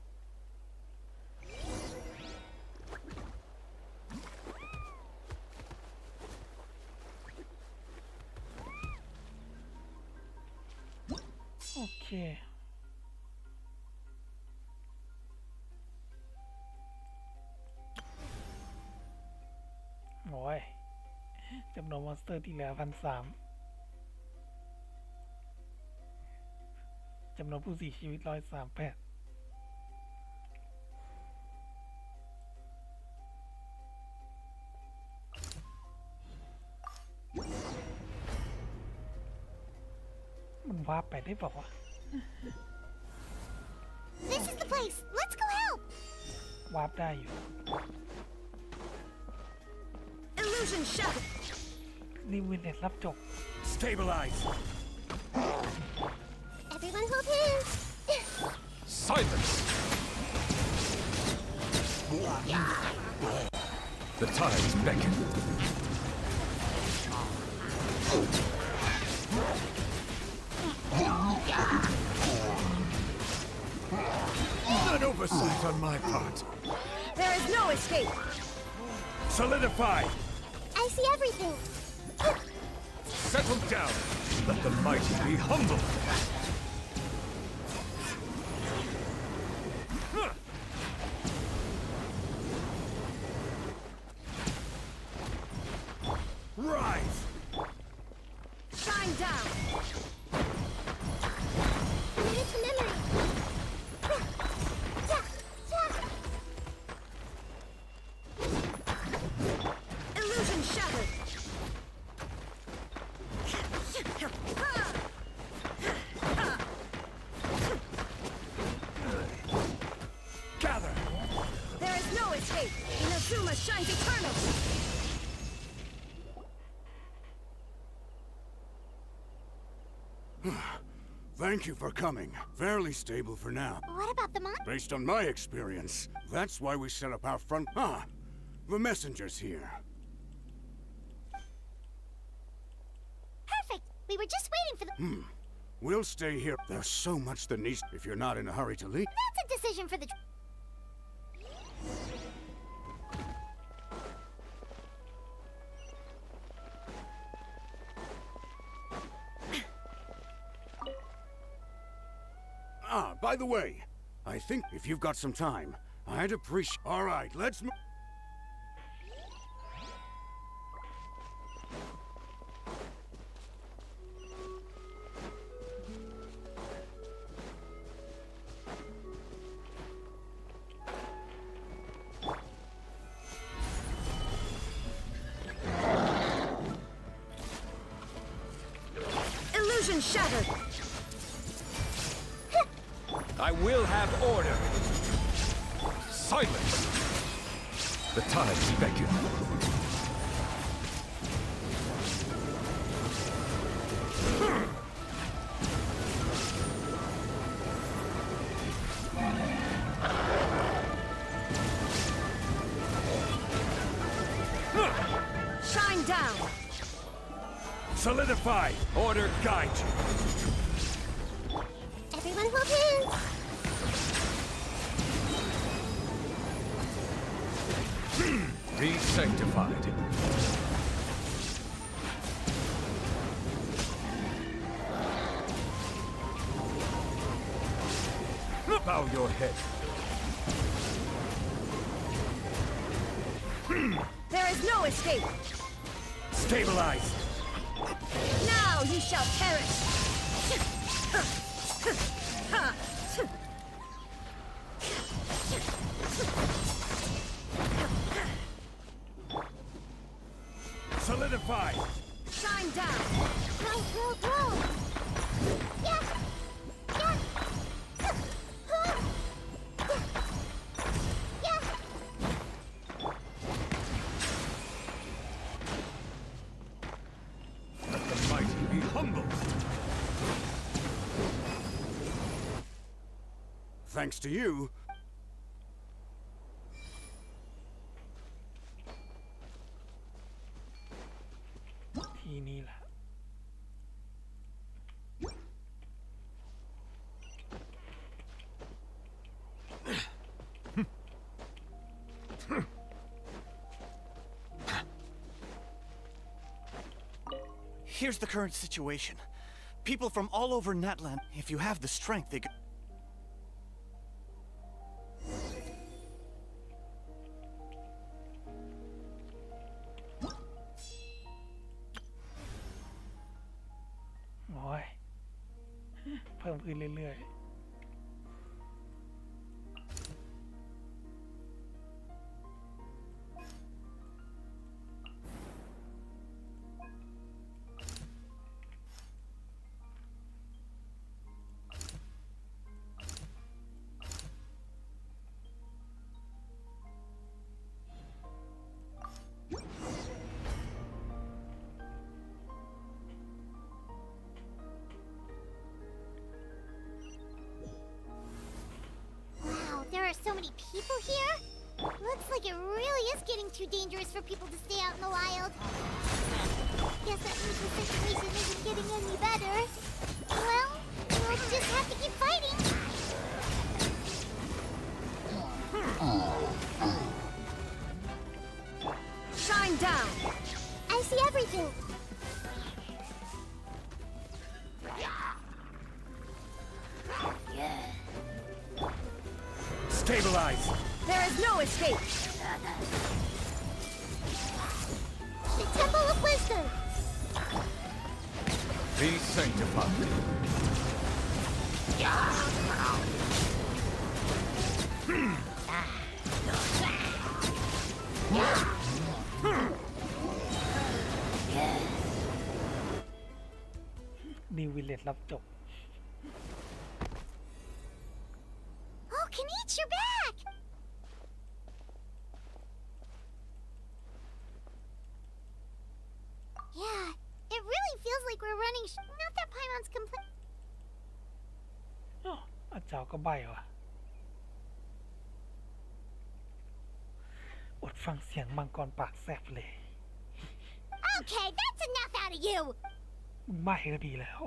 โอเคโอ้ยจำนวนมอนสเตอร์ที่เหลือ 1,300 จำนวนผู้เสียชีวิต 138 มันวาร์ปไปได้บอกว่า This is the place. Let's go help. วาร์ปได้อยู่ Illusion shut. นี่วินเน็ตรับจบ Stabilize. Everyone hold hands. Silence. The tides beckon. An oversight on my part. There is no escape. Solidify. I see everything. Settle down. Let the mighty be humble. Rise. Shine down. Bring it to memory. Illusion shattered. Gather. There is no escape. Inazuma shines eternal. Thank you for coming. Fairly stable for now. What about the mon? Based on my experience, that's why we set up our front. The messenger's here. Perfect. We were just waiting for the. We'll stay here. There's so much that needs. If you're not in a hurry to leave. That's a decision for the. By the way, I think if you've got some time, I'd appreciate. All right, let's. Illusion shattered. I will have order. Silence. The tides beckon. Solidify! Order guide you! Everyone hold hands! Be sanctified. Bow your head. There is no escape. Stabilize. Now you shall perish. Solidify. Shine down. Grow! Yeah! Yeah! Yeah! Let the mighty be humble. Thanks to you, ทีนี้แหละ Here's the current situation. People from all over Natland, if you have the strength, they could... โอ้ยเพิ่มขึ้นเรื่อยๆ Wow, there are so many people here? Looks like it really is getting too dangerous for people to stay out in the wild. Guess that means the situation isn't getting any better. Well, we'll just have to keep fighting. Shine down. I see everything. stabilize. There is no escape. The Temple of Wisdom. Be sanctified. New Village รับจบ Oh, Kenichi, you're back! Yeah, it really feels like we're running not that Paimon's complete. อ้าวอาจารย์ก็ใบว่ะอดฟังเสียงมังกรปากแสบเลย Okay, that's enough out of you! มึงใบก็ดีแล้ว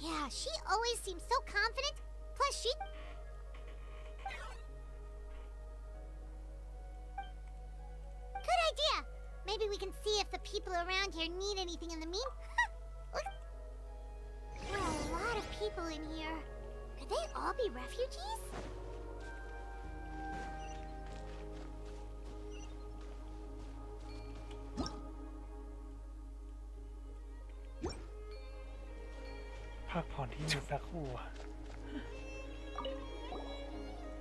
Yeah, she always seems so confident. Plus, she... Good idea! Maybe we can see if the people around here need anything in the Look. There are a lot of people in here. Could they all be refugees? พักผ่อนที่นี่สักครู่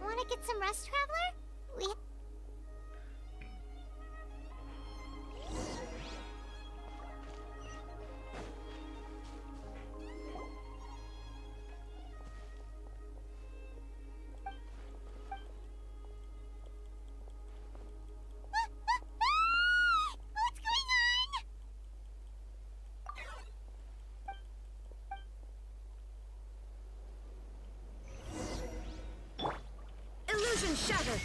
Wanna get some rest, traveler? We. What's going on? Illusion shattered!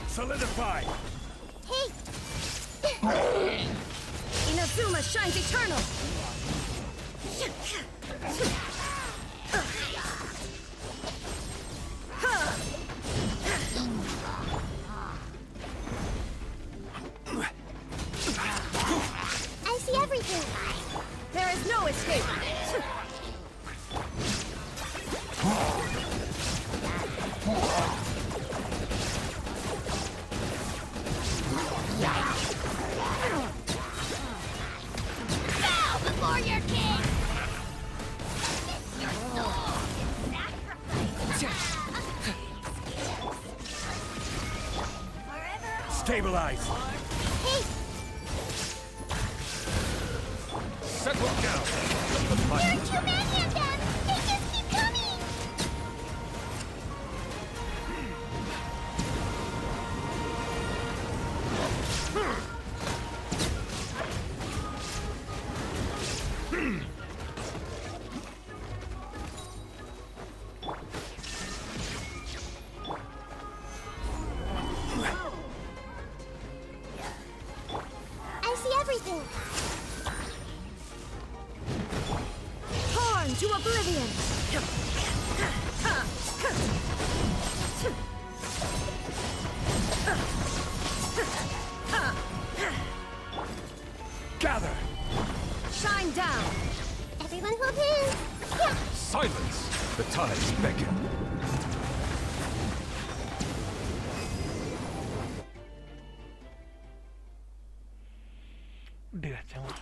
Solidify! Hey! Inazuma shines eternal! I see everything. There is no escape! Bow before your king! Your soul is sacrificed. Stabilize! Hey! Settle down! There are too many of them! They just keep coming! I see everything. Torn to oblivion! Gather! Shine down! Everyone hold hands. Yeah. Silence! The tides beckon. เดือดจังวะ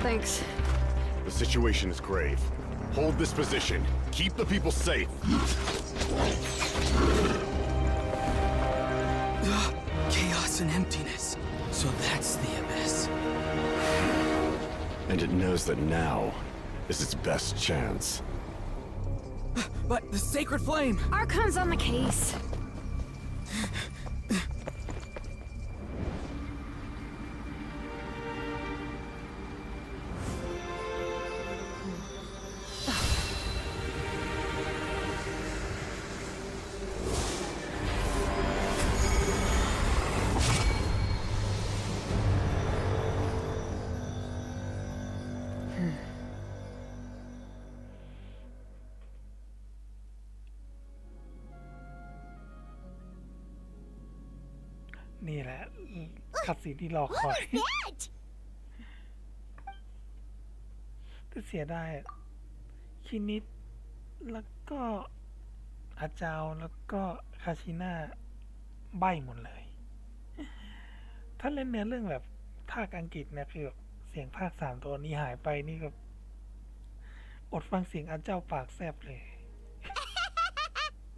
Thanks. The situation is grave. Hold this position. Keep the people safe. Chaos and emptiness. So that's the abyss. And it knows that now is its best chance. But the sacred flame! Archon's on the case. Hmm. นี่แหละคัดซีนที่รอคอย แต่เสียดายคินิด แล้วก็อาจาวแล้วก็คาชิน่าใบ้หมดเลย ถ้าเล่นเนื้อเรื่องแบบภาคอังกฤษเนี่ยคือเสียงภาค3ตัวนี้หายไปนี่ก็อดฟังเสียงอาเจ้าปากแซบเลย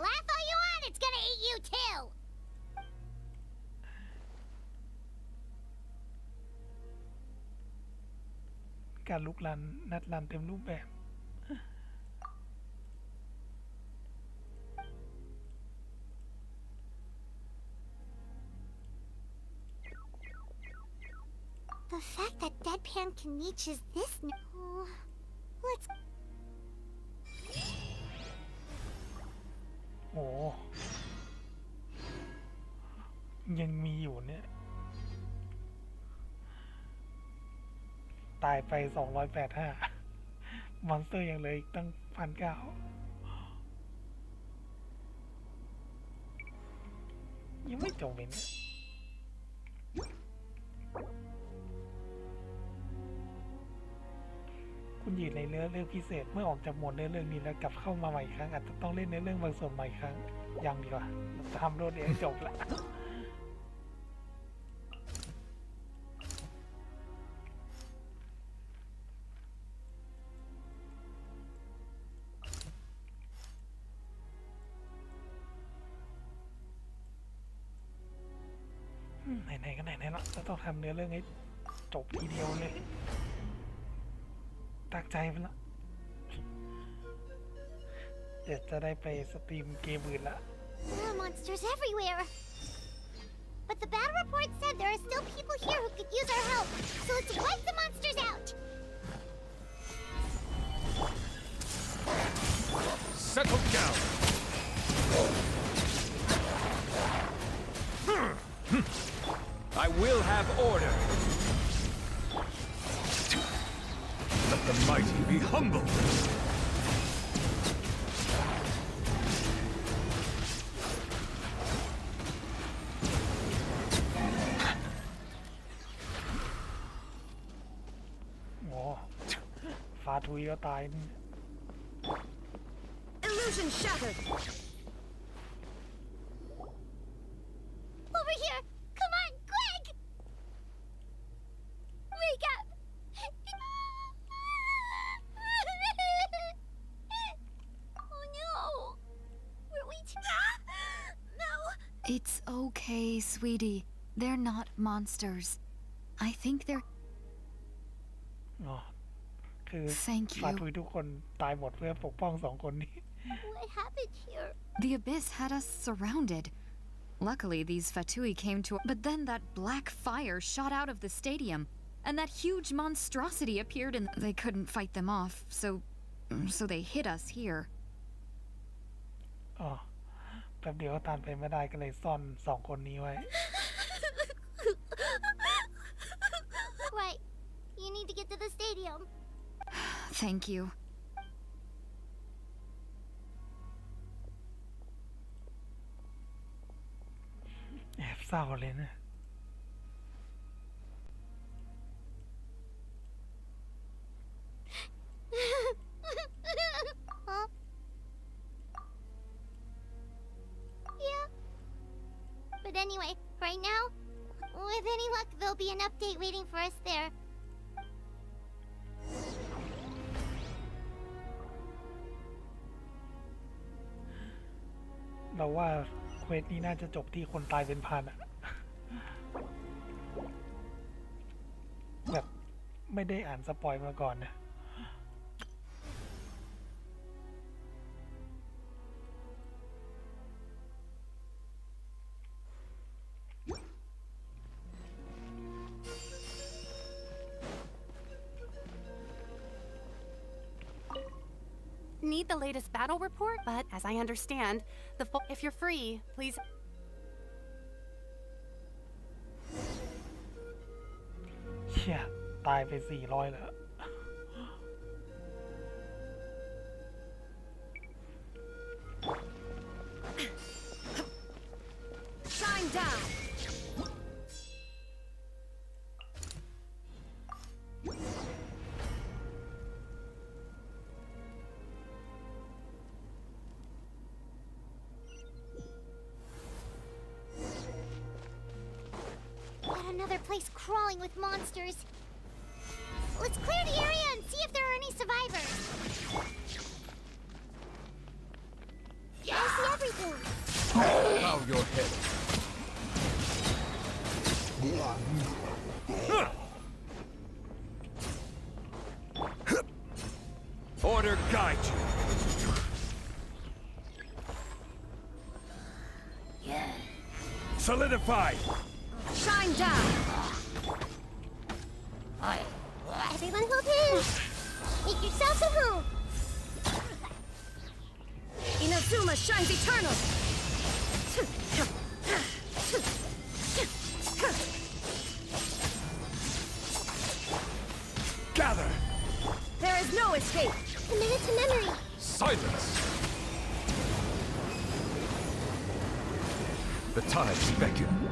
Laugh all you want, it's gonna eat you too. การลุกลันนัดลันเต็มรูปแบบ The fact that Deadpan can reach is this. Let's. โอ้ยังมีอยู่เนี่ย ตายไป285มอนสเตอร์ยังเลยตั้ง1,900ยังไม่จบเลยเนี่ยคุณอยู่ในเนื้อเรื่องพิเศษเมื่อออกจากโหมดเนื้อเรื่องนี้แล้วกลับเข้ามาใหม่อีกครั้งอาจจะต้องเล่นเนื้อเรื่องบางส่วนใหม่อีกครั้งยังดีกว่าจะทำโลดเองจบละไหนๆก็ไหนๆละจะต้องทำเนื้อเรื่องให้จบทีเดียวเลยตั้งใจไปละเดี๋ยวจะได้ไปสตรีมเกมอื่นละ There are monsters everywhere. But the battle report said there are still people here who could use our help. So let's wipe the monsters out. Settle down. I will have order. Let the mighty be humble. Oh, ฟาทุยก็ตายนี่ Illusion shattered. Over here! Come on, quick! Wake up! Oh no! Were we No! It's okay, sweetie. They're not monsters. I think they're. อ๋อคือ Thank ฟา you. ทุยทุกคนตายหมดเพื่อปกป้อง2 คนนี้ What happened here? The abyss had us surrounded. Luckily, these Fatui came to. But then that black fire shot out of the stadium, and that huge monstrosity appeared, and they couldn't fight them off. So they hit us here. อ๋อแป๊บเดียวก็ตามไปไม่ได้ก็เลยซ่อน2 คนนี้ไว้ Right. You need to get to the stadium. Thank you. แอบเศร้าเลยนะ Huh? Yeah. But anyway, right now, with any luck, there'll be an update waiting for us there. เราว่าเควสนี้น่าจะจบที่คนตายเป็นพันอะแบบไม่ได้อ่านสปอยมาก่อนนะ Need the latest battle report, but as I understand, if you're free, please. เชี่ยตายไป400แล้ว Shine down. another place crawling with monsters. Let's clear the area and see if there are any survivors. I see everything. Bow your head. Order guide you. Solidify. Shine down! Everyone hold hands. Make yourselves at home. Inazuma shines eternal! Gather. There is no escape! Commit it to memory. Silence. The tides beckon.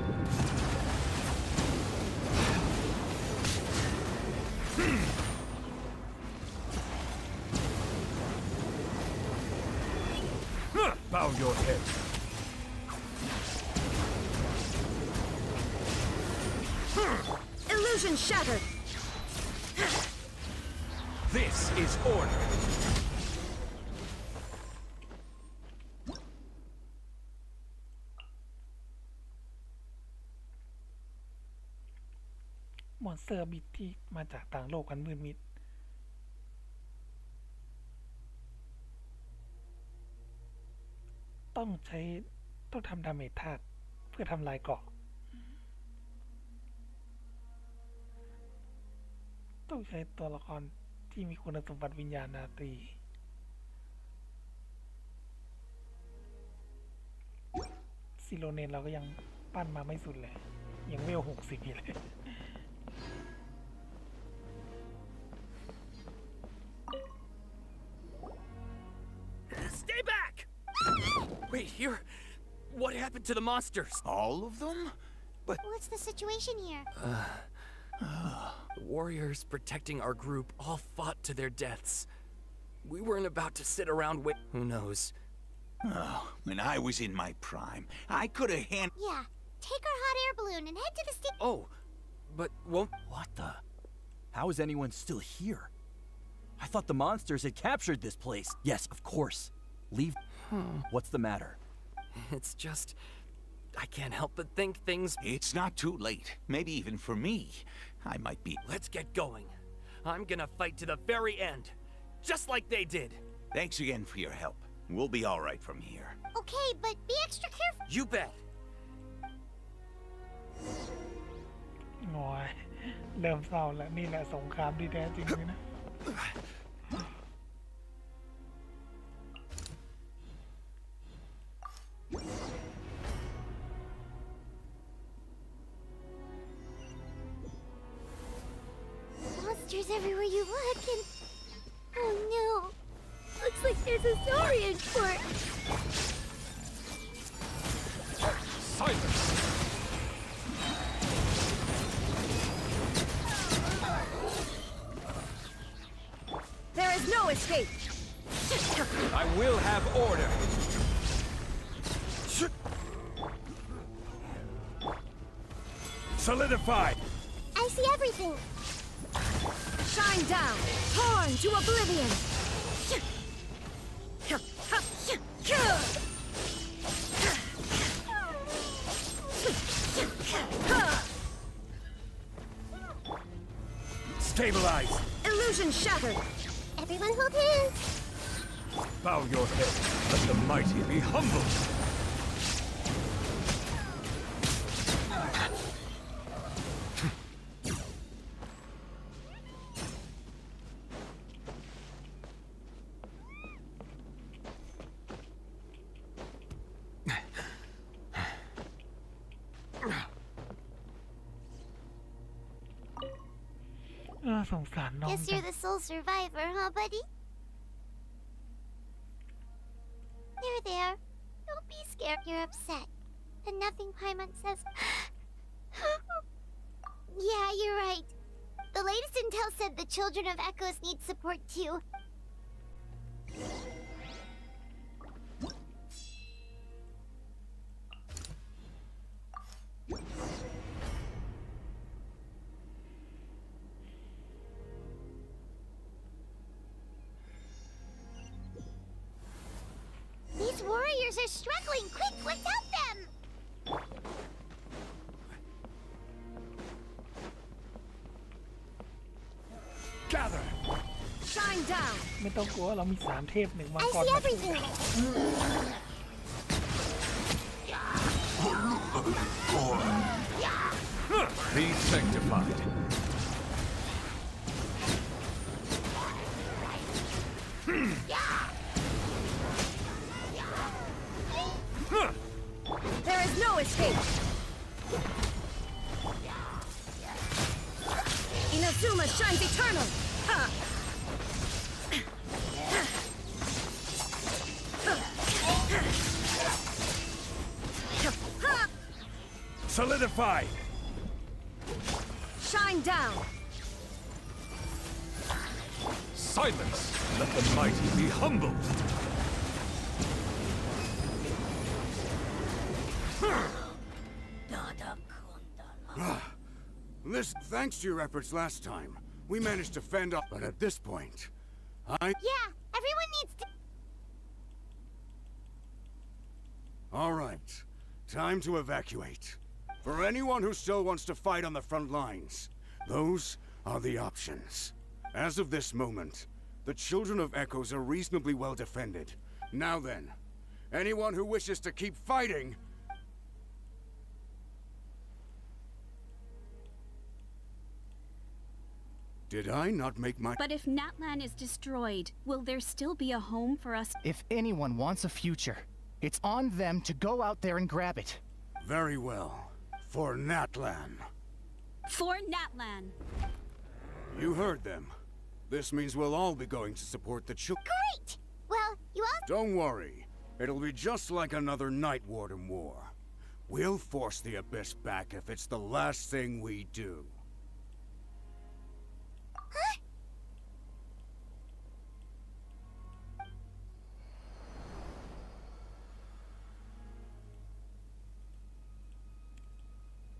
Bow your head. Illusion shattered! This is order. Monster บิดที่มาจากต่างโลกกันมืดมิดต้องทำดาเมจธาตุเพื่อทำลายเกราะต้องใช้ตัวละครที่มีคุณสมบัติวิญญาณนาตรีซิโลเนนเราก็ยังปั้นมาไม่สุดเลยยังเวล60อยู่เลย Stay back! Wait, here? What happened to the monsters? All of them? But What's the situation here? The warriors protecting our group all fought to their deaths. We weren't about to sit around who knows? oh, when I was in my prime, I could have Yeah, take our hot air balloon and head to the Oh, but won't... What the? How is anyone still here? I thought the monsters had captured this place. Yes, of course. Leave. What's the matter? It's just... I can't help but think things... It's not too late. Maybe even for me. I might be... Let's get going. I'm gonna fight to the very end. Just like they did. Thanks again for your help. We'll be alright from here. Okay, but be extra careful. You bet. โอ้ยเริ่มเศร้าแล้วนี่แหละสงครามที่แท้จริงเลยนะ Monsters everywhere you look and... Oh no. Looks like there's a saurian fort. Silence. There is no escape! I will have order. Solidify. I see everything. Shine down! Torn to oblivion! Stabilize. Illusion shattered! Everyone hold hands. Bow your head. Let the mighty be humbled. Guess you're the sole survivor, huh, buddy? There. Don't be scared. You're upset. And nothing Paimon says... Yeah, you're right. The latest intel said the children of Echoes need support too. struggling. Quick, let's help them. Gather. Shine down. ไม่ต้องกลัวเรามี3เทพ1มัง I กร see everything. Be sanctified. There is no escape. Inazuma shines eternal. Ha! Solidify. Shine down. Silence! Let the mighty be humbled! Thanks to your efforts last time, we managed to fend off. But at this point, Yeah, everyone needs to. All right, time to evacuate. For anyone who still wants to fight on the front lines, those are the options. As of this moment, the Children of Echoes are reasonably well defended. Now then, anyone who wishes to keep fighting. Did I not make my— But if Natlan is destroyed, will there still be a home for us? If anyone wants a future, it's on them to go out there and grab it. Very well. For Natlan. For Natlan. You heard them. This means we'll all be going to support the children. Great! Well, you all. Don't worry. It'll be just like another Night Warden war. We'll force the Abyss back if it's the last thing we do. Huh?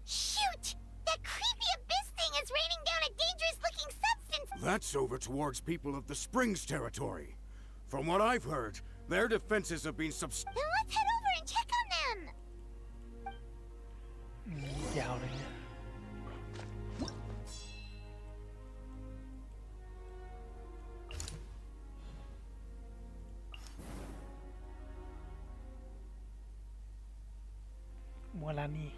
Shoot! That creepy abyss thing is raining down a dangerous-looking substance! That's over towards people of the Springs territory. From what I've heard, their defenses have been Then let's head over and check on them! ยาวเลยเนี่ยมัวลานี่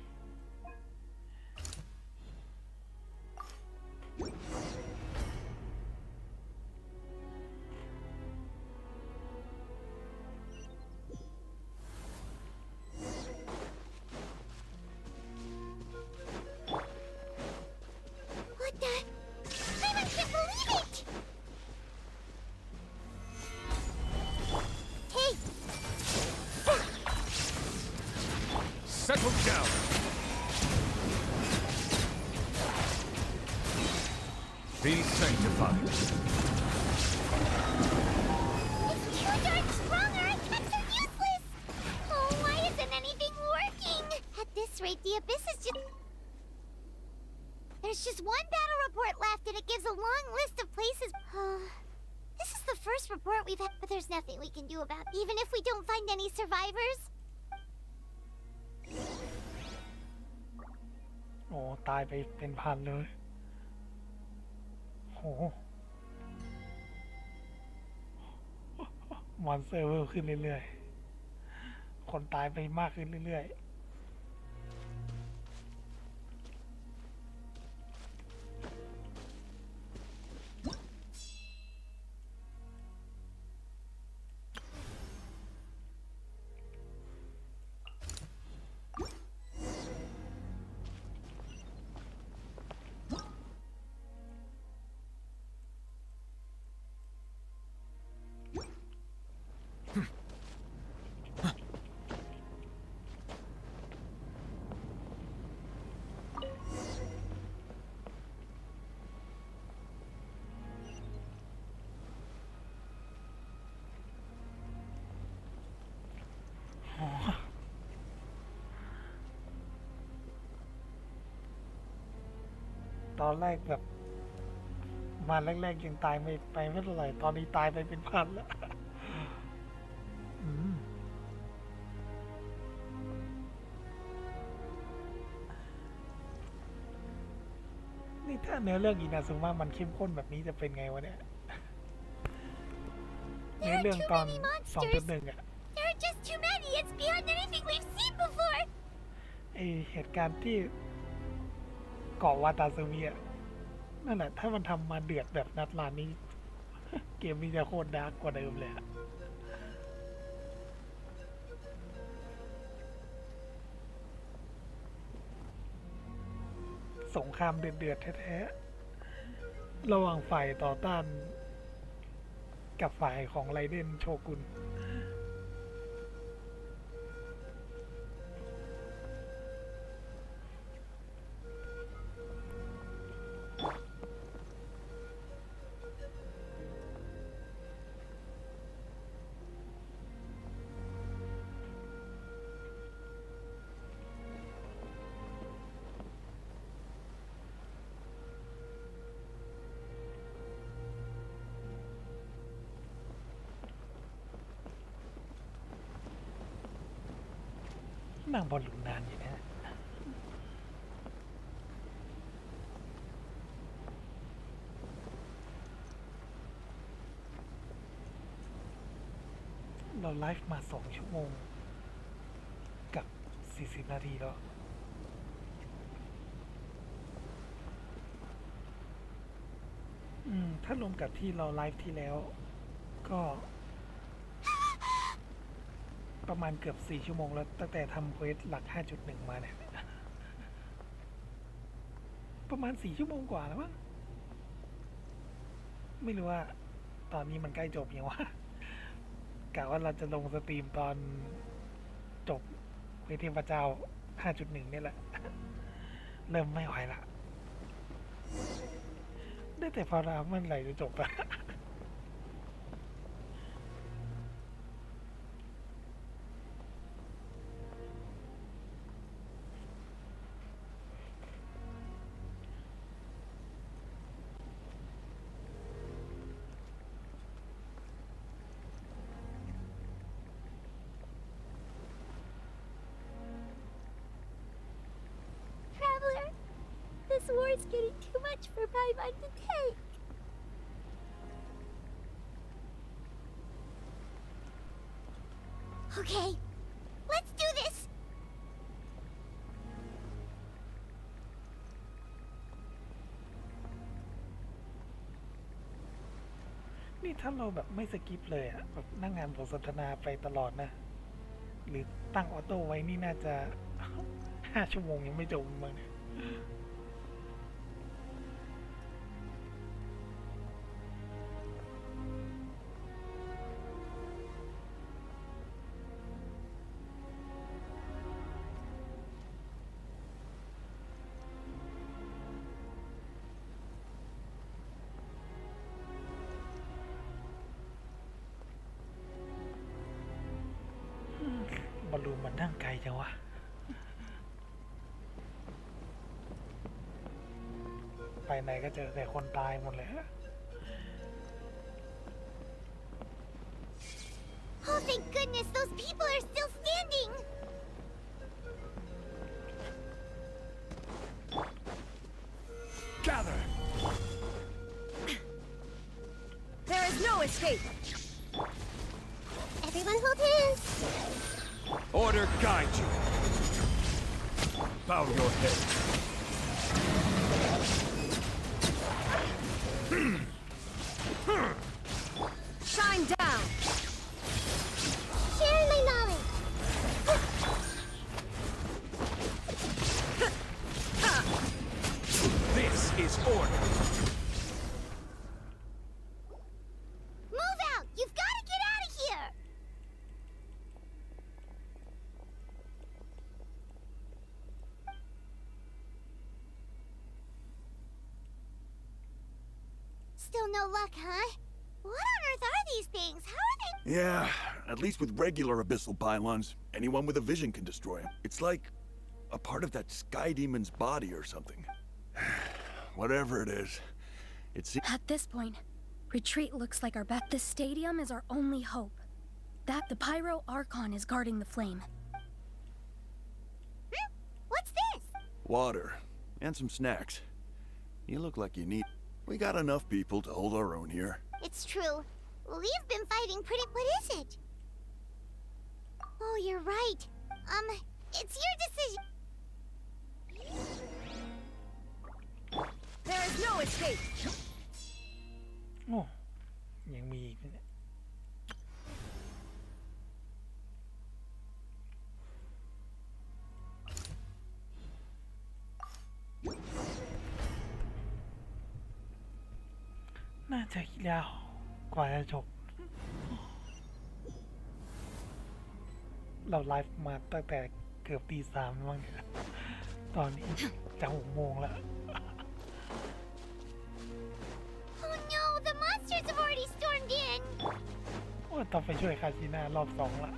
What the? I can't believe it! Hey! Settle down! Be sanctified. It's too dark strong, our attacks are useless! Oh, why isn't anything working? At this rate, the abyss is just... There's just one battle report left, and it gives a long list of places. This is the first report we've had, but there's nothing we can do about it, even if we don't find any survivors. โอ้ตายไปเป็นพันเลยโหมอนสเตอร์เพิ่มขึ้นเรื่อยๆคนตายไปมากขึ้นเรื่อยๆตอนแรกแบบมาแรกๆยังตายไม่ไปไม่เท่าไหร่ตอนนี้ตายไปเป็นพันแล้ว นี่ถ้าเนื้อเรื่องอินาซึมะมันเข้มข้นแบบนี้จะเป็นไงวะเนี่ยเนื้อเรื่องตอน 2.1 อ่ะ There are just too many. It's beyond anything we've seen before. ไอเหตุการณ์ที่เกาะวาตาซึมิอ่ะนั่นแหละถ้ามันทำมาเดือดแบบนัดลานนี้ เกมนี้จะโคตรดาร์กกว่าเดิมเลยอะสงครามเดือดแท้ๆระหว่างฝ่ายต่อต้านกับฝ่ายของไรเดนโชกุนนั่งบอลลูนนานอยู่นะเราไลฟ์มา2 ชั่วโมงกับ40 นาทีแล้วถ้ารวมกับที่เราไลฟ์ที่แล้วก็ประมาณเกือบ4 ชั่วโมงแล้วตั้งแต่ทำเควสหลัก 5.1 มาเนี่ยประมาณ4 ชั่วโมงกว่าแล้วมั้งไม่รู้ว่าตอนนี้มันใกล้จบยังวะกะว่าเราจะลงสตรีมตอนจบเควสเทพเจ้า 5.1 นี่แหละ เริ่มไม่ไหวละได้แต่ภาวนาเมื่อไหร่จะจบอะThis war is getting too much for my mind to take. Okay, let's do this. นี่ถ้าเราแบบไม่สกิปเลยอะแบบนั่งงานบทสนทนาไปตลอดนะหรือตั้งออโต้ไว้นี่น่าจะ 5 ชั่วโมงยังไม่จบมั้งเนี่ยบอลลูนมันนั่งไกลจังวะไปไหนก็เจอแต่คนตายหมดเลย Oh, thank goodness, those people are still standing. Gather. There is no escape. Everyone hold hands. Order guide you. Bow your head. Shine down. Share my knowledge. This is order. Move out! You've got to get out of here! Still no luck, huh? What on earth are these things? How are they? Yeah, at least with regular abyssal pylons, anyone with a vision can destroy them. It's like a part of that sky demon's body or something. Whatever it is, it's... At this point, retreat looks like our bet. The stadium is our only hope. That the Pyro Archon is guarding the flame. What's this? Water and some snacks. You look like you need... We got enough people to hold our own here. It's true. We've been fighting pretty... What is it? Oh, you're right. It's your decision. There is no escape. โอ้ยังมีอีกเนี่ยน่าจะยาวกว่าจะจบเราไลฟ์มาตั้งแต่เกือบตี3มั้งตอนนี้จะ6 โมงแล้ว Oh no, the monsters have already stormed in. ว่าต้องไปช่วยคาชิน่ารอบ2ละ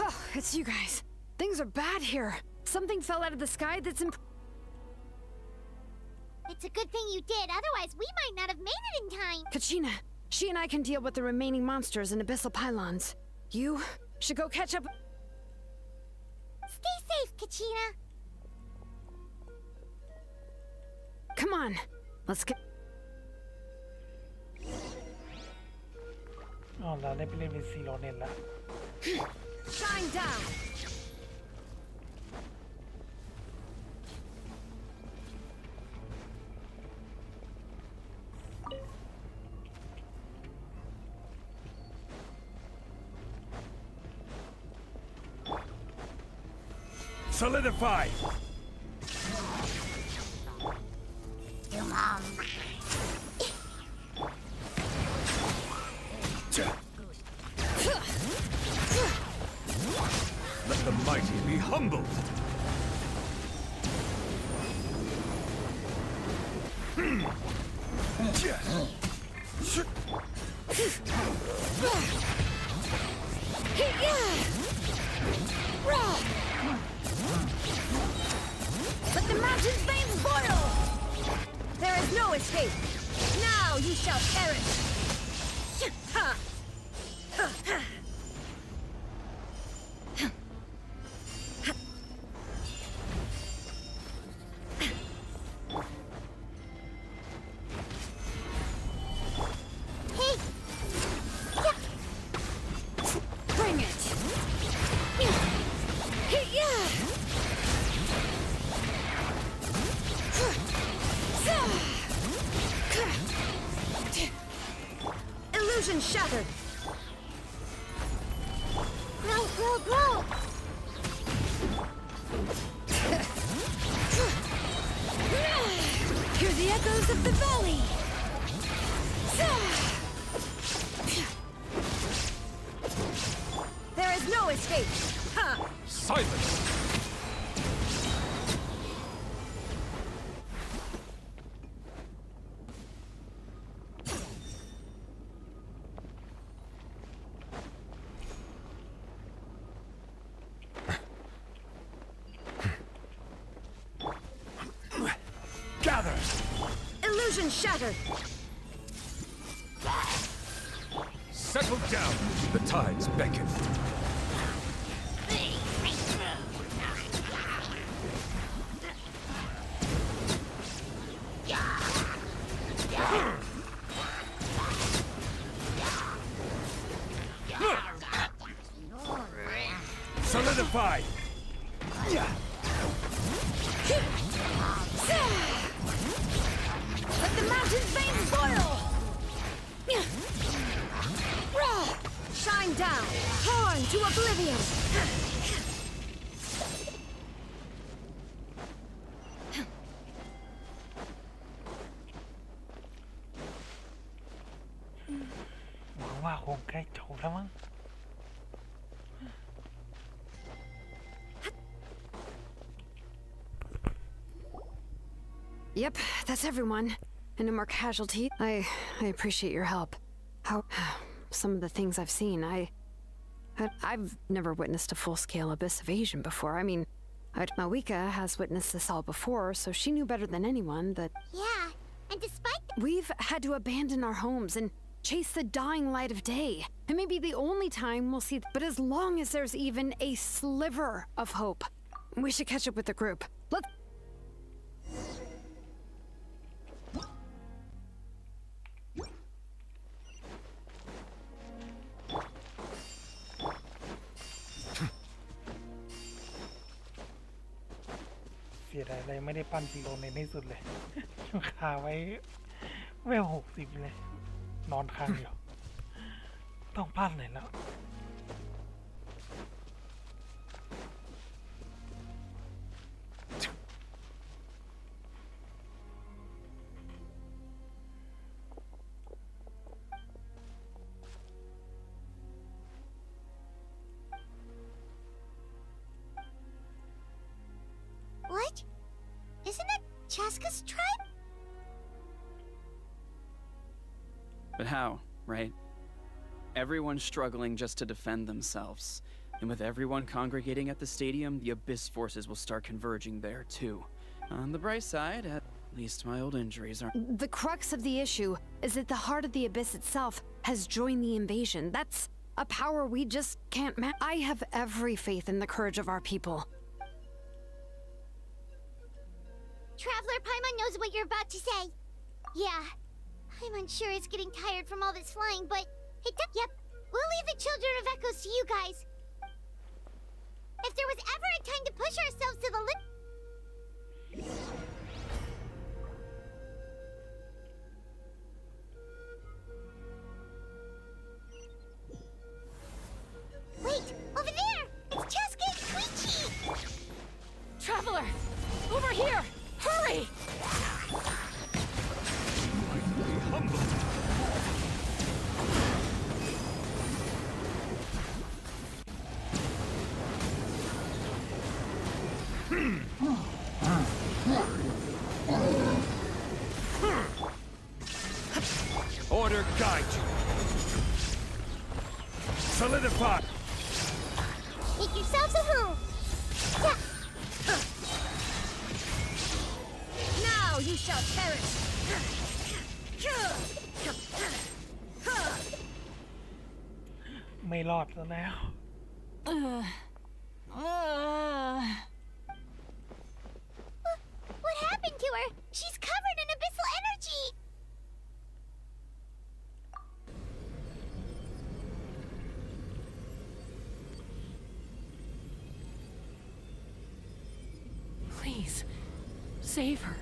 Oh, it's you guys. Things are bad here. Something fell out of the sky that's It's a good thing you did, otherwise we might not have made it in time. Kachina, she and I can deal with the remaining monsters and abyssal pylons. You should go catch up. Stay safe, Kachina. Come on, let's get. อ๋อเราได้ไปเล่นเป็นซีโรเนนแล้ว Shine down. Solidify! Let the mighty be humbled! Let the mountain's veins boil! There is no escape. Now you shall perish. Hey! Bring it. Illusion shattered. Grow, grow, grow! Hear the echoes of the valley. There is no escape. Silence! Gather! Illusion shattered. Settle down! The tides beckon. Solidify! Let the mountain's veins boil! Shine down! Torn to oblivion! Yep, that's everyone. And no more casualties. I appreciate your help. How... some of the things I've seen, I've never witnessed a full-scale abyss evasion before. I mean, Mawika has witnessed this all before, so she knew better than anyone that... Yeah, And despite We've had to abandon our homes and chase the dying light of day. It may be the only time we'll see, but as long as there's even a sliver of hope, we should catch up with the group. Let's. เสียดายเลยไม่ได้ปั้นซีโรในที่สุดเลย คาไว้เวล60เลย นอนค้างอยู่ ต้องปั้นเลยแล้ว what? Isn't that Chaska's tribe? But how, right? Everyone's struggling just to defend themselves. And with everyone congregating at the stadium, the Abyss forces will start converging there, too. On the bright side, at least my old injuries aren't. The crux of the issue is that the heart of the Abyss itself has joined the invasion. That's a power we just can't match. I have every faith in the courage of our people. Traveler Paimon knows what you're about to say. Yeah, I'm unsure it's getting tired from all this flying, but yep, we'll leave the Children of Echoes to you guys. If there was ever a time to push ourselves to the limit. Wait, over there! It's Chaska and Koichi! Traveler! Over here! Hurry! Order guide you. Solidify. Make yourselves at home. Now you shall perish! ไม่รอดซะแล้ว What happened to her? She's covered in abyssal energy! Please, save her.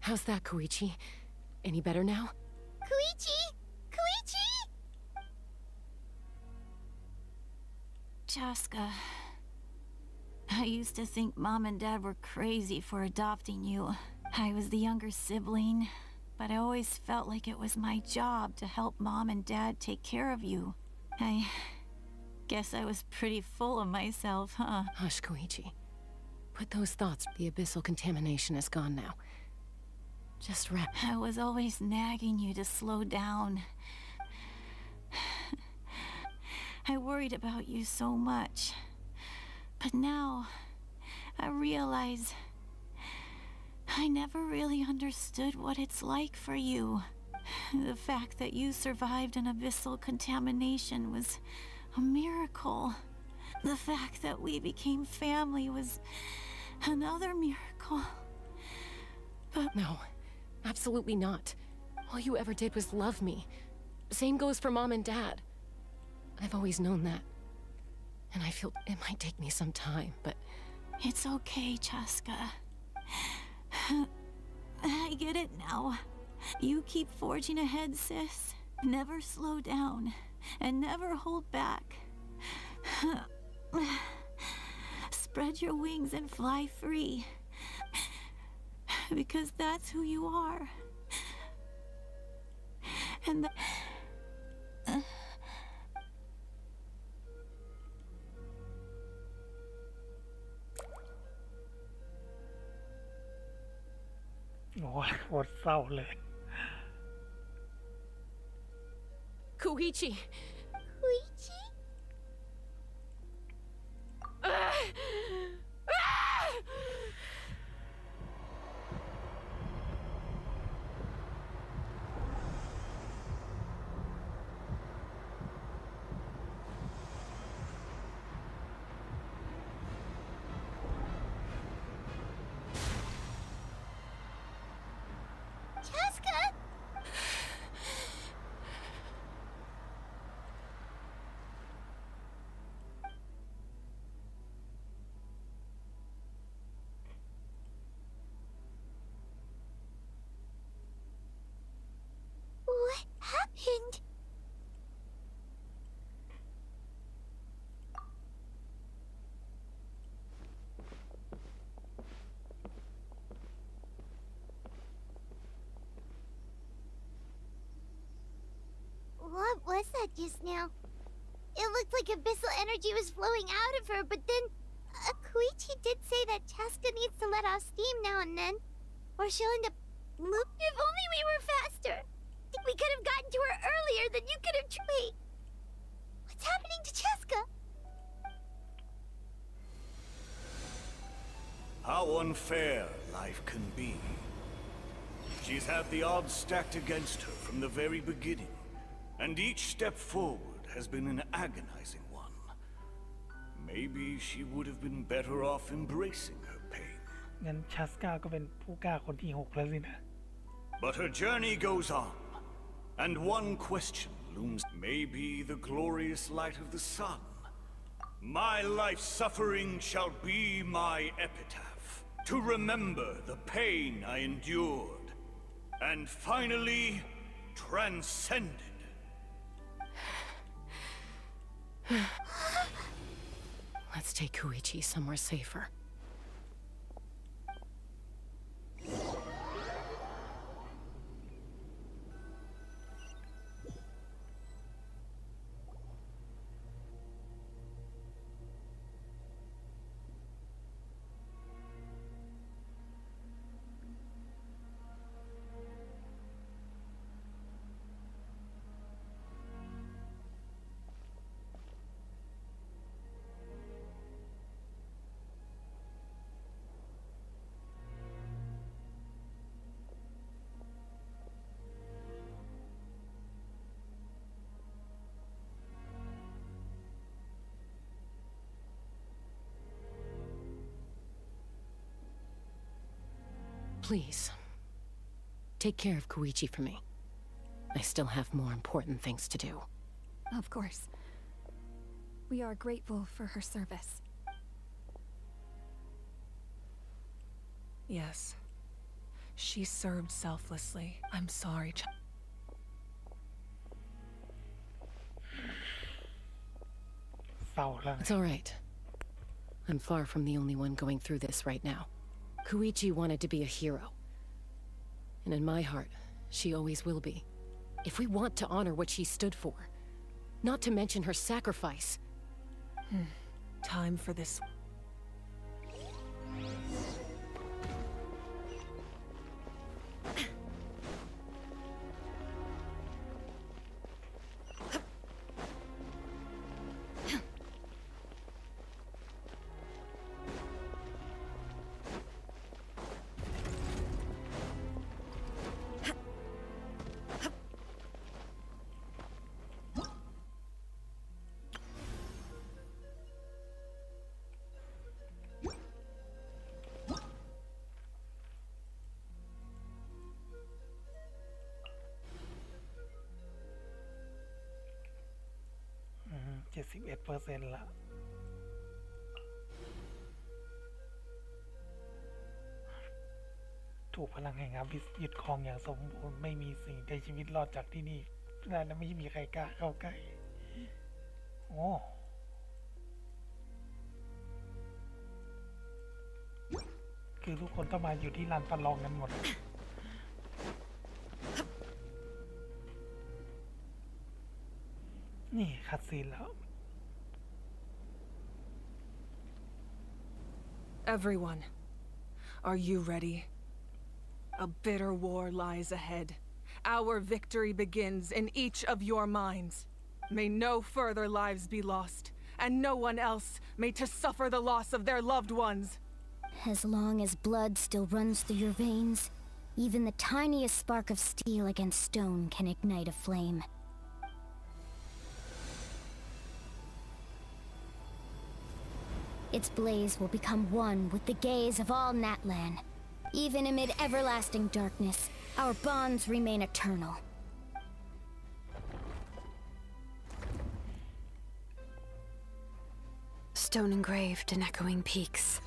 How's that, Koichi? Any better now? Koichi! Koichi! Chaska, I used to think Mom and Dad were crazy for adopting you. I was the younger sibling, but I always felt like it was my job to help Mom and Dad take care of you. I guess I was pretty full of myself, huh? Hush, Koichi. Put those thoughts. The abyssal contamination is gone now. Just rest. I was always nagging you to slow down. I worried about you so much. But now, I realize I never really understood what it's like for you. The fact that you survived an abyssal contamination was a miracle. The fact that we became family was another miracle. But no, absolutely not. All you ever did was love me. Same goes for Mom and Dad. I've always known that. And I feel it might take me some time, but... It's okay, Chaska. I get it now. You keep forging ahead, sis. Never slow down, and never hold back. Spread your wings and fly free. Because that's who you are. Andโอ้ยโคตรเศร้าเลย Koichi! Koichi? What happened? What was that just now? It looked like abyssal energy was flowing out of her, but then Koichi did say that Chaska needs to let off steam now and then, or she'll end up loop. If only we were faster. We could have gotten to her earlier, then you could have. Wait, what's happening to Chaska? How unfair life can be. She's had the odds stacked against her from the very beginning, and each step forward has been an agonizing one. Maybe she would have been better off embracing her pain. งั้นชัสกาก็เป็นผู้กล้าคนที่6แล้วสินะ But her journey goes on, and one question looms. Maybe the glorious light of the sun. My life suffering shall be my epitaph, to remember the pain I endured, and finally transcended. Let's take Koichi somewhere safer. Please, take care of Koichi for me. I still have more important things to do. Of course. We are grateful for her service. Yes. She served selflessly. I'm sorry, It's all right. I'm far from the only one going through this right now. Koichi wanted to be a hero. And in my heart, she always will be. If we want to honor what she stood for, not to mention her sacrifice. Time for this.71% ละถูกพลังแห่งอาวิสยึดครองอย่างสมบูรณ์ไม่มีสิ่งใดชีวิตรอดจากที่นี่ได้และไม่มีใครกล้าเข้าใกล้โอ้คือทุกคนต้องมาอยู่ที่ลานประลองกันหมดนี่คัดซีนแล้ว Everyone, are you ready? A bitter war lies ahead. Our victory begins in each of your minds. May no further lives be lost, and no one else may to suffer the loss of their loved ones. As long as blood still runs through your veins, even the tiniest spark of steel against stone can ignite a flame. Its blaze will become one with the gaze of all Natlan. Even amid everlasting darkness, our bonds remain eternal. Stone engraved in echoing peaks.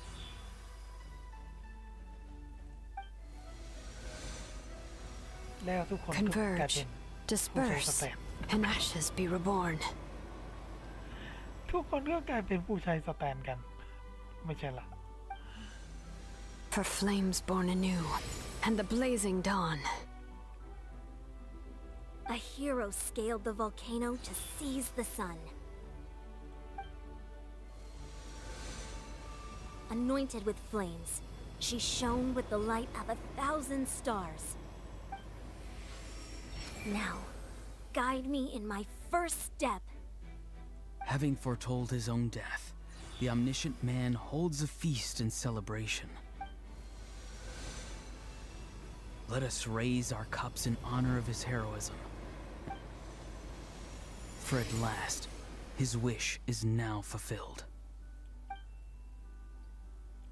Converge, disperse and ashes be reborn. ทุกคนก็กลายเป็นผู้ใช้สแตนกันไม่ใช่ละ For flames born anew and the blazing dawn. A hero scaled the volcano to seize the sun. Anointed with flames, she shone with the light of 1,000 stars. Now, guide me in my first step. Having foretold his own death, the omniscient man holds a feast in celebration. Let us raise our cups in honor of his heroism. For at last, his wish is now fulfilled.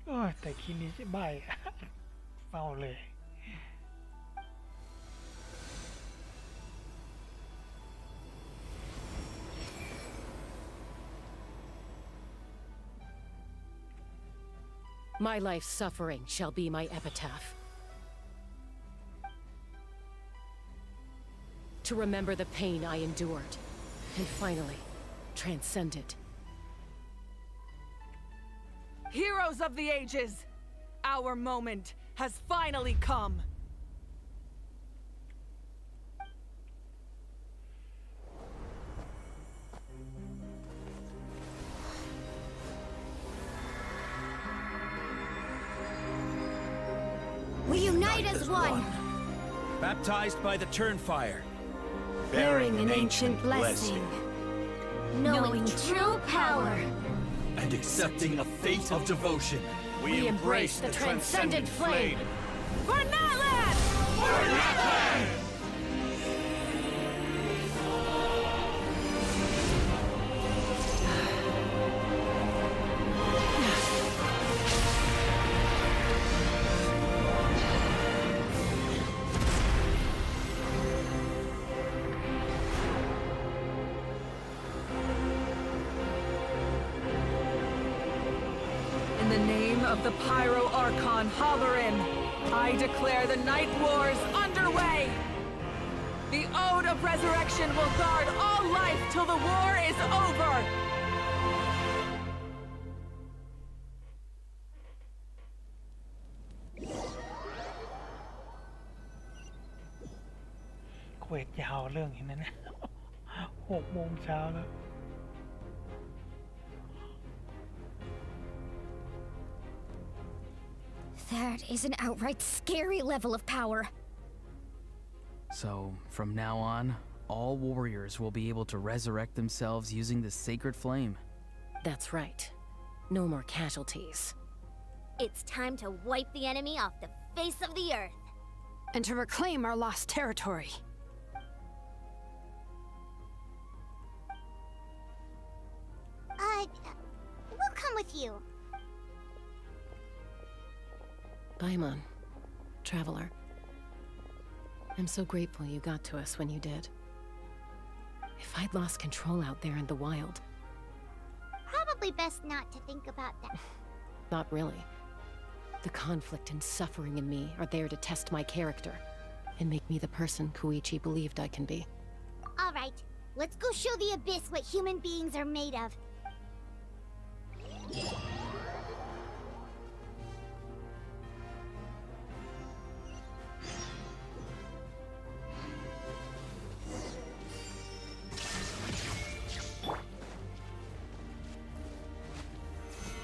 โอ้ยแต่คิดนี้ใบ เศร้าเลย My life's suffering shall be my epitaph. To remember the pain I endured, and finally, transcend it. Heroes of the ages, our moment has finally come. We unite as one, Baptized by the Turnfire. bearing an ancient blessing, knowing true power. And accepting a fate of devotion. We embrace the transcendent flame. For Natlan! For Natlan! In the name of the Pyro Archon Halloran, I declare the Night Wars underway! The Ode of Resurrection will guard all life till the war is over! เควสยาวเรื่องอย่างนั้นนะ 6 โมงเช้าแล้ว That is an outright scary level of power. So, from now on, all warriors will be able to resurrect themselves using the sacred flame. That's right. No more casualties. It's time to wipe the enemy off the face of the earth. And to reclaim our lost territory. We'll come with you. Paimon, traveler. I'm so grateful you got to us when you did. If I'd lost control out there in the wild... Probably best not to think about that. Not really. The conflict and suffering in me are there to test my character and make me the person Koichi believed I can be. All right, let's go show the Abyss what human beings are made of.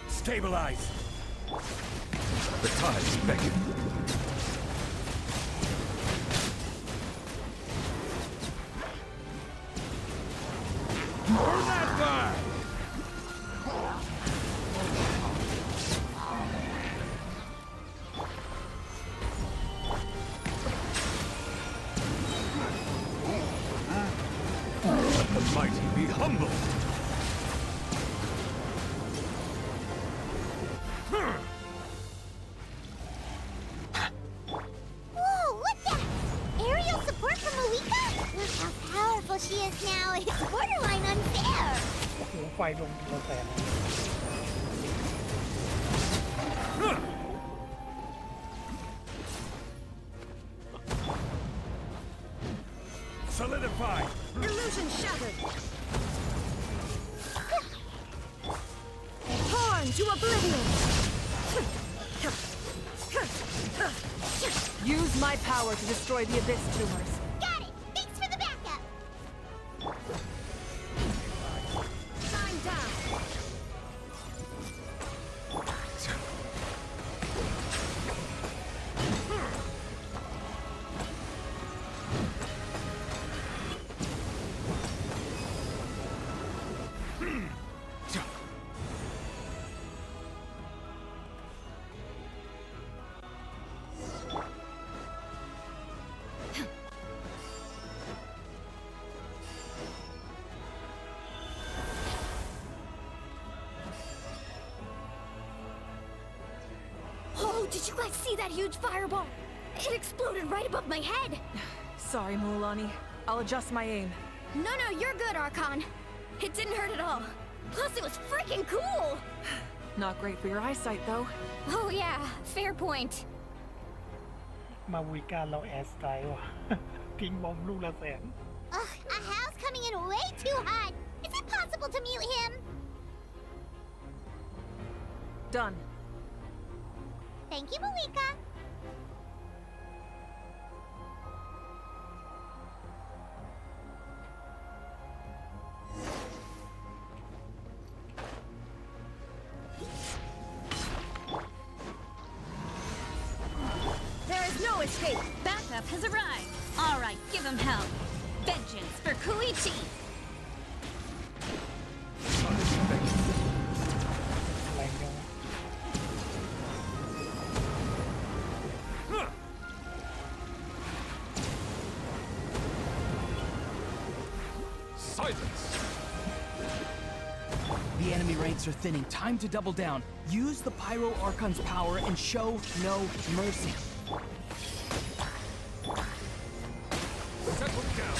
Stabilize! The tides beckon. Burn that flag! Let the mighty be humbled! Whoa, what the? Aerial support from Malika? Look how powerful she is now. It's borderline unfair. โอ้โหไฟลงตัวแสน So solidified. Illusion shattered. Torn to oblivion. Use my power to destroy the abyss tumors. Got it! Thanks for the backup! Time down. Oh, did you guys see that huge fireball? It exploded right above my head. Sorry, Mualani. I'll adjust my aim. No, you're good, Archon. It didn't hurt at all. Plus, it was freaking cool. Not great for your eyesight, though. Oh yeah, fair point. มาวิกาเราแอร์สไตล์ว่ะ ทิ้งบอมลูกละแสน Ugh, a howl's coming in way too hot. Is it possible to mute him? Done. Thank you, Malika. There is no escape. Backup has arrived. All right, give him hell. Vengeance for Koichi. Silence! The enemy ranks are thinning. Time to double down. Use the Pyro Archon's power and show no mercy. Settle down.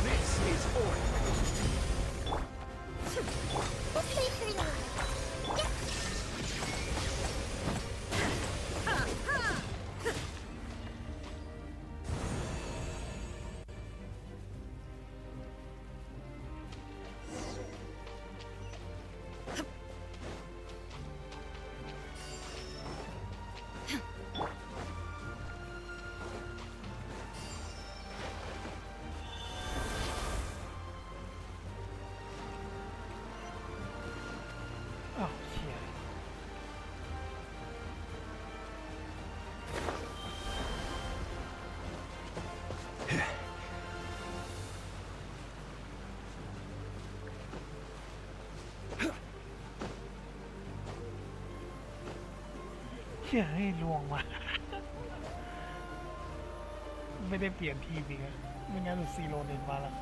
This is order. Oh, shit. เชี่ยให้ลวงมา ไม่ได้เปลี่ยนทีมอีกอะไม่งั้นซีโรนินมาแล้ว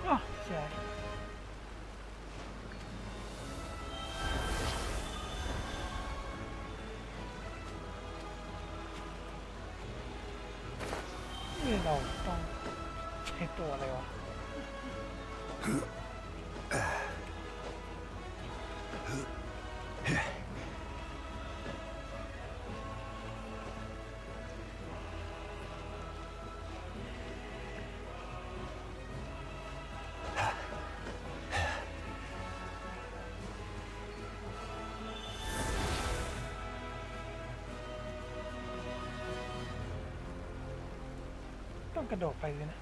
อ๋อใช่นี่เราต้องใช้ตัวอะไรวะ ต้องกระโดดไปเลยนะ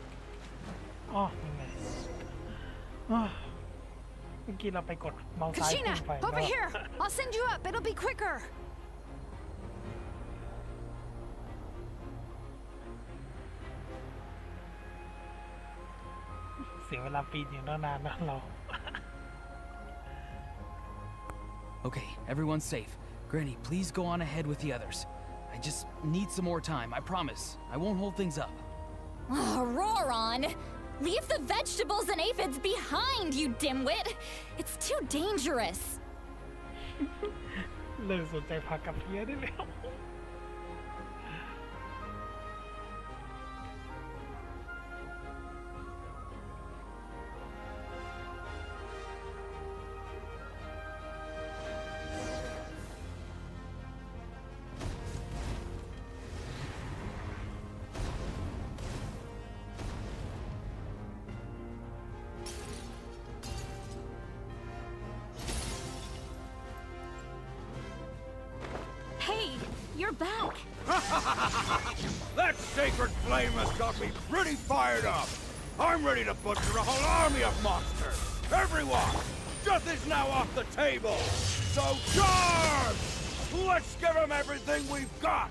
อ๋อยังไงอ๋อเมื่อกี้เราไปกดเมาส์ซ้ายขึ้น Kachina, ไป over here! I'll send you up. It'll be quicker. เสียเวลาปีนอยู่นานๆนะเรา Okay, everyone's safe. Granny, please go on ahead with the others. I I just need some more time, I promise. I won't hold things up. Oh, roar on! Leave the vegetables and aphids behind, you dimwit! It's too dangerous. เลิกสนใจผักกับเพี้ยได้แล้ว Hey, you're back. That sacred flame has got me pretty fired up. I'm ready to butcher a whole army of monsters. Everyone, death is now off the table. So charge! Let's give them everything we've got.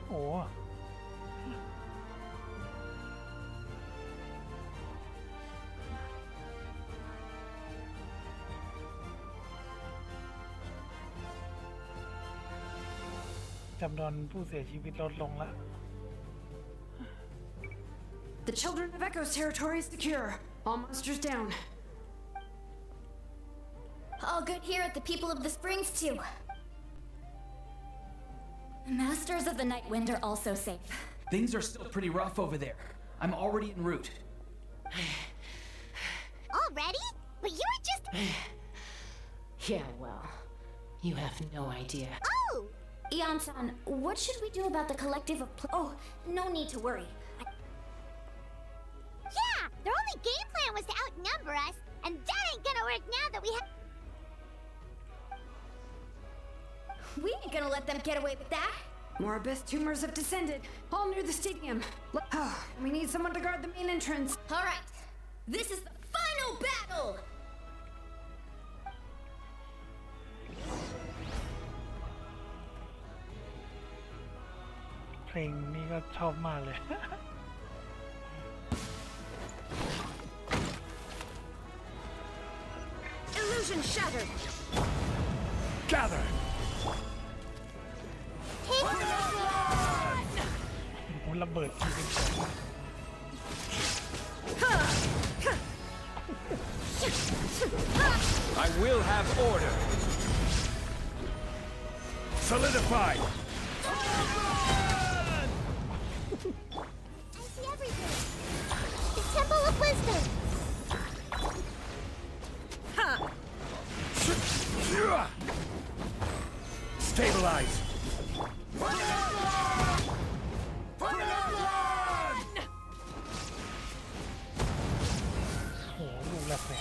โอ้จำนวนผู้เสียชีวิตลดลงแล้ว The children of Echo's territory is secure. All monsters down. All good here at the People of the Springs, too. The Masters of the Night Wind are also safe. Things are still pretty rough over there. I'm already en route. Already? But you were just... Yeah, well, you have no idea. Oh! Ian-san, what should we do about the collective of Oh, no need to worry. Yeah! Their only game plan was to outnumber us, and that ain't gonna work now that we have... We ain't gonna let them get away with that. More abyss tumors have descended, all near the stadium. We need someone to guard the main entrance. All right, this is the final battle! เพลงนี้ก็ชอบมากเลย Illusion shattered! Gather! โอ้โหระเบิดทีเป็นสอง I will have order. Solidify. I see everything. The Temple of Wisdom. Stabilize. โอ้โหลูกแรกเลย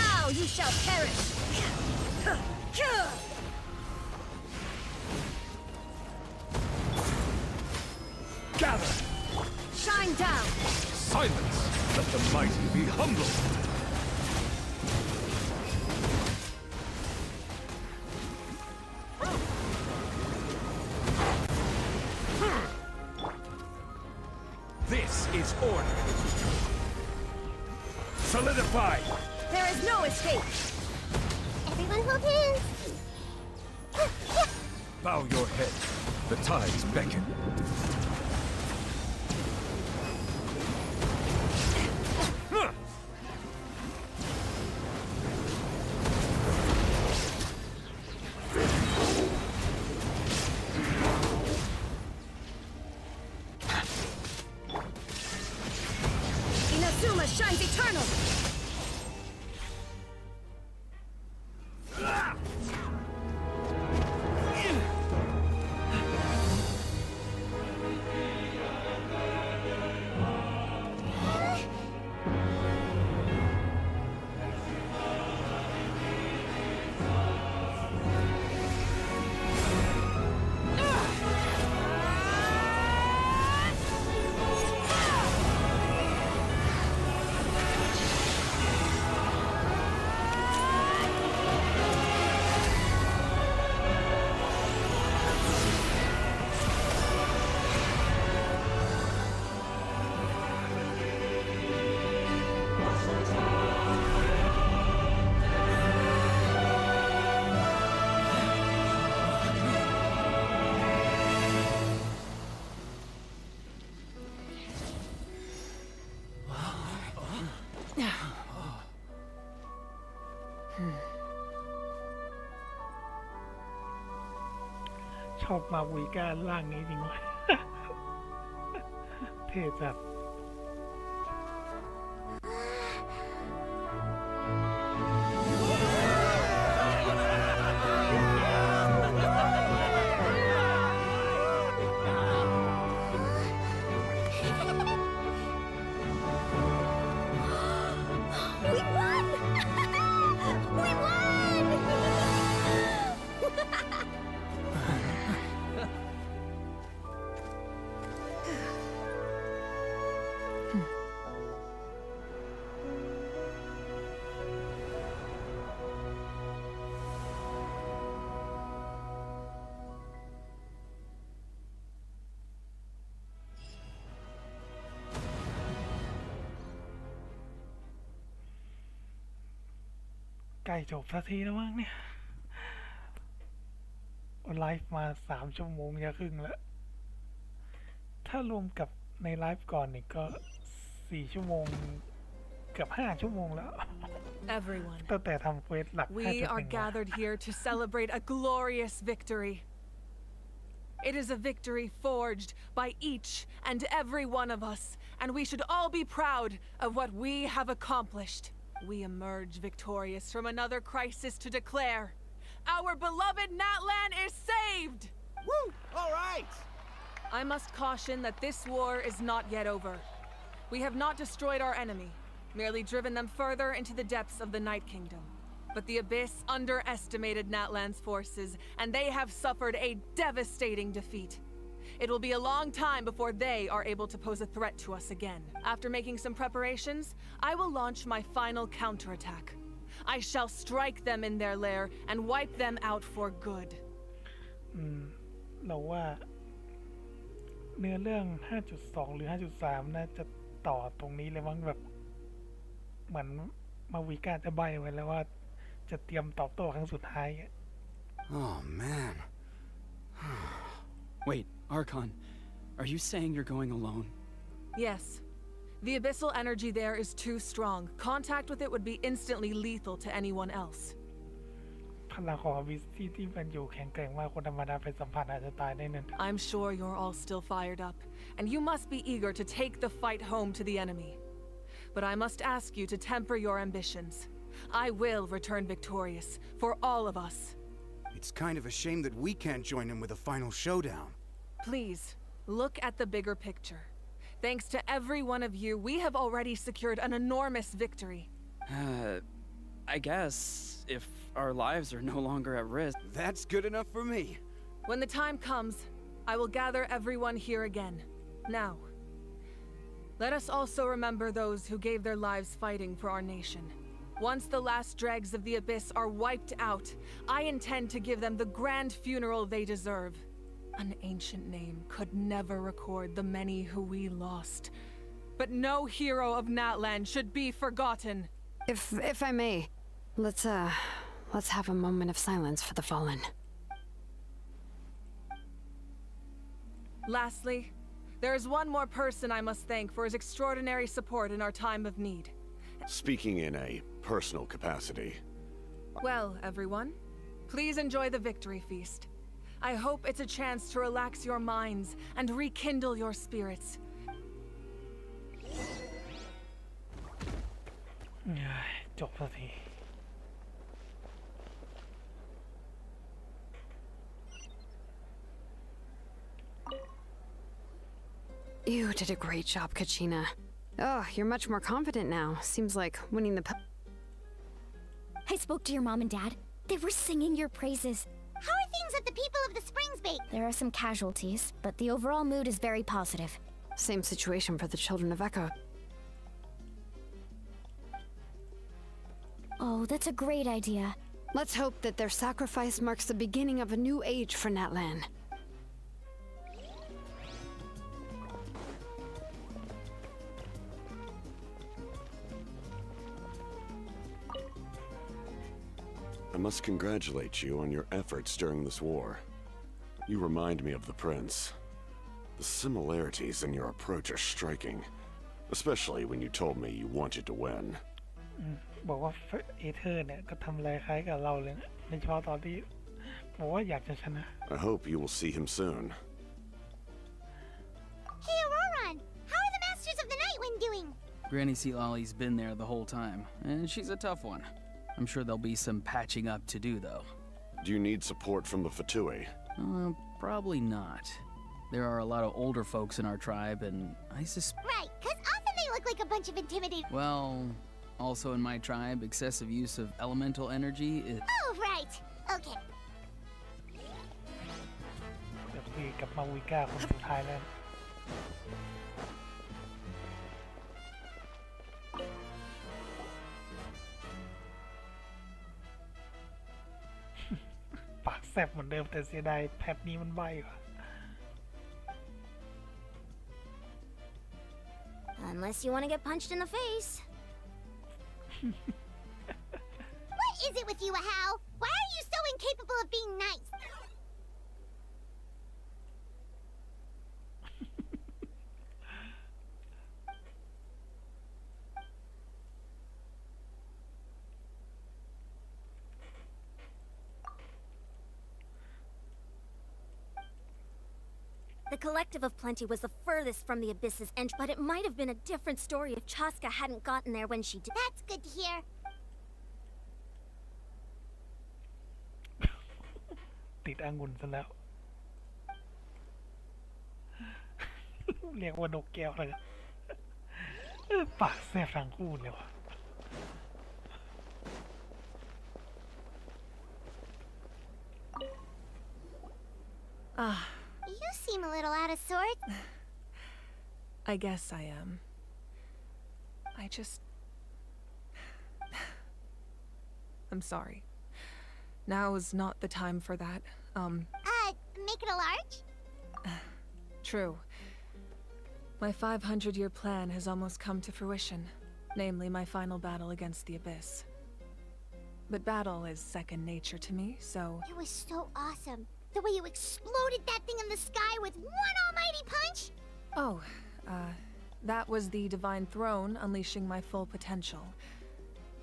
Now you shall perish! Gather. Shine down! Silence. Let the mighty be humbled. This is order. Solidify. There is no escape! Everyone hold hands. Bow your head. The tides beckon. Inazuma shines eternal! ชอบมาวีก้าร่างนี้จริงวะ เท่จัด We won! We won! Hmm. ใกล้จบสักทีแล้วมั้งเนี่ยไลฟ์มา3 ชั่วโมงจะครึ่งแล้ว ถ้ารวมกับในไลฟ์ก่อนนี่ก็4 ชั่วโมงเกือบ5 ชั่วโมงแล้ว Everyone, ตั้งแต่ทำเควสหลัก we are gathered here to celebrate a glorious victory. It is a victory forged by each and every one of us, and we should all be proud of what we have accomplished. We emerge victorious from another crisis to declare, our beloved Natlan is saved! Woo! All right! I must caution that this war is not yet over. We have not destroyed our enemy, merely driven them further into the depths of the Night Kingdom. But the Abyss underestimated Natlan's forces, and they have suffered a devastating defeat. It will be a long time before they are able to pose a threat to us again. After making some preparations, I will launch my final counterattack. I shall strike them in their lair and wipe them out for good. เราว่าเนื้อเรื่อง 5.2 หรือ 5.3 น่าจะต่อตรงนี้เลยมั้งแบบเหมือนมาวิก้าจะใบ้ไว้แล้วว่าจะเตรียมตอบโต้ครั้งสุดท้าย Oh man. Wait, Archon, are you saying you're going alone? Yes. The abyssal energy there is too strong. Contact with it would be instantly lethal to anyone else. พลังของอบิสที่มันอยู่แข็งแกร่งมากคนธรรมดาไปสัมผัสอาจจะตายได้นั่น I'm sure you're all still fired up, and you must be eager to take the fight home to the enemy. But I must ask you to temper your ambitions. I will return victorious for all of us. It's kind of a shame that we can't join in with a final showdown. Please, look at the bigger picture. Thanks to every one of you, we have already secured an enormous victory. I guess if our lives are no longer at risk. That's good enough for me. When the time comes, I will gather everyone here again. Now, let us also remember those who gave their lives fighting for our nation. Once the last dregs of the Abyss are wiped out, I intend to give them the grand funeral they deserve. An ancient name could never record the many who we lost. But no hero of Natlan should be forgotten. If I may, let's have a moment of silence for the fallen. Lastly, there is one more person I must thank for his extraordinary support in our time of need. Speaking in a personal capacity. Well, everyone, please enjoy the victory feast. I hope it's a chance to relax your minds and rekindle your spirits. จบสักที You did a great job, Kachina. Oh, you're much more confident now. Seems like winning the I spoke to your mom and dad. They were singing your praises. How are things at the People of the Springs Bake? There are some casualties, but the overall mood is very positive. Same situation for the Children of Echo. Oh, that's a great idea. Let's hope that their sacrifice marks the beginning of a new age for Natlan. I must congratulate you on your efforts during this war. You remind me of the Prince. The similarities in your approach are striking, especially when you told me you wanted to win. บอกว่าเอเธอร์เนี่ยก็ทำอะไรคล้ายกับเราเลยนะโดยเฉพาะตอนที่ บอกว่าอยากจะชนะ I hope you will see him soon. Hey, Auroron! How are the Masters of the Night Wind doing? Granny Sea Lolly's been there the whole time, and she's a tough one. I'm sure there'll be some patching up to do, though. Do you need support from the Fatui? Probably not. There are a lot of older folks in our tribe, and I suspect... Right, because often they look like a bunch of intimidating... Well, also in my tribe, excessive use of elemental energy is... Oh, right. Okay. เดี๋ยวคุยกับมาวิก้าคนสุดท้ายแล้ว ปากแสบเหมือนเดิมแต่เสียดายแพทนี้มันใบกว่า Unless you want to get punched in the face. What is it with you, Ahau? Why are you so incapable of being nice? The Collective of Plenty was the furthest from the Abyss's edge, but it might have been a different story if Chaska hadn't gotten there when she did. That's good to hear. ติดองุ่นซะแล้ว เรียกว่านกแก้วเลยปากแสบทั้งคู่เลยวะ You seem a little out of sorts. I guess I am. I'm sorry. Now is not the time for that. Make it a large? True. My 500-year plan has almost come to fruition, namely my final battle against the Abyss. But battle is second nature to me, so... It was so awesome. The way you exploded that thing in the sky with one almighty punch? Oh, that was the Divine Throne unleashing my full potential.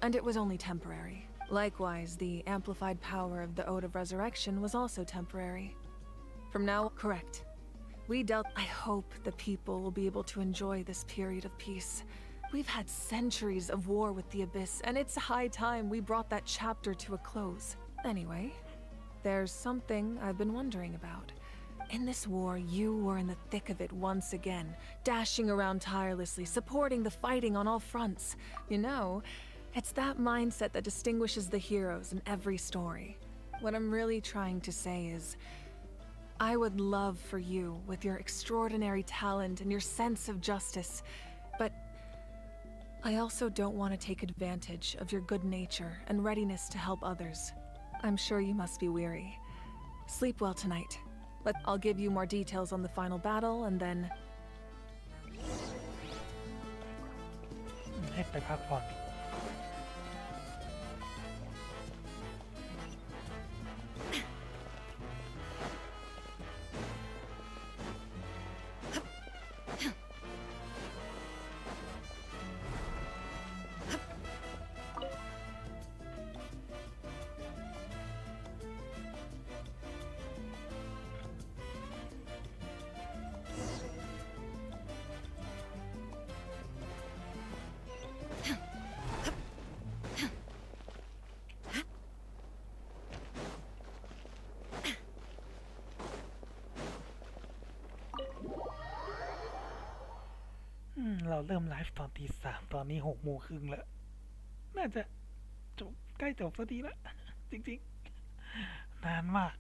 And it was only temporary. Likewise, the amplified power of the Ode of Resurrection was also temporary. From now, correct. I hope the people will be able to enjoy this period of peace. We've had centuries of war with the Abyss, and it's high time we brought that chapter to a close. Anyway, there's something I've been wondering about. In this war, you were in the thick of it once again, dashing around tirelessly, supporting the fighting on all fronts. You know, it's that mindset that distinguishes the heroes in every story. What I'm really trying to say is, I would love for you, with your extraordinary talent and your sense of justice, but I also don't want to take advantage of your good nature and readiness to help others. I'm sure you must be weary. Sleep well tonight. But I'll give you more details on the final battle, and then... ให้ไปพักผ่อนเราเริ่มไลฟ์ตอนตี 3ตอนนี้ 6:30 แล้ว น่าจะจบใกล้จบสักทีแล้ว จริงๆ นานมาก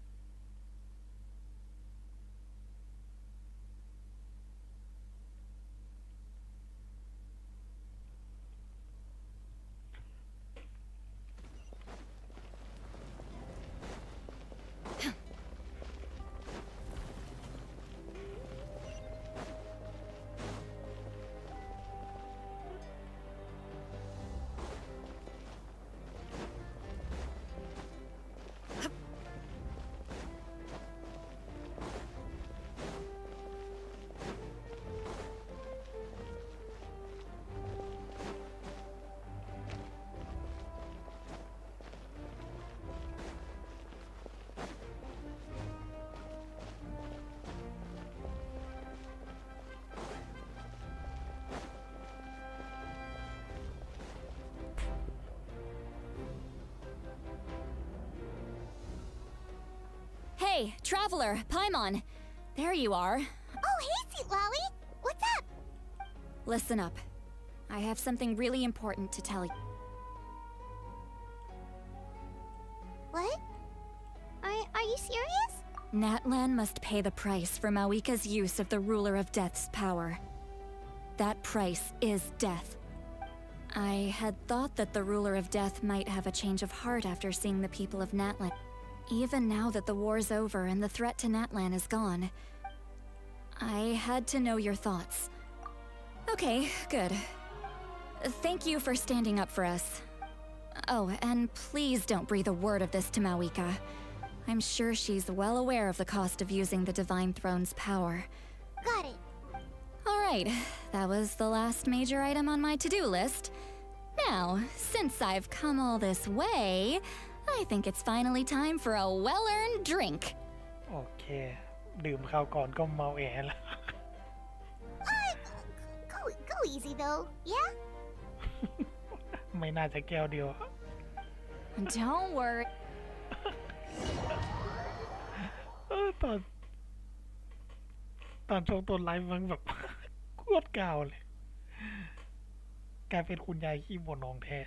Hey, traveler, Paimon. There you are. Oh, hey, Seatlawi. What's up? Listen up. I have something really important to tell you. What? Are you serious? Natlan must pay the price for Mawika's use of the Ruler of Death's power. That price is death. I had thought that the Ruler of Death might have a change of heart after seeing the people of Natlan. Even now that the war's over and the threat to Natlan is gone, I had to know your thoughts. Okay, good. Thank you for standing up for us. Oh, and please don't breathe a word of this to Mawika. I'm sure she's well aware of the cost of using the Divine Throne's power. Got it. Alright, that was the last major item on my to-do list. Now, since I've come all this way, I think it's finally time for a well-earned drink. โอเคดื่มข้าวก่อนก็เมาแอแล้ว Go easy though, yeah? ไม่น่าจะแก้วเดียว Don't worry. ตอนช่วงต้นไลฟ์มันแบบโคตรกาวเลยกลายเป็นคุณยายขี้บ่นน้องแท้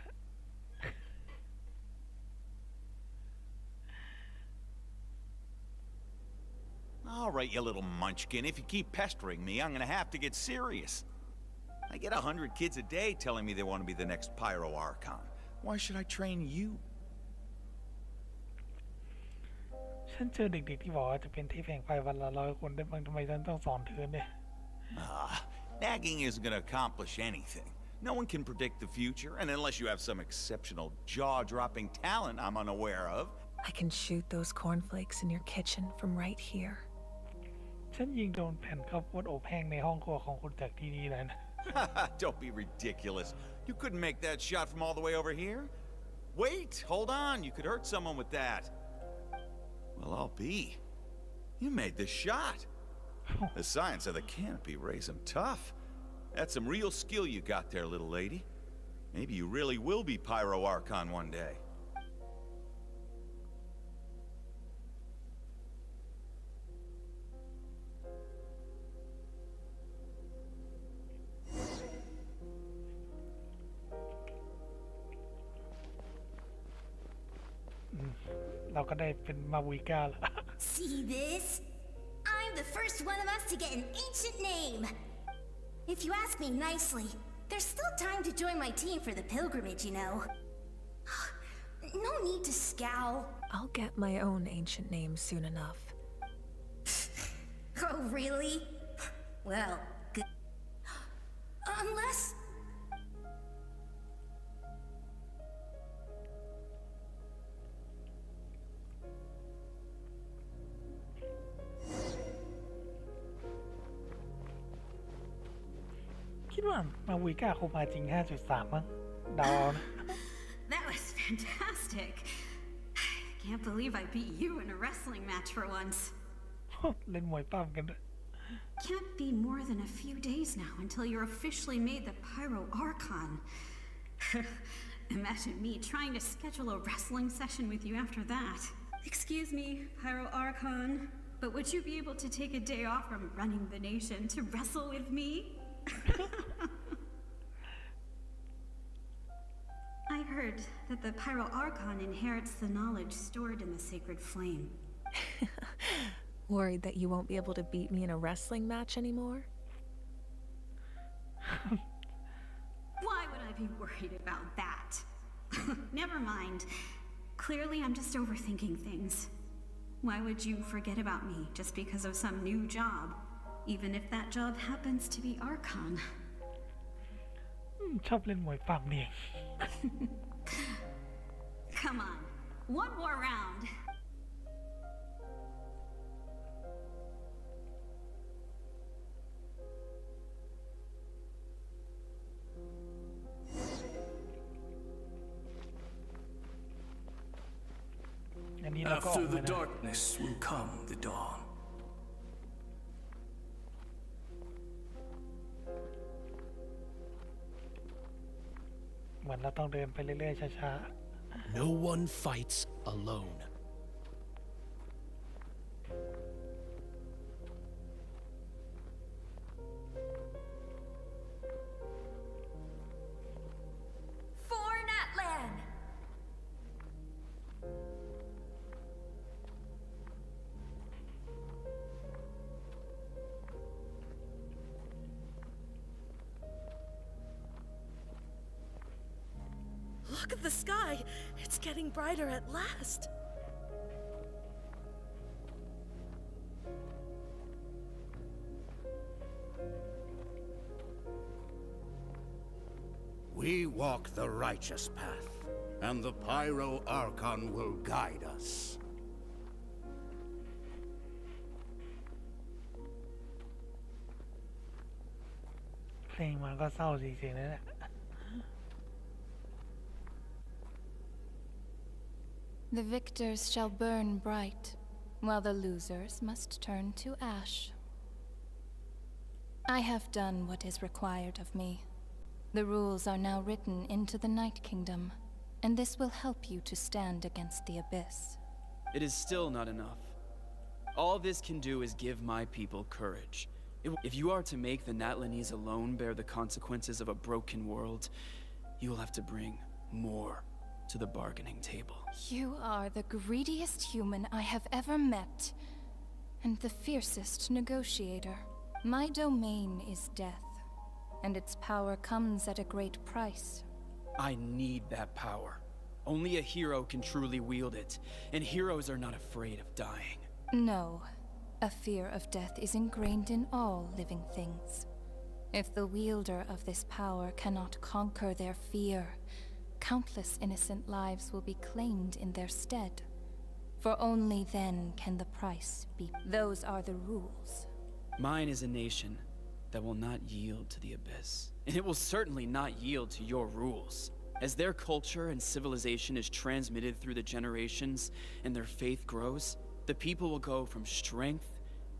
All right, you little munchkin. If you keep pestering me, I'm gonna have to get serious. I get 100 kids a day telling me they want to be the next Pyro Archon. Why should I train you? ฉันเจอเด็กๆที่บอกว่าจะเป็นเทพแห่งไฟวันละ100 คนได้บ้างทำไมฉันต้องสอนเธอเนี่ย Nagging isn't gonna accomplish anything. No one can predict the future, and unless you have some exceptional jaw-dropping talent I'm unaware of. I can shoot those cornflakes in your kitchen from right here. ฉันยิงโดนแผ่นข้าวโพดอบแห้งในห้องครัวของคุณจากที่นี่แล้วนะ Don't be ridiculous. You couldn't make that shot from all the way over here? Wait, hold on. You could hurt someone with that. Well, I'll be. You made the shot. The science of the canopy rays them tough. That's some real skill you got there, little lady. Maybe you really will be Pyro Archon one day. See this? I'm the first one of us to get an ancient name. If you ask me nicely, there's still time to join my team for the pilgrimage, you know. No need to scowl. I'll get my own ancient name soon enough. Oh, really? Well, good. Unless... คิดว่ามาวิก้าคงมาจริง 5.3 มั้งเดานะ That was fantastic. Can't believe I beat you in a wrestling match for once. เล่นมวยปั้มกันด้วย Can't be more than a few days now until you're officially made the Pyro Archon. Imagine me trying to schedule a wrestling session with you after that. Excuse me, Pyro Archon, but would you be able to take a day off from running the nation to wrestle with me? I heard that the Pyro Archon inherits the knowledge stored in the sacred flame. Worried that you won't be able to beat me in a wrestling match anymore? Why would I be worried about that? Never mind. Clearly, I'm just overthinking things. Why would you forget about me just because of some new job, even if that job happens to be Archon? ชอบเล่นมวยปั้มนี่ Come on, one more round. After the darkness will come the dawn. เหมือนเราต้องเดินไปเรื่อยๆช้า No one fights alone. ๆ Look at the sky. It's getting brighter at last. We walk the righteous path, and the Pyro Archon will guide us. เพลงมันก็เศร้าจริงๆนะเนี่ย The victors shall burn bright, while the losers must turn to ash. I have done what is required of me. The rules are now written into the Night Kingdom, and this will help you to stand against the Abyss. It is still not enough. All this can do is give my people courage. If you are to make the Natlanese alone bear the consequences of a broken world, you will have to bring more to the bargaining table. You are the greediest human I have ever met, and the fiercest negotiator. My domain is death, and its power comes at a great price. I need that power. Only a hero can truly wield it, and heroes are not afraid of dying. No, a fear of death is ingrained in all living things. If the wielder of this power cannot conquer their fear, countless innocent lives will be claimed in their stead. For only then can the price be. Those are the rules. Mine is a nation that will not yield to the Abyss, and it will certainly not yield to your rules. As their culture and civilization is transmitted through the generations and their faith grows, the people will go from strength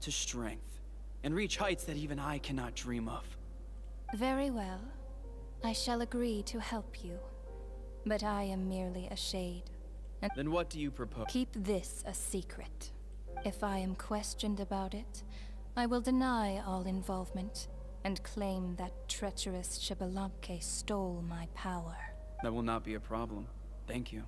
to strength and reach heights that even I cannot dream of. Very well. I shall agree to help you. But I am merely a shade. Then what do you propose? Keep this a secret. If I am questioned about it, I will deny all involvement and claim that treacherous Shibalamke stole my power. That will not be a problem. Thank you.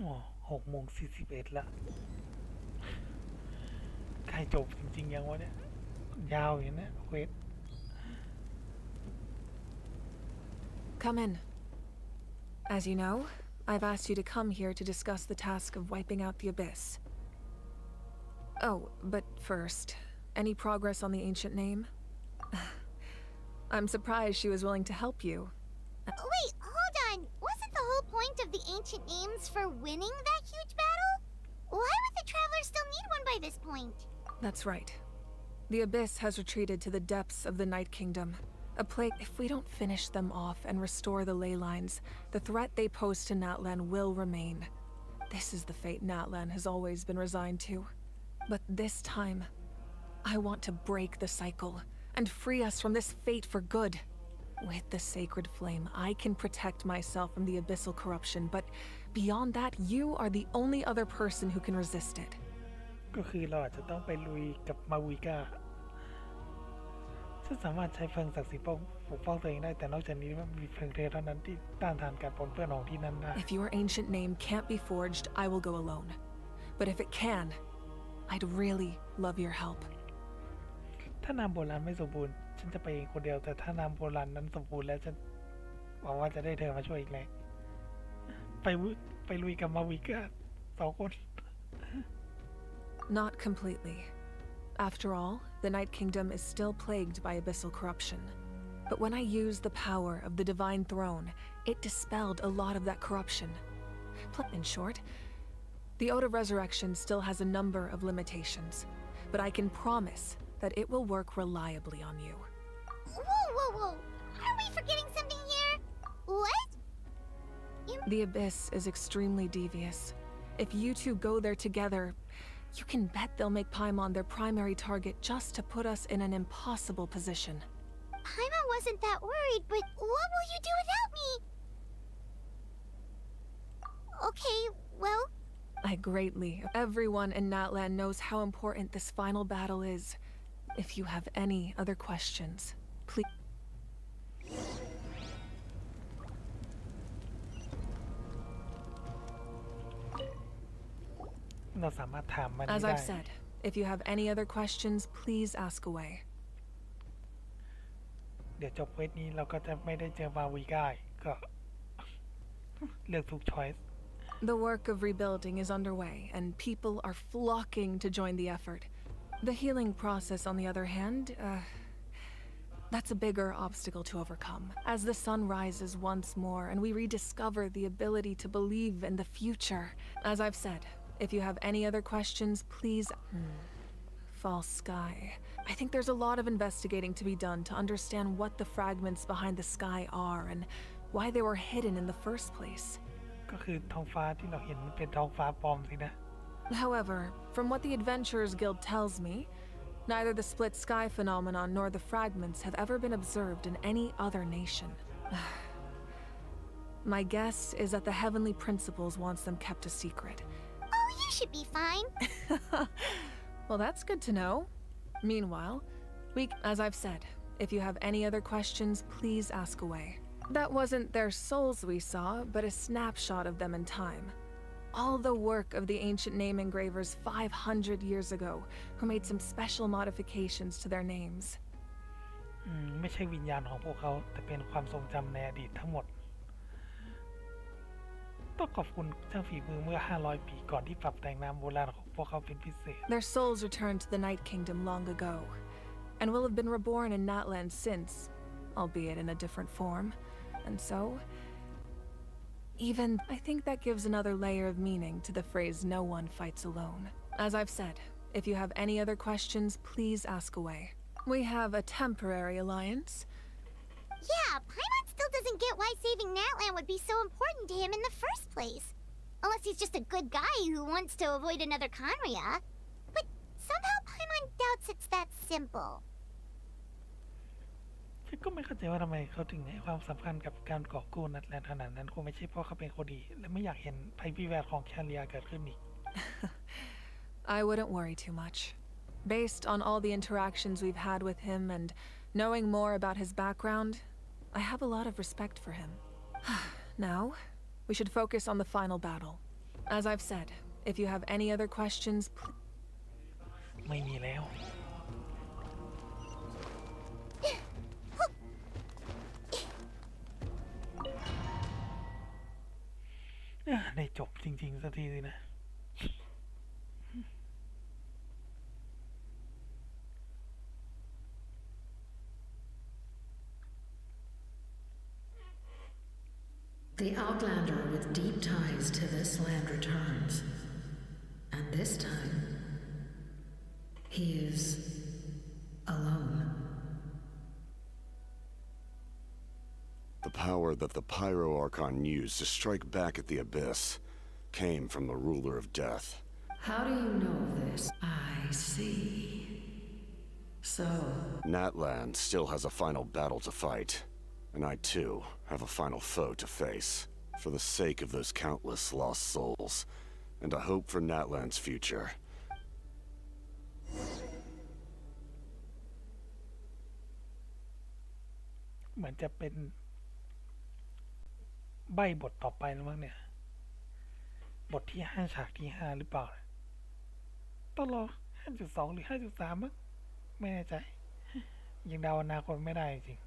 Oh, 6:41ละใกล้จบจริงๆยังวะเนี่ยยาวอย่างนี้เควส Come in. As you know, I've asked you to come here to discuss the task of wiping out the Abyss. Oh, but first, any progress on the ancient name? I'm surprised she was willing to help you. Wait, hold on. Wasn't the whole point of the ancient names for winning that huge battle? Why would the Travelers still need one by this point? That's right. The Abyss has retreated to the depths of the Night Kingdom. A plague. If we don't finish them off and restore the ley lines, the threat they pose to Natlan will remain. This is the fate Natlan has always been resigned to. But this time, I want to break the cycle and free us from this fate for good. With the sacred flame, I can protect myself from the abyssal corruption, but beyond that, you are the only other person who can resist it. ก็คือเราอาจจะต้องไปลุยกับมาวิกาซึ่งสามารถใช้เพลิงศักดิ์สิทธิ์ปกป้องตัวเองได้แต่นอกจากนี้มันมีเพลิงเทเท่านั้นที่ต้านทานการปนเปื้อนของที่นั่นได้ If your ancient name can't be forged, I will go alone. But if it can, I'd really love your help. ถ้านามโบราณไม่สมบูรณ์ฉันจะไปเองคนเดียวแต่ถ้านามโบราณนั้นสมบูรณ์แล้วฉันหวังว่าจะได้เธอมาช่วยอีกแรงไปลุยกับมาวิกา2 คน Not completely. After all, the Night Kingdom is still plagued by abyssal corruption. But when I used the power of the Divine Throne, it dispelled a lot of that corruption. In short, the Ode of Resurrection still has a number of limitations, but I can promise that it will work reliably on you. Whoa! Are we forgetting something here? What? The Abyss is extremely devious. If you two go there together, you can bet they'll make Paimon their primary target just to put us in an impossible position. Paimon wasn't that worried, but what will you do without me? Okay, well... I greatly... Everyone in Natlan knows how important this final battle is. If you have any other questions, please... เราสามารถถามมัน As ได้ I've said, if you have any other questions, please ask away. เดี๋ยวจบเควสนี้เราก็จะไม่ได้เจอมาวีก้าก็เลือกทุก choice The work of rebuilding is underway, and people are flocking to join the effort. The healing process, on the other hand, that's a bigger obstacle to overcome. As the sun rises once more and we rediscover the ability to believe in the future. As I've said, if you have any other questions, please... False sky. I think there's a lot of investigating to be done to understand what the fragments behind the sky are and why they were hidden in the first place. ก็คือท้องฟ้าที่เราเห็นมันเป็นท้องฟ้าปลอมสินะ However, from what the Adventurers Guild tells me, neither the split sky phenomenon nor the fragments have ever been observed in any other nation. My guess is that the Heavenly Principles wants them kept a secret. Oh, you should be fine. Well, that's good to know. Meanwhile, as I've said, if you have any other questions, please ask away. That wasn't their souls we saw, but a snapshot of them in time. All the work of the ancient name engravers 500 years ago, who made some special modifications to their names. ไม่ใช่วิญญาณของพวกเขาแต่เป็นความทรงจำในอดีตทั้งหมดต้องขอบคุณช่างฝีมือเมื่อ500 ปีก่อนที่ปรับแต่งนามโบราณของพวกเขาเป็นพิเศษ Their souls returned to the Night Kingdom long ago, and will have been reborn in Natland since, albeit in a different form. And so, I think that gives another layer of meaning to the phrase "no one fights alone." As I've said, if you have any other questions, please ask away. We have a temporary alliance. Yeah, Paimon still doesn't get why saving Natland would be so important to him in the first place. Unless he's just a good guy who wants to avoid another Conria. But somehow Paimon doubts it's that simple. ฉันก็ไม่เข้าใจว่าทำไมเขาถึงให้ความสำคัญกับการก่อกู้นัดแลนด์ขนาดนั้นคงไม่ใช่เพราะเขาเป็นคนดีและไม่อยากเห็นภัยพิบัติของแคเรียเกิดขึ้นอีก I wouldn't worry too much. Based on all the interactions we've had with him and knowing more about his background, I have a lot of respect for him. Now, we should focus on the final battle. As I've said, if you have any other questions, ไม่มีแล้ว ได้จบจริงๆสักทีสินะ The Outlander with deep ties to this land returns. And this time, he is alone. The power that the Pyro Archon used to strike back at the Abyss came from the Ruler of Death. How do you know this? I see. So... Natland still has a final battle to fight. And I too have a final foe to face. For the sake of those countless lost souls. And a hope for Natland's future. เหมือนจะเป็นใบบทต่อไปแล้วมั้งเนี่ยบทที่5ฉากที่5หรือเปล่าต้องรอ 5.2 หรือ 5.3 มั้งไม่แน่ใจยังเดาอนาคตไม่ได้จริง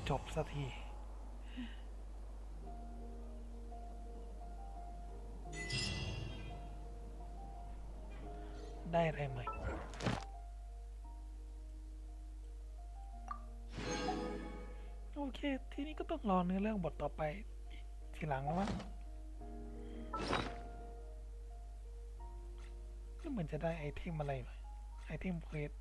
จบสักทีได้อะไรไหมโอเคทีนี้ก็ต้องรอเนื้อเรื่องบทต่อไปทีหลังแล้วมั้งก็เหมือนจะได้ไอเทมอะไรไหมไอเทมเควส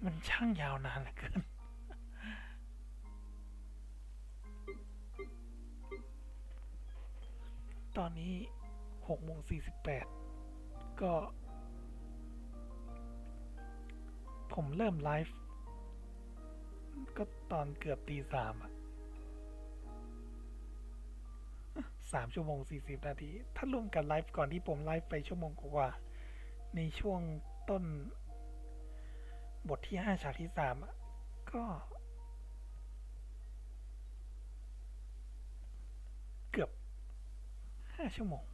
มันช่างยาวนานเหลือเกินตอนนี้6:48ก็ ผมเริ่มไลฟ์ก็ตอนเกือบตี 3อะ3 ชั่วโมง 40 นาทีถ้ารวมกันไลฟ์ก่อนที่ผมไลฟ์ไปชั่วโมงกว่าในช่วงต้นบทที่ 5 ฉากที่ 3อะก็เกือบ5 ชั่วโมง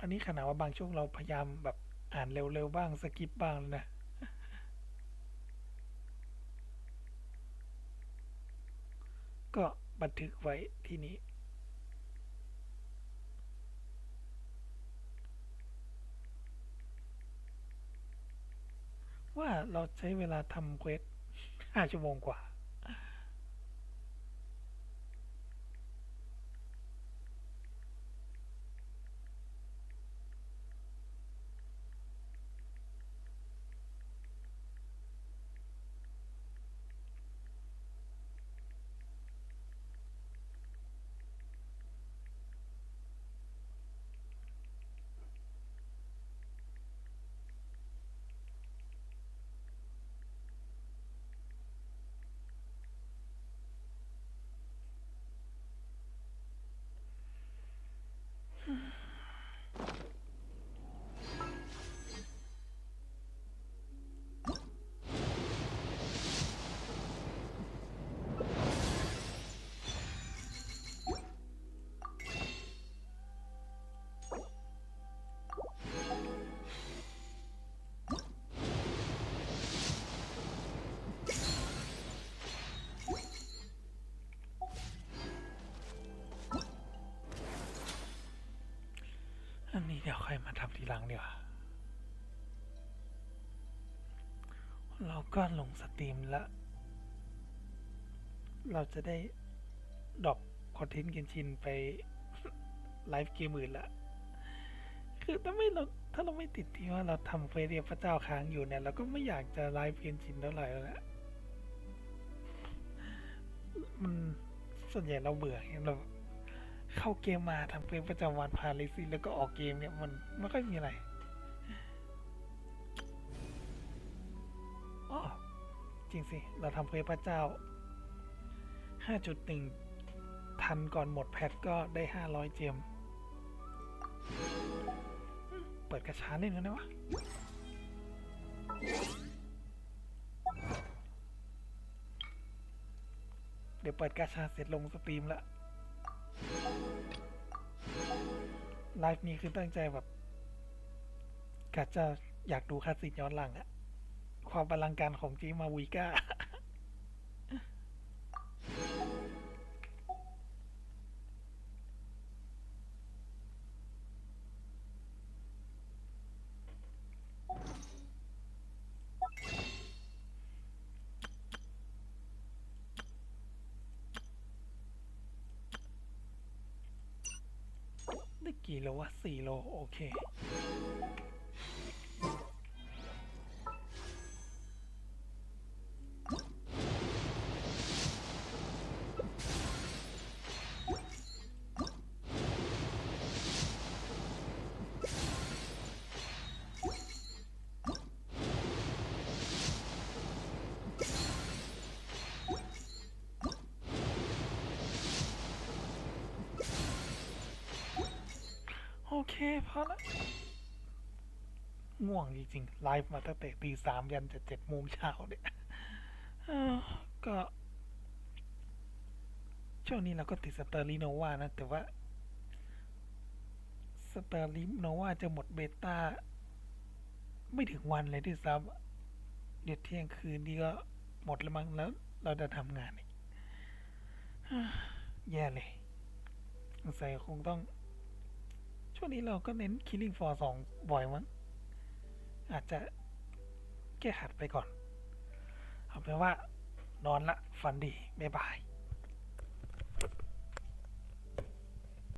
อันนี้ขนาดว่าบางช่วงเราพยายามแบบอ่านเร็วๆบ้างสกิปบ้างเลยนะก็บันทึกไว้ที่นี้ว่าเราใช้เวลาทำเควส5 ชั่วโมงกว่าอันนี้เดี๋ยวค่อยมาทำทีหลังดีกว่าเราก็ลงสตรีมแล้วเราจะได้ดรอปคอนเทนต์เกนชินไปไลฟ์เกมอื่นละคือถ้าเราไม่ติดที่ว่าเราทำเฟซเรียพระเจ้าค้างอยู่เนี่ยเราก็ไม่อยากจะไลฟ์เกนชินเท่าไหร่แล้วแหละมันส่วนใหญ่เราเบื่อเราเข้าเกมมาทำเควสประจำวันผ่านเลซี่แล้วก็ออกเกมเนี่ยมันไม่ค่อยมีอะไรอ๋อจริงสิเราทำเควสพระเจ้า 5.1 ทันก่อนหมดแพทก็ได้500 เจมเปิดกระชาเล่นกันได้วะเดี๋ยวเปิดกระชาเสร็จลงสตรีมละไลฟ์นี้คือตั้งใจแบบกะจะอยากดูคลาสสิกย้อนหลังอะความอลังการของจีมาวิก้าได้กี่โลวะ4 โลโอเคโอเคพอละง่วงจริงๆไลฟ์มาตั้งแต่ตี 3ยันจะ7 โมงเช้าเนี่ยก็ช่วงนี้เราก็ติดสเตอร์ลิโนวานะแต่ว่าสเตอร์ลิโนวาจะหมดเบต้าไม่ถึงวันเลยด้วยซ้ำเดี๋ยวเที่ยงคืนนี้ก็หมดแล้วมั้งแล้วเราจะทำงานอีกแย่เลยสงสัยคงต้องช่วงนี้เราก็เน้น Killing Floor 2 บ่อยมั้งอาจจะแก้ขัดไปก่อนเอาเป็นว่านอนละฝันดีบ๊ายบาย